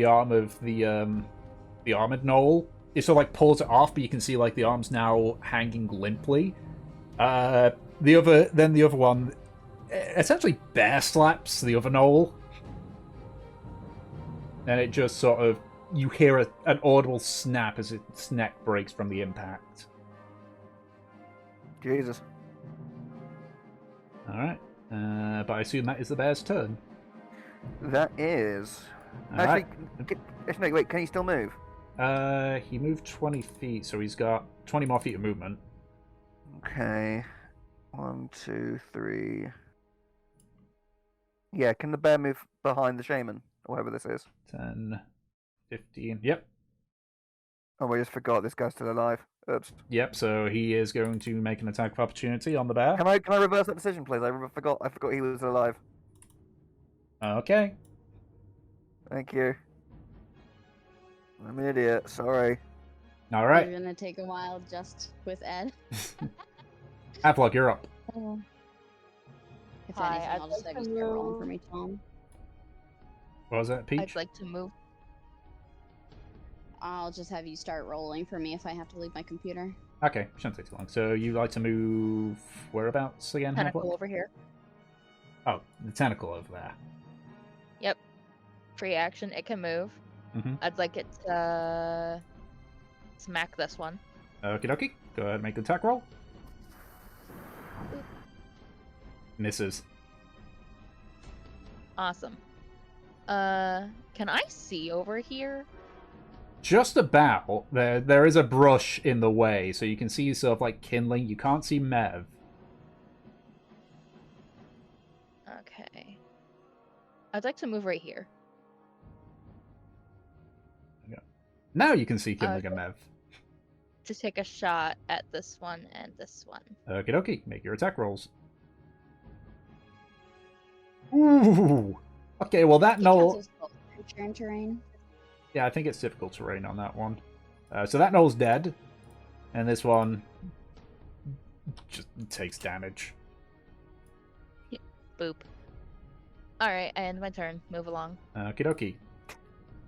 arm of the armored gnoll. It sort of pulls it off, but you can see the arm's now hanging limply. The other one essentially bear slaps the other gnoll, and it just sort of you hear an audible snap as its neck breaks from the impact. Jesus. Alright. But I assume that is the bear's turn. That is. Alright. Actually, no, wait. Can he still move? He moved 20 feet, so he's got 20 more feet of movement. Okay. 1, 2, 3. Yeah, can the bear move behind the shaman? Or whatever this is. 10, 15. Yep. Oh, I just forgot this guy's still alive. Oops. Yep, so he is going to make an attack of opportunity on the bear. Can I reverse that decision, please? I forgot he was alive. Okay. Thank you. I'm an idiot. Sorry. Alright. You're gonna take a while just with Ed. Avalok, you're up. If Hi, anything, I'd I'll just like have to you start rolling move. for me, Tom. What was that, Peach? I'd like to move. I'll just have you start rolling for me if I have to leave my computer. Okay, shouldn't take too long. So you like to move whereabouts again, Tentacle Avalok? over here. Oh, the tentacle over there. Yep. Free action. It can move. Mm-hmm. I'd like it to smack this one. Okie dokie. Go ahead and make the attack roll. Misses. Awesome. Can I see over here? Just about. There is a brush in the way, so you can see sort of like kindling. You can't see Mev. Okay. I'd like to move right here. Now you can see kindling and Mev. To take a shot at this one and this one. Okie dokie. Make your attack rolls. Ooh. Okay, well that knoll. Creature and terrain. Yeah, I think it's difficult terrain on that one. So that knoll's dead, and this one just takes damage. Boop. Alright, I end my turn. Move along. Okie dokie.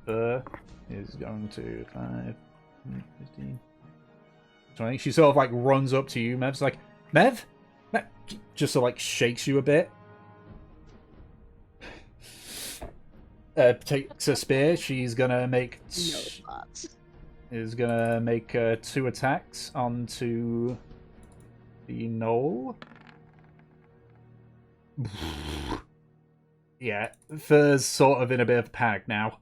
Fur is going to 5, 15, 20. She sort of like runs up to you. Mev's like, Mev? Just sort of like shakes you a bit. Takes a spear. She's gonna make is gonna make 2 attacks onto the knoll. Yeah, Fur's sort of in a bit of panic now.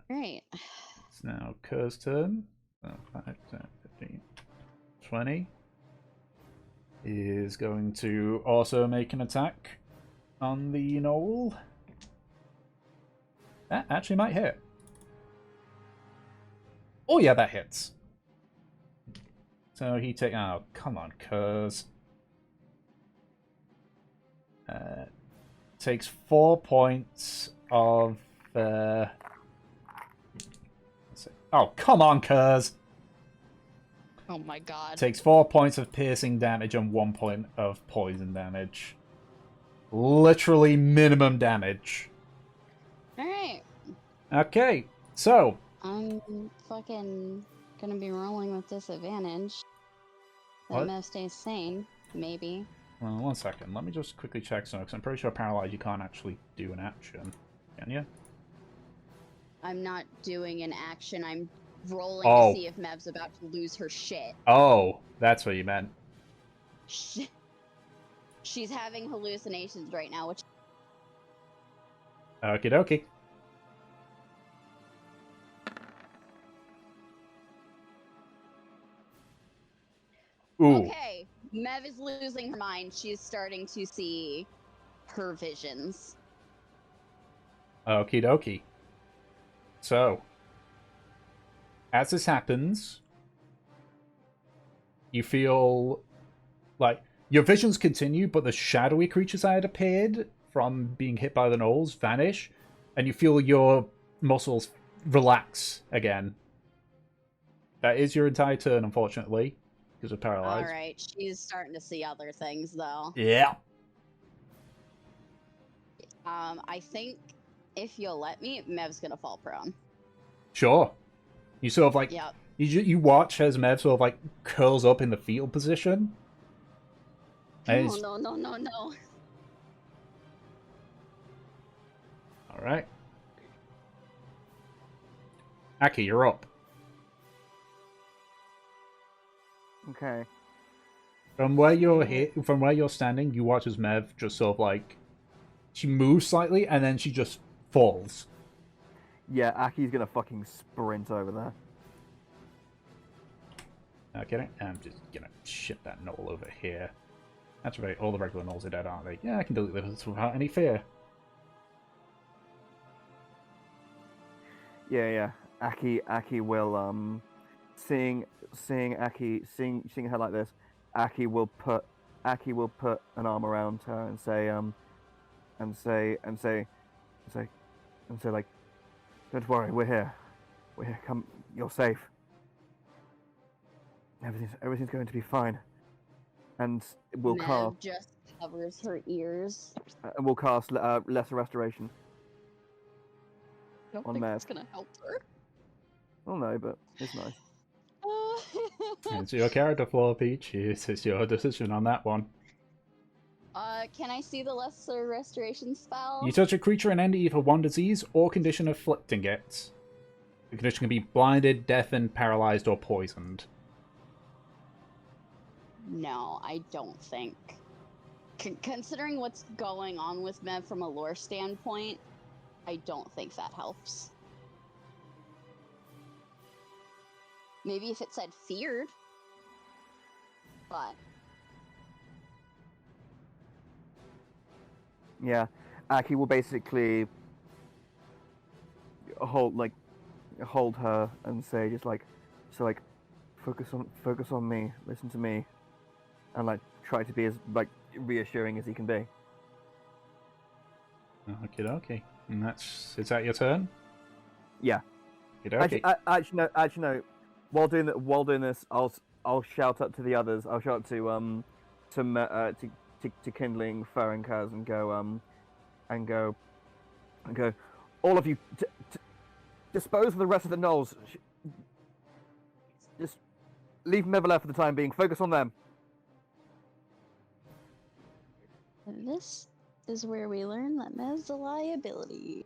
Great. It's now Kerr's turn. 5, 10, 15, 20. Is going to also make an attack on the knoll. That actually might hit. Oh yeah, that hits. So he take. Oh, come on, Kerr's. Takes 4 points of. Oh, come on, Kerr's. Oh my god. Takes 4 points of piercing damage and 1 point of poison damage. Literally minimum damage. Alright. Okay, so. I'm fucking gonna be rolling with disadvantage. What? That Mev stays sane, maybe. Well, 1 second. Let me just quickly check something, because I'm pretty sure Paralyzed you can't actually do an action. Can you? I'm not doing an action, I'm rolling Oh. to see if Mev's about to lose her shit. Oh, that's what you meant. She's having hallucinations right now, which Okie dokie. Ooh. okay. Mev is losing her mind. She's starting to see her visions. Okie dokie. So, as this happens, you feel like your visions continue, but the shadowy creatures that had appeared from being hit by the gnolls vanish, and you feel your muscles relax again. That is your entire turn, unfortunately, because of paralyzed. Alright, she's starting to see other things, though. Yeah. I think if you'll let me, Mev's gonna fall prone. Sure. You sort of like Yep. you watch as Mev sort of like curls up in the fetal position. And No. All Alright. Aki, you're up. Okay. From where you're standing, you watch as Mev just sort of like she moves slightly and then she just falls. Yeah, Aki's gonna fucking sprint over there. Okay, I'm just gonna ship that knoll over here. That's right, all the regular knolls are dead, aren't they? Yeah, I can delete this without any fear. Yeah. Aki will seeing her like this, Aki will put an arm around her and say like, don't worry, we're here. Come, you're safe. Everything's going to be fine. And we'll Nev cast just covers her ears. lesser restoration. I don't On think Mev. that's gonna help her. Oh no, but it's nice. It's your character flaw, Peach. It's your decision on that one. Can I see the lesser restoration spell? You touch a creature and end either one disease or condition afflicting it. The condition can be blinded, deafened, paralyzed, or poisoned. No, I don't think. Considering what's going on with Mev from a lore standpoint, I don't think that helps. Maybe if it said feared, but Yeah, Aki will basically hold her and say just like, focus on me, listen to me, and like try to be as like reassuring as he can be. Okie dokie. And is that your turn? Yeah. Okie dokie. Actually no. While doing this, I'll shout up to the others. I'll shout to Kindling, Fur, and Kaz, and go, all of you, dispose of the rest of the gnolls. Just leave Mevalef for the time being. Focus on them. And this is where we learn that Mev's a liability.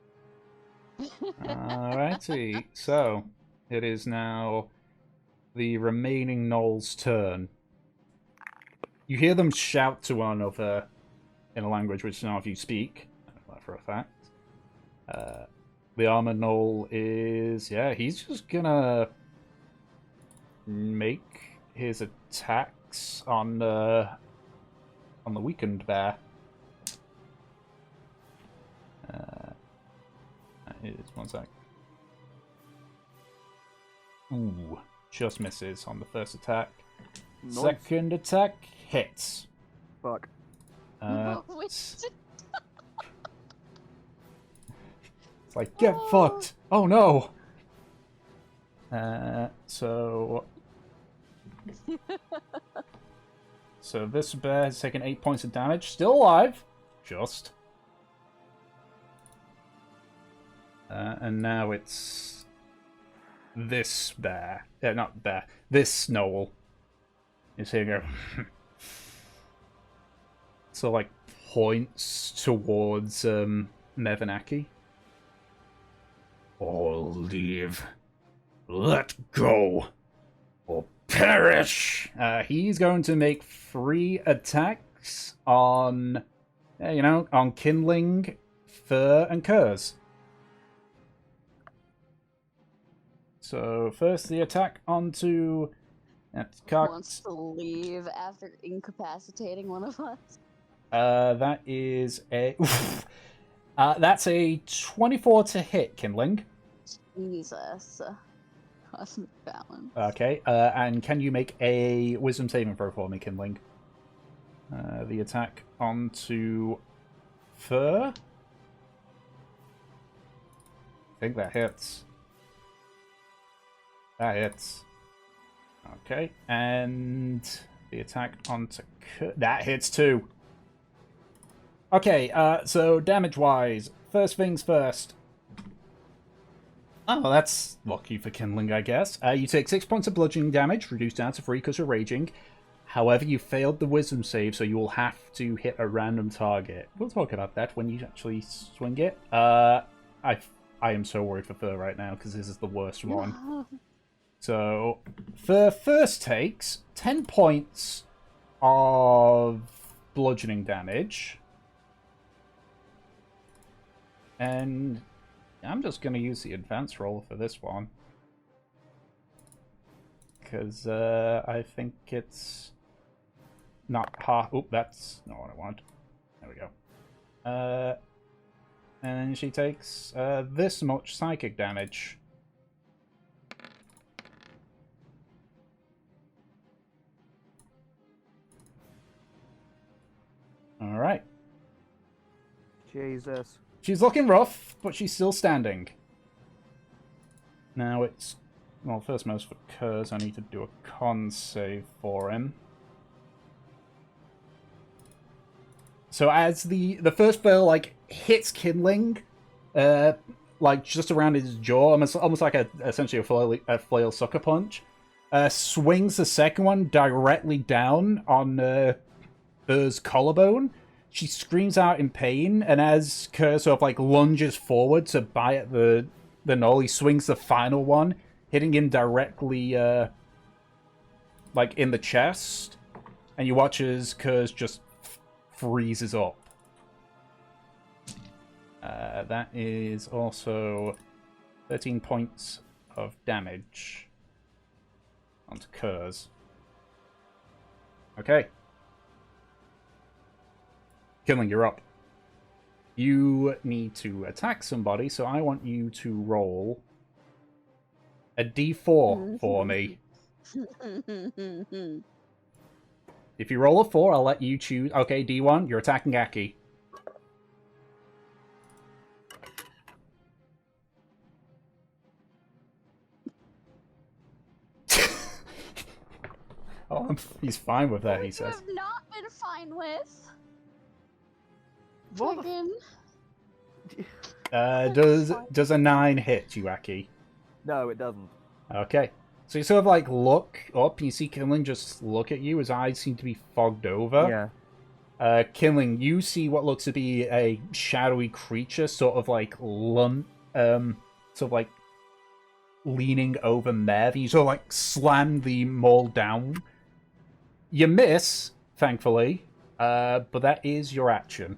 Alrighty. So, it is now the remaining gnolls' turn. You hear them shout to one another in a language which none of you speak. I know that for a fact. The armored gnoll is... yeah, he's just gonna make his attacks on the weakened bear. Here's one sec. Ooh, just misses on the first attack. Nice. Second attack hits. Fuck. It's like, get fucked! Oh no! So this bear has taken 8 points of damage. Still alive. Just. And now it's this bear. Yeah, not bear. This gnoll. Is here go. So like points towards Mevanaki. All leave. Let go. Or perish. He's going to make 3 attacks on, on Kindling, Fur, and Kurz. So first the attack onto Wants to leave after incapacitating one of us. That is a that's a 24 to hit, Kindling. Jesus. Cosmic balance. Okay, and can you make a wisdom saving throw for me, Kindling? The attack onto Fur. I think that hits. That hits. Okay, and the attack onto that hits too. Okay, so damage-wise, first things first. Oh, that's lucky for Kindling, I guess. You take 6 points of bludgeoning damage, reduced down to 3 because you're raging. However, you failed the wisdom save, so you will have to hit a random target. We'll talk about that when you actually swing it. I am so worried for Fur right now because this is the worst one. So, Fur first takes 10 points of bludgeoning damage. And I'm just going to use the advanced roll for this one. Because I think it's not half... Oop, that's not what I want. There we go. And she takes this much psychic damage. Alright. Jesus. She's looking rough, but she's still standing. Now it's... Well, first most for Kurz, I need to do a con save for him. So as the first bell, like, hits Kindling, like, just around his jaw, almost like essentially a flail sucker punch, swings the second one directly down on Fur's collarbone. She screams out in pain, and as Kerr sort of, like, lunges forward to bite at the knoll, he swings the final one, hitting him directly, like, in the chest. And you watch as Kerr's just freezes up. That is also 13 points of damage onto Kerr's. Okay. Killing, you're up. You need to attack somebody, so I want you to roll a d4 for me. If you roll a 4, I'll let you choose. Okay, d1, you're attacking Aki. Oh, he's fine with that, he says. Have not been fine with. What? Does a 9 hit you, Aki? No, it doesn't. Okay. So you sort of, like, look up, and you see Kinling just look at you. His eyes seem to be fogged over. Yeah. Kinling, you see what looks to be a shadowy creature, sort of like leaning over Mev. You sort of like slam the maul down. You miss, thankfully, but that is your action.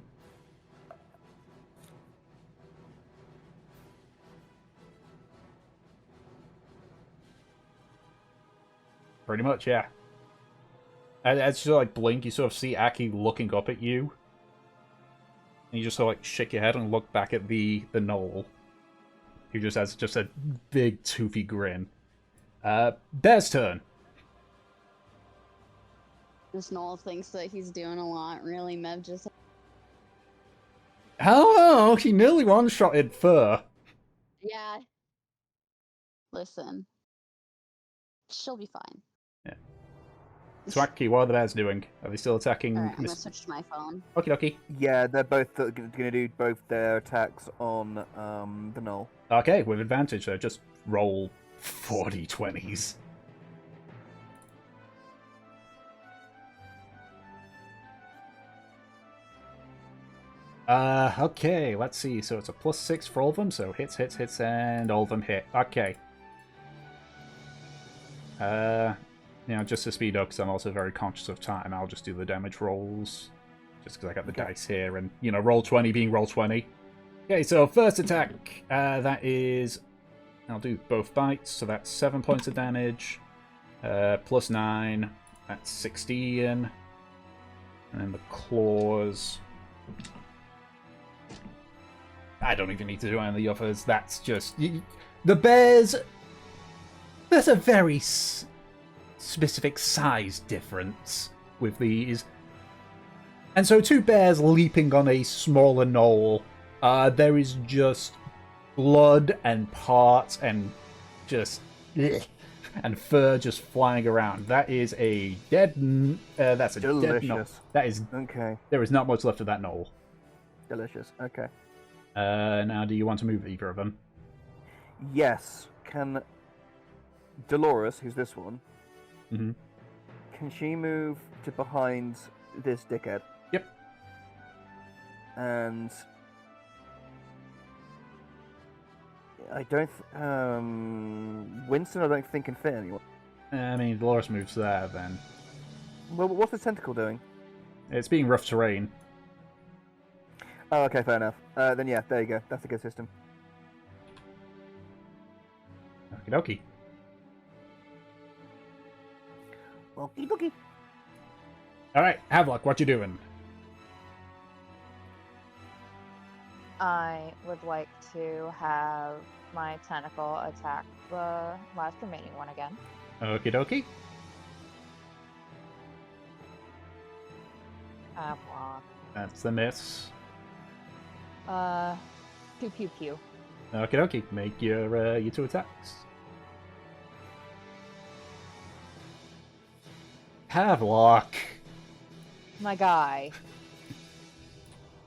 Pretty much, yeah. As you sort of like blink, you sort of see Aki looking up at you. And you just sort of like shake your head and look back at the knoll. Who just has just a big toothy grin. Bear's turn. This Noel thinks that he's doing a lot. Really, Mev just... Hello! He nearly one-shotted Fur. Yeah. Listen. She'll be fine. Yeah. So, Aki, what are the bears doing? Are they still attacking? Alright, I'm gonna switch to my phone. Okie dokie. Yeah, they're both going to do both their attacks on the knoll. Okay, with advantage, so just roll 40 20s. Okay, let's see. So it's a +6 for all of them, so hits, and all of them hit. Okay. Just to speed up, because I'm also very conscious of time, I'll just do the damage rolls. Just because I got the dice here, and, roll 20 being roll 20. Okay, so first attack, that is... I'll do both bites, so that's 7 points of damage. +9, that's 16. And then the claws... I don't even need to do any of the others. That's just... The bears... There's a very specific size difference with these. And so 2 bears leaping on a smaller knoll. There is just blood and parts and just... and fur just flying around. That is a dead... that's a Delicious. dead knoll. That is... Okay. There is not much left of that knoll. Delicious. Okay. Now, do you want to move either of them? Yes. Can Dolores, who's this one, Mm-hmm. can she move to behind this dickhead? Yep. And I don't. Winston, I don't think can fit anyone. I mean, Dolores moves there, then. Well, what's the tentacle doing? It's being rough terrain. Oh, okay, fair enough. Then yeah, there you go. That's a good system. Okie dokie. Okie dokie. Alright, Havelock, what you doing? I would like to have my tentacle attack the last remaining one again. Okie dokie. Havelock. That's the miss. Pew pew pew. Okie dokie. Make your 2 attacks. Havelock. My guy.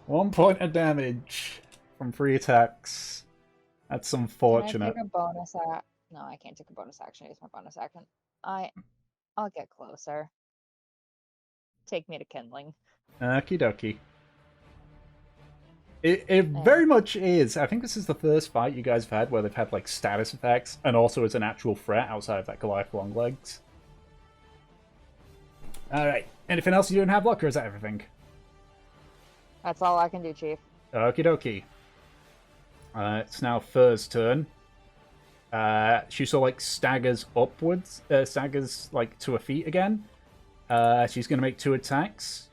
1 point of damage from 3 attacks. That's unfortunate. Can I take a bonus act? No, I can't take a bonus action. Use my bonus action. I'll get closer. Take me to kindling. Okie dokie. It very much is. I think this is the first fight you guys have had where they've had like status effects and also as an actual threat outside of that Goliath Longlegs. Alright. Anything else you don't have, luck, or is that everything? That's all I can do, Chief. Okie dokie. It's now Fur's turn. She sort of like staggers upwards, staggers like to her feet again. She's going to make 2 attacks.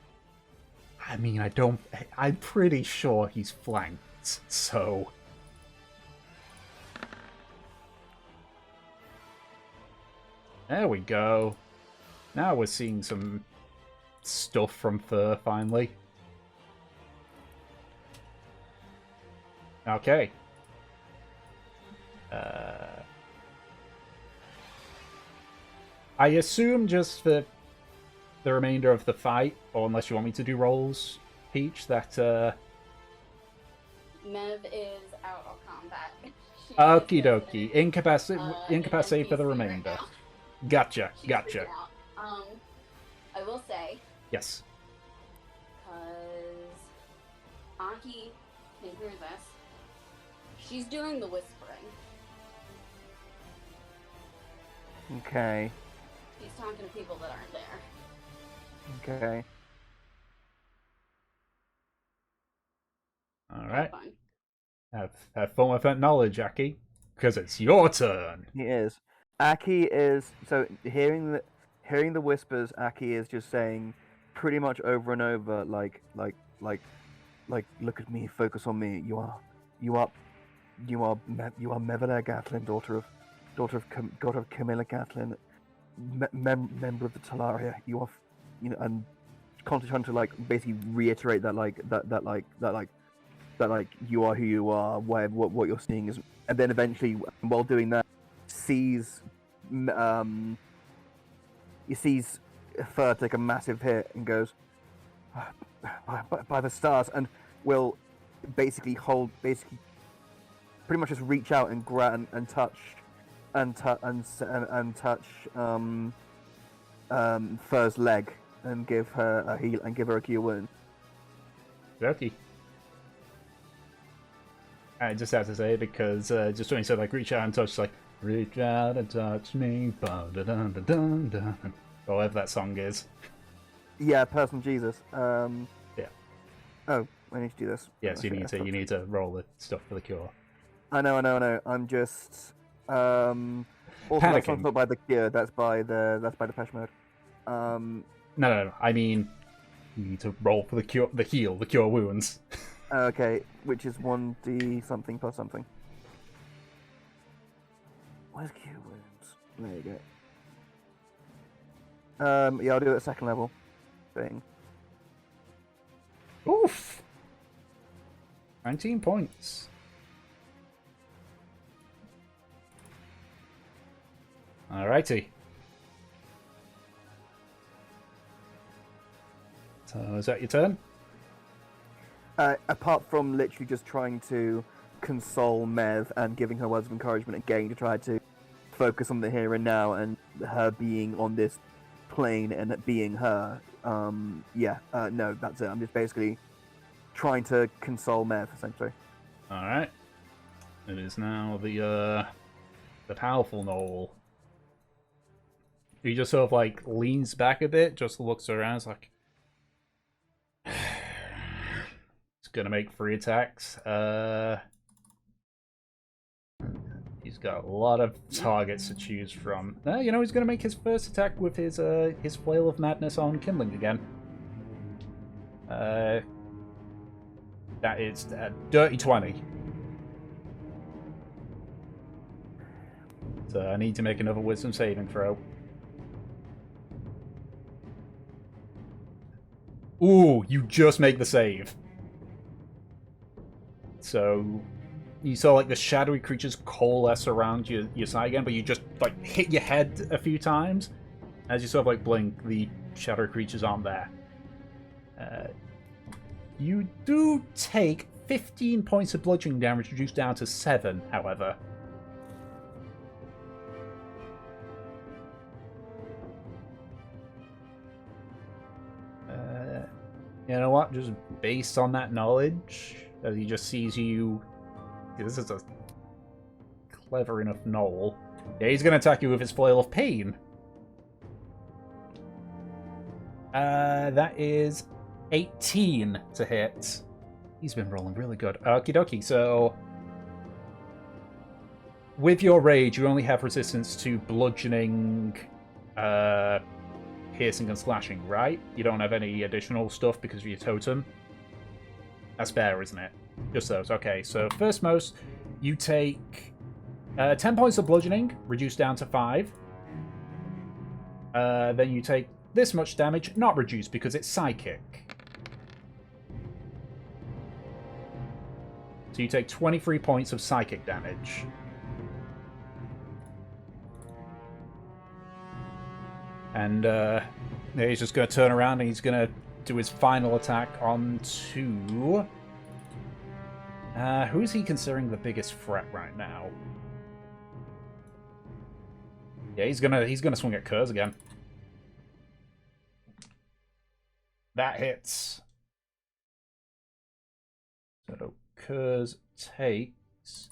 I mean, I'm pretty sure he's flanked, so... There we go. Now we're seeing some stuff from Fur, finally. Okay. I assume just for the remainder of the fight, or unless you want me to do rolls, Peach, that, Mev is out of combat. She Okie is dokie. Incapacitate for the NPC remainder. right now. Gotcha, She's gotcha. freaking out. I will say, Yes. because Aki can hear this, she's doing the whispering. Okay. She's talking to people that aren't there. Okay. Alright. Fun. Have fun with that knowledge, Aki. Because it's your turn. He is. Aki is so hearing the whispers. Aki is just saying, pretty much over and over, like, look at me, focus on me. You are Mevela Gatlin, daughter of Camilla Gatlin, member of the Talaria. You are, and constantly trying to like basically reiterate that you are who you are, what you're seeing is, and then eventually, while doing that, he sees Fur take a massive hit and goes, by the stars, and will basically pretty much just reach out and grab and touch Fur's leg and give her a heal and give her a cure wound. Okay. I just have to say, because just when you said like reach out and touch, like reach out and touch me, ba-da-dun-dun-dun-dun, or whatever that song is. Yeah, personal Jesus. Yeah. Oh, I need to do this. Yes, you need to roll the stuff for the cure. I know. I'm just also that's Panicking. not by the Cure. That's by Depeche Mode. No. I mean, you need to roll for the cure, the cure wounds. Okay, which is 1d something plus something. Where's Cure wounds? There you go. Yeah, I'll do it at 2nd level thing. Oof. 19 points. Alrighty. So, is that your turn? Apart from literally just trying to console Mev and giving her words of encouragement again to try to focus on the here and now and her being on this plane and it being her. No, that's it. I'm just basically trying to console Mev, essentially. Alright. It is now the powerful Knoll. He just sort of like leans back a bit, just looks around, it's like he's gonna make 3 attacks. He's got a lot of targets to choose from. You know, he's gonna make his first attack with his Flail of Madness on Kindling again. That is a dirty 20. So I need to make another Wisdom saving throw. Ooh, you just make the save. So you saw like the shadowy creatures coalesce around your side again, but you just like hit your head a few times. As you sort of like blink, the shadowy creatures aren't there. You do take 15 points of bludgeoning damage, reduced down to 7, however. You know what? Just based on that knowledge, as he just sees you... This is a clever enough Knoll. Yeah, he's going to attack you with his Flail of Pain. That is 18 to hit. He's been rolling really good. Okie dokie, so... With your rage, you only have resistance to bludgeoning, piercing and slashing, right? You don't have any additional stuff because of your totem. That's fair, isn't it? Just those. Okay, so first most, you take 10 points of bludgeoning, reduced down to 5. Then you take this much damage, not reduced because it's psychic. So you take 23 points of psychic damage. And he's just going to turn around and he's going to do his final attack on to... who is he considering the biggest threat right now? Yeah, he's gonna swing at Kurz again. That hits. So Kurz takes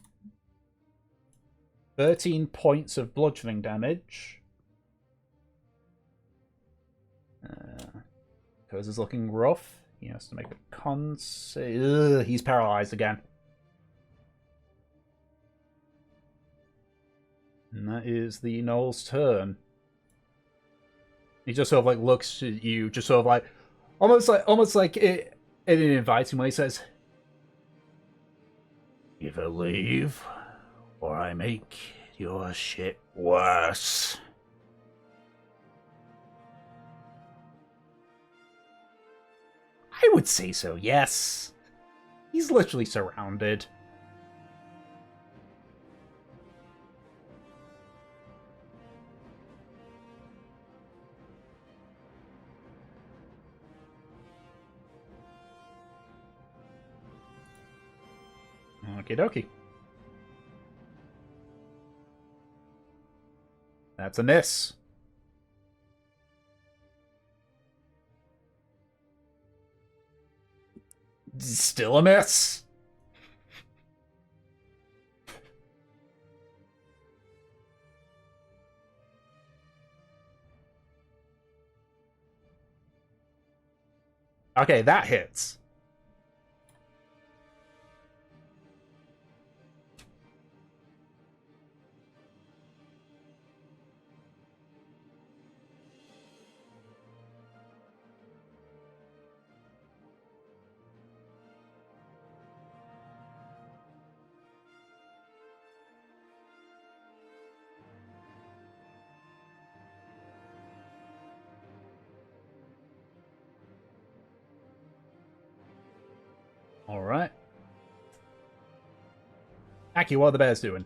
13 points of bludgeoning damage. Kurz is looking rough. He has to make a con save. Ugh, he's paralyzed again. And that is the Knoll's turn. He just sort of like looks at you, just sort of like almost like it in an inviting way. He says, "Either leave, or I make your shit worse." I would say so, yes. He's literally surrounded. Okie dokie. That's a miss. Still a miss. Okay, that hits. Alright. Aki, what are the bears doing?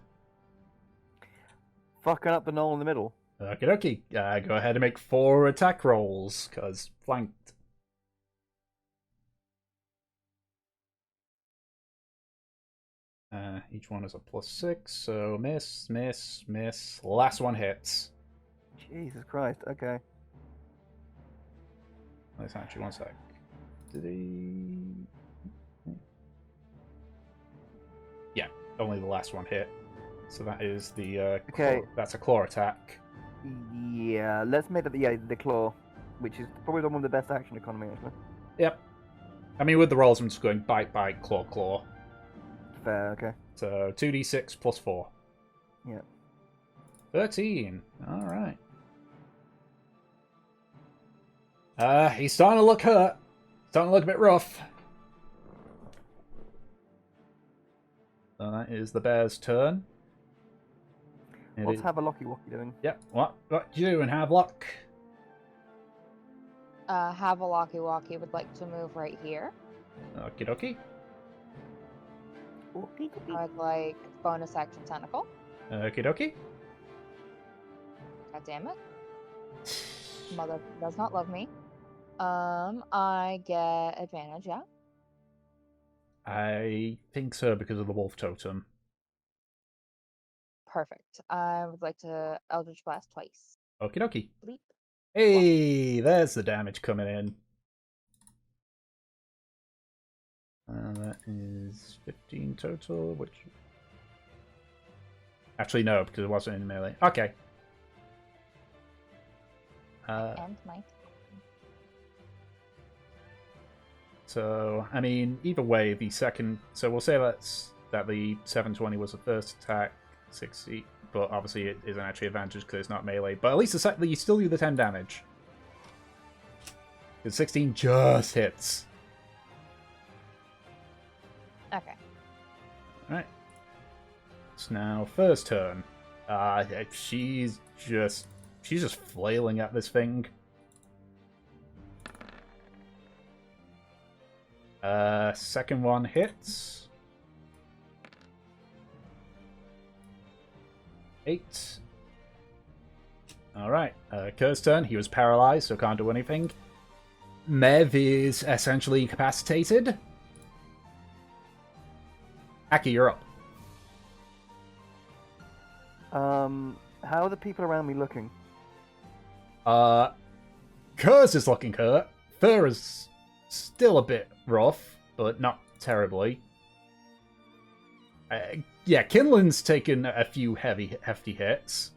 Fucking up the Knoll in the middle. Okie dokie. Go ahead and make 4 attack rolls, because flanked. Each one is a +6, so miss, miss, miss. Last one hits. Jesus Christ, okay. Let's actually, one sec. Did he... Yeah. only the last one hit. So that is the Okay. that's a claw attack. Yeah, let's make it the claw, which is probably one of the best action economy actually. Yep. I mean, with the rolls, I'm just going bite, bite, claw, claw. Fair, okay. So 2d6 plus 4. Yeah. 13. All right. He's starting to look hurt. Starting to look a bit rough. So that is the bear's turn. What's Havelocky Wocky doing? Yep. What you doing, Havelock? Havelocky Walkie would like to move right here. Okie dokie. I'd like bonus action tentacle. Okie dokie. God damn it. Mother does not love me. I get advantage, yeah. I think so because of the wolf totem. Perfect. I would like to Eldritch Blast twice. Okie dokie. Bleep. Hey, there's the damage coming in. That is 15 total, which... Actually, no, because it wasn't in melee. Okay. And my... So, I mean, either way, the second... So we'll say that the 720 was the first attack, 60, but obviously it isn't actually advantage because it's not melee. But at least you still do the 10 damage. Because 16 just hits. Okay. Alright. It's now first turn. She's just flailing at this thing. Second one hits. 8. Alright, Kerr's turn. He was paralyzed, so can't do anything. Mev is essentially incapacitated. Aki, you're up. How are the people around me looking? Kurz is looking hurt. Fur is still a bit rough, but not terribly. Yeah, Kinlan's taken a few hefty hits.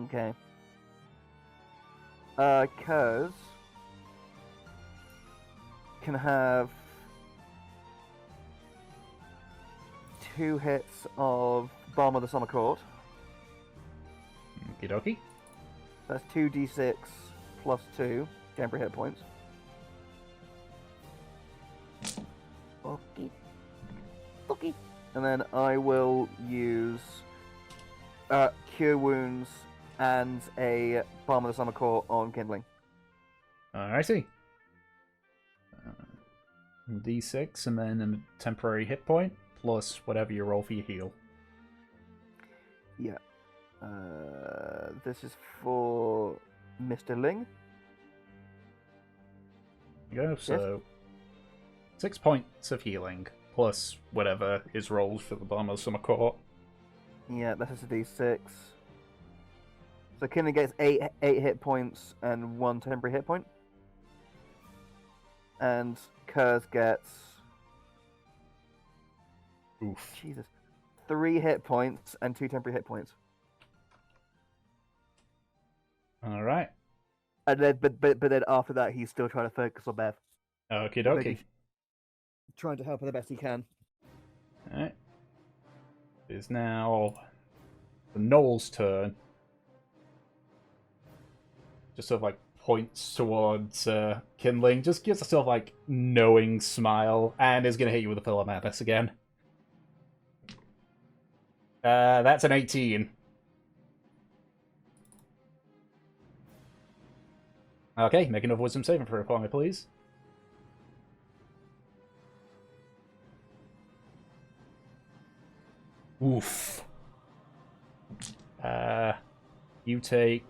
Okay. Kurz can have 2 hits of Balm of the Summer Court. Okie dokie. That's 2d6 plus 2 temporary hit points. Okay. And then I will use Cure Wounds and a Balm of the Summer Court on Kindling. Alrighty. D6 and then a temporary hit point plus whatever you roll for your heal. Yeah. This is for Mr. Ling. There you go, so 6 points of healing plus whatever is rolled for the Balm of Summer Court. Yeah, that's just a d6. So Kindling gets 8 hit points and 1 temporary hit point. And Kurz gets... Oof. Jesus. 3 hit points and 2 temporary hit points. Alright. And then, but then after that, he's still trying to focus on Bev. Okie dokie. Trying to help her the best he can. Alright. It is now the Knoll's turn. Just sort of like points towards Kindling, just gives a sort of like knowing smile, and is going to hit you with a Pillar Madness again. That's an 18. Okay, make another wisdom saving throw for me, please. Oof. You take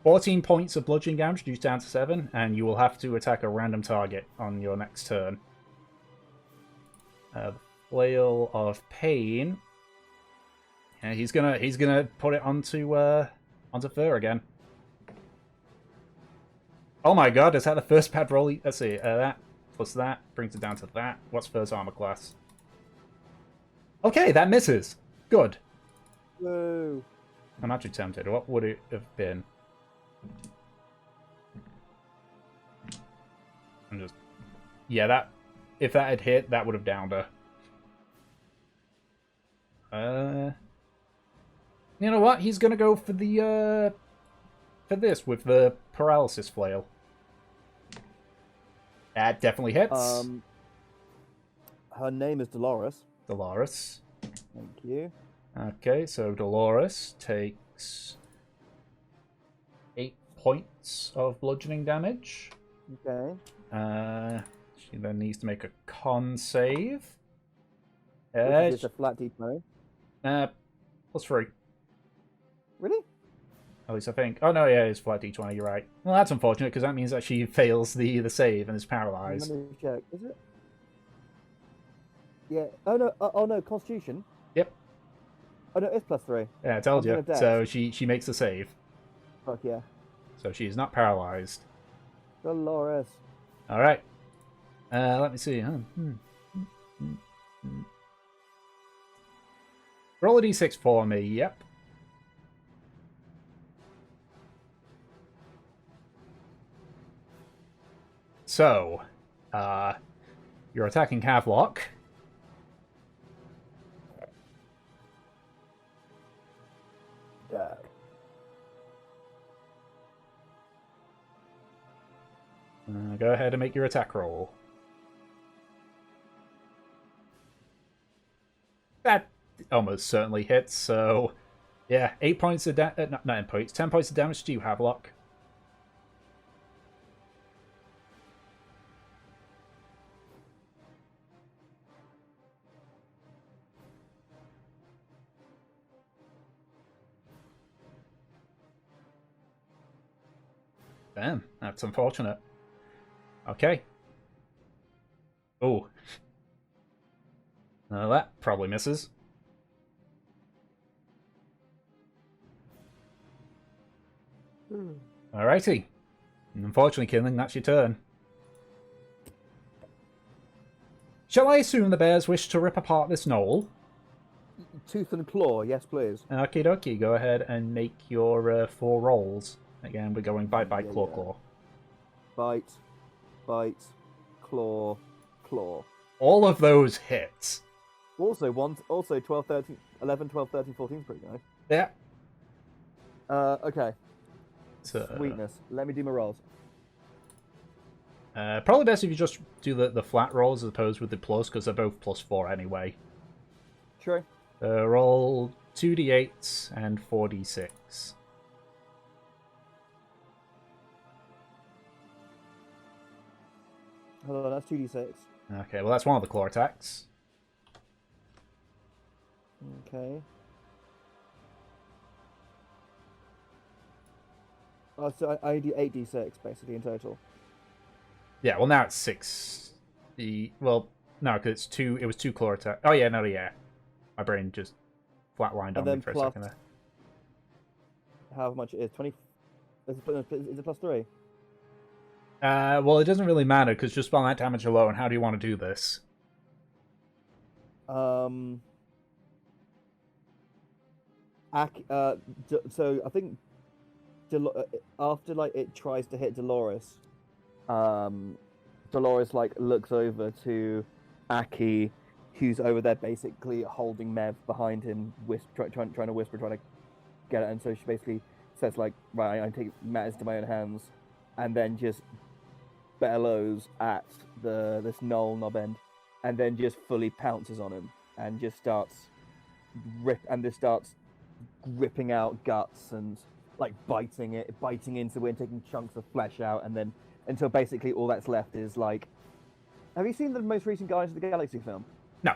14 points of bludgeoning damage, reduced down to 7, and you will have to attack a random target on your next turn. Flail of Pain. Yeah, he's gonna put it onto Fur again. Oh my god, is that the first bad roll? Let's see, that plus that brings it down to that. What's Fur's armor class? Okay, that misses. Good. Woo! I'm actually tempted. What would it have been? I'm just... Yeah, that... If that had hit, that would have downed her. You know what? He's gonna go for the, for this, with the paralysis flail. That definitely hits. Her name is Dolores. Dolores. Thank you. Okay, so Dolores takes 8 points of bludgeoning damage. Okay. She then needs to make a con save. Which is just a flat D20. +3. Really? At least I think. Oh no, yeah, it's flat D20. You're right. Well, that's unfortunate because that means that she fails the save and is paralyzed. Let me check. Is it? Yeah. Oh no. Oh no. Constitution. Yep. Oh no, it's +3. Yeah, I told I'm you. gonna dex. So she makes the save. Fuck yeah. So she is not paralyzed. Dolores. All right. Let me see. Roll a d6 for me. Yep. So, you're attacking Havelock. Yeah. Go ahead and make your attack roll. That almost certainly hits, so... Yeah, 8 points of damage... not 9 points, 10 points of damage to you, Havelock. Damn, that's unfortunate. Okay. Oh. That probably misses. Alrighty. Unfortunately, Kinling, that's your turn. Shall I assume the bears wish to rip apart this knoll? Tooth and claw. Yes, please. Okie dokie, go ahead and make your 4 rolls. Again, we're going bite, bite, claw, Yeah. claw. Bite. Bite. Claw. Claw. All of those hits. Also 12, 13, 11, 12, 13, 14 is pretty nice. Yeah. Okay. So, Sweetness. Let me do my rolls. probably best if you just do the flat rolls as opposed with the plus, because they're both +4 anyway. Sure. Roll 2d8s and 4d6. Hold on, that's 2d6. Okay, well that's one of the claw attacks. Okay. Oh, so I do 8d6 basically in total. Yeah, well now it's 6. Well, no, because it's 2. It was 2 claw attack. Oh yeah, no, yeah. My brain just flatlined on me for a second there. How much it is? 20. Is it +3? Well, it doesn't really matter because just on that damage alone, how do you want to do this? So I think after like it tries to hit Dolores, Dolores like looks over to Aki, who's over there basically holding Mev behind him, trying to whisper, trying to get it, and so she basically says like, right, I take matters into my own hands, and then just bellows at this knoll knob end, and then just fully pounces on him and just starts ripping out guts and like biting into it and taking chunks of flesh out, and then until basically all that's left is like, have you seen the most recent Guardians of the Galaxy film? No.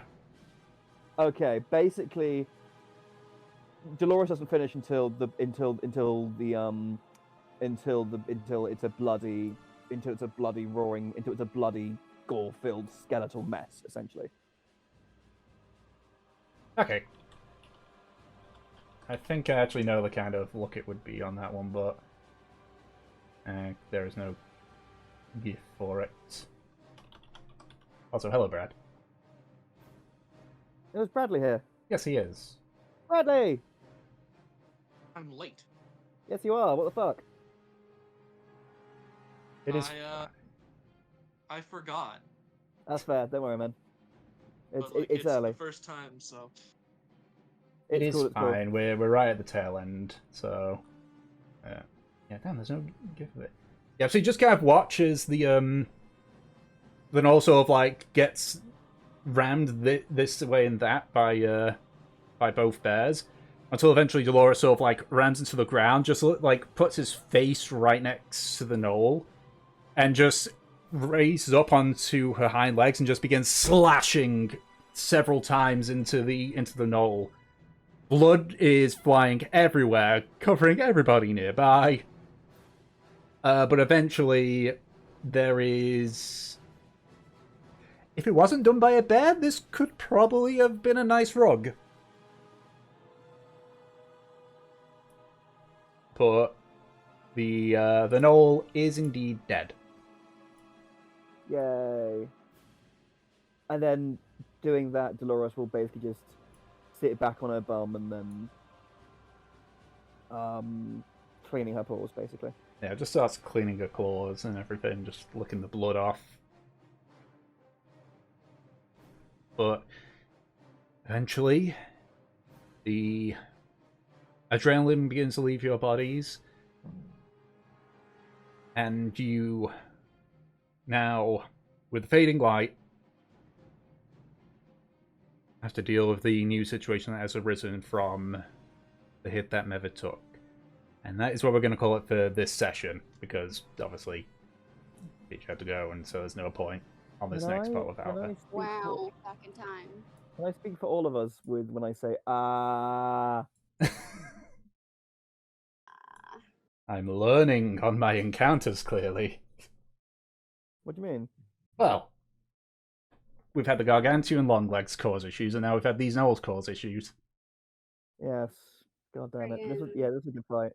Okay, basically Dolores doesn't finish until it's a bloody gore-filled skeletal mess, essentially. Okay. I think I actually know the kind of look it would be on that one, but there is no gift for it. Also, hello, Brad. It was Bradley here. Yes, he is. Bradley! I'm late. Yes, you are. What the fuck? It is. I forgot. That's fair. Don't worry, man. But like, It's early. the first time, so It It's is cool. It's cool. fine. We're right at the tail end, so yeah. Damn, there's no gift of it. Yeah, so you just kind of watch as then also of like gets rammed this way and that by both bears until eventually Dolores sort of like rams into the ground, just like puts his face right next to the knoll, and just raises up onto her hind legs and just begins slashing several times into the knoll. Blood is flying everywhere, covering everybody nearby. But eventually, there is. If it wasn't done by a bear, this could probably have been a nice rug. But the knoll is indeed dead. Yay. And then doing that, Dolores will basically just sit back on her bum and then cleaning her paws, basically. Yeah, just starts cleaning her claws and everything, just licking the blood off. But eventually, the adrenaline begins to leave your bodies, and you now, with the fading light, have to deal with the new situation that has arisen from the hit that Meva took. And that is what we're going to call it for this session, because obviously Peach had to go, and so there's no point on this next part without her. Wow, back in time. Can I speak for all of us with when I say ah? I'm learning on my encounters, clearly. What do you mean? Well, we've had the Gargantuan Longlegs cause issues, and now we've had these Knolls cause issues. Yes. God damn it. This was Friggin- this was a good fight.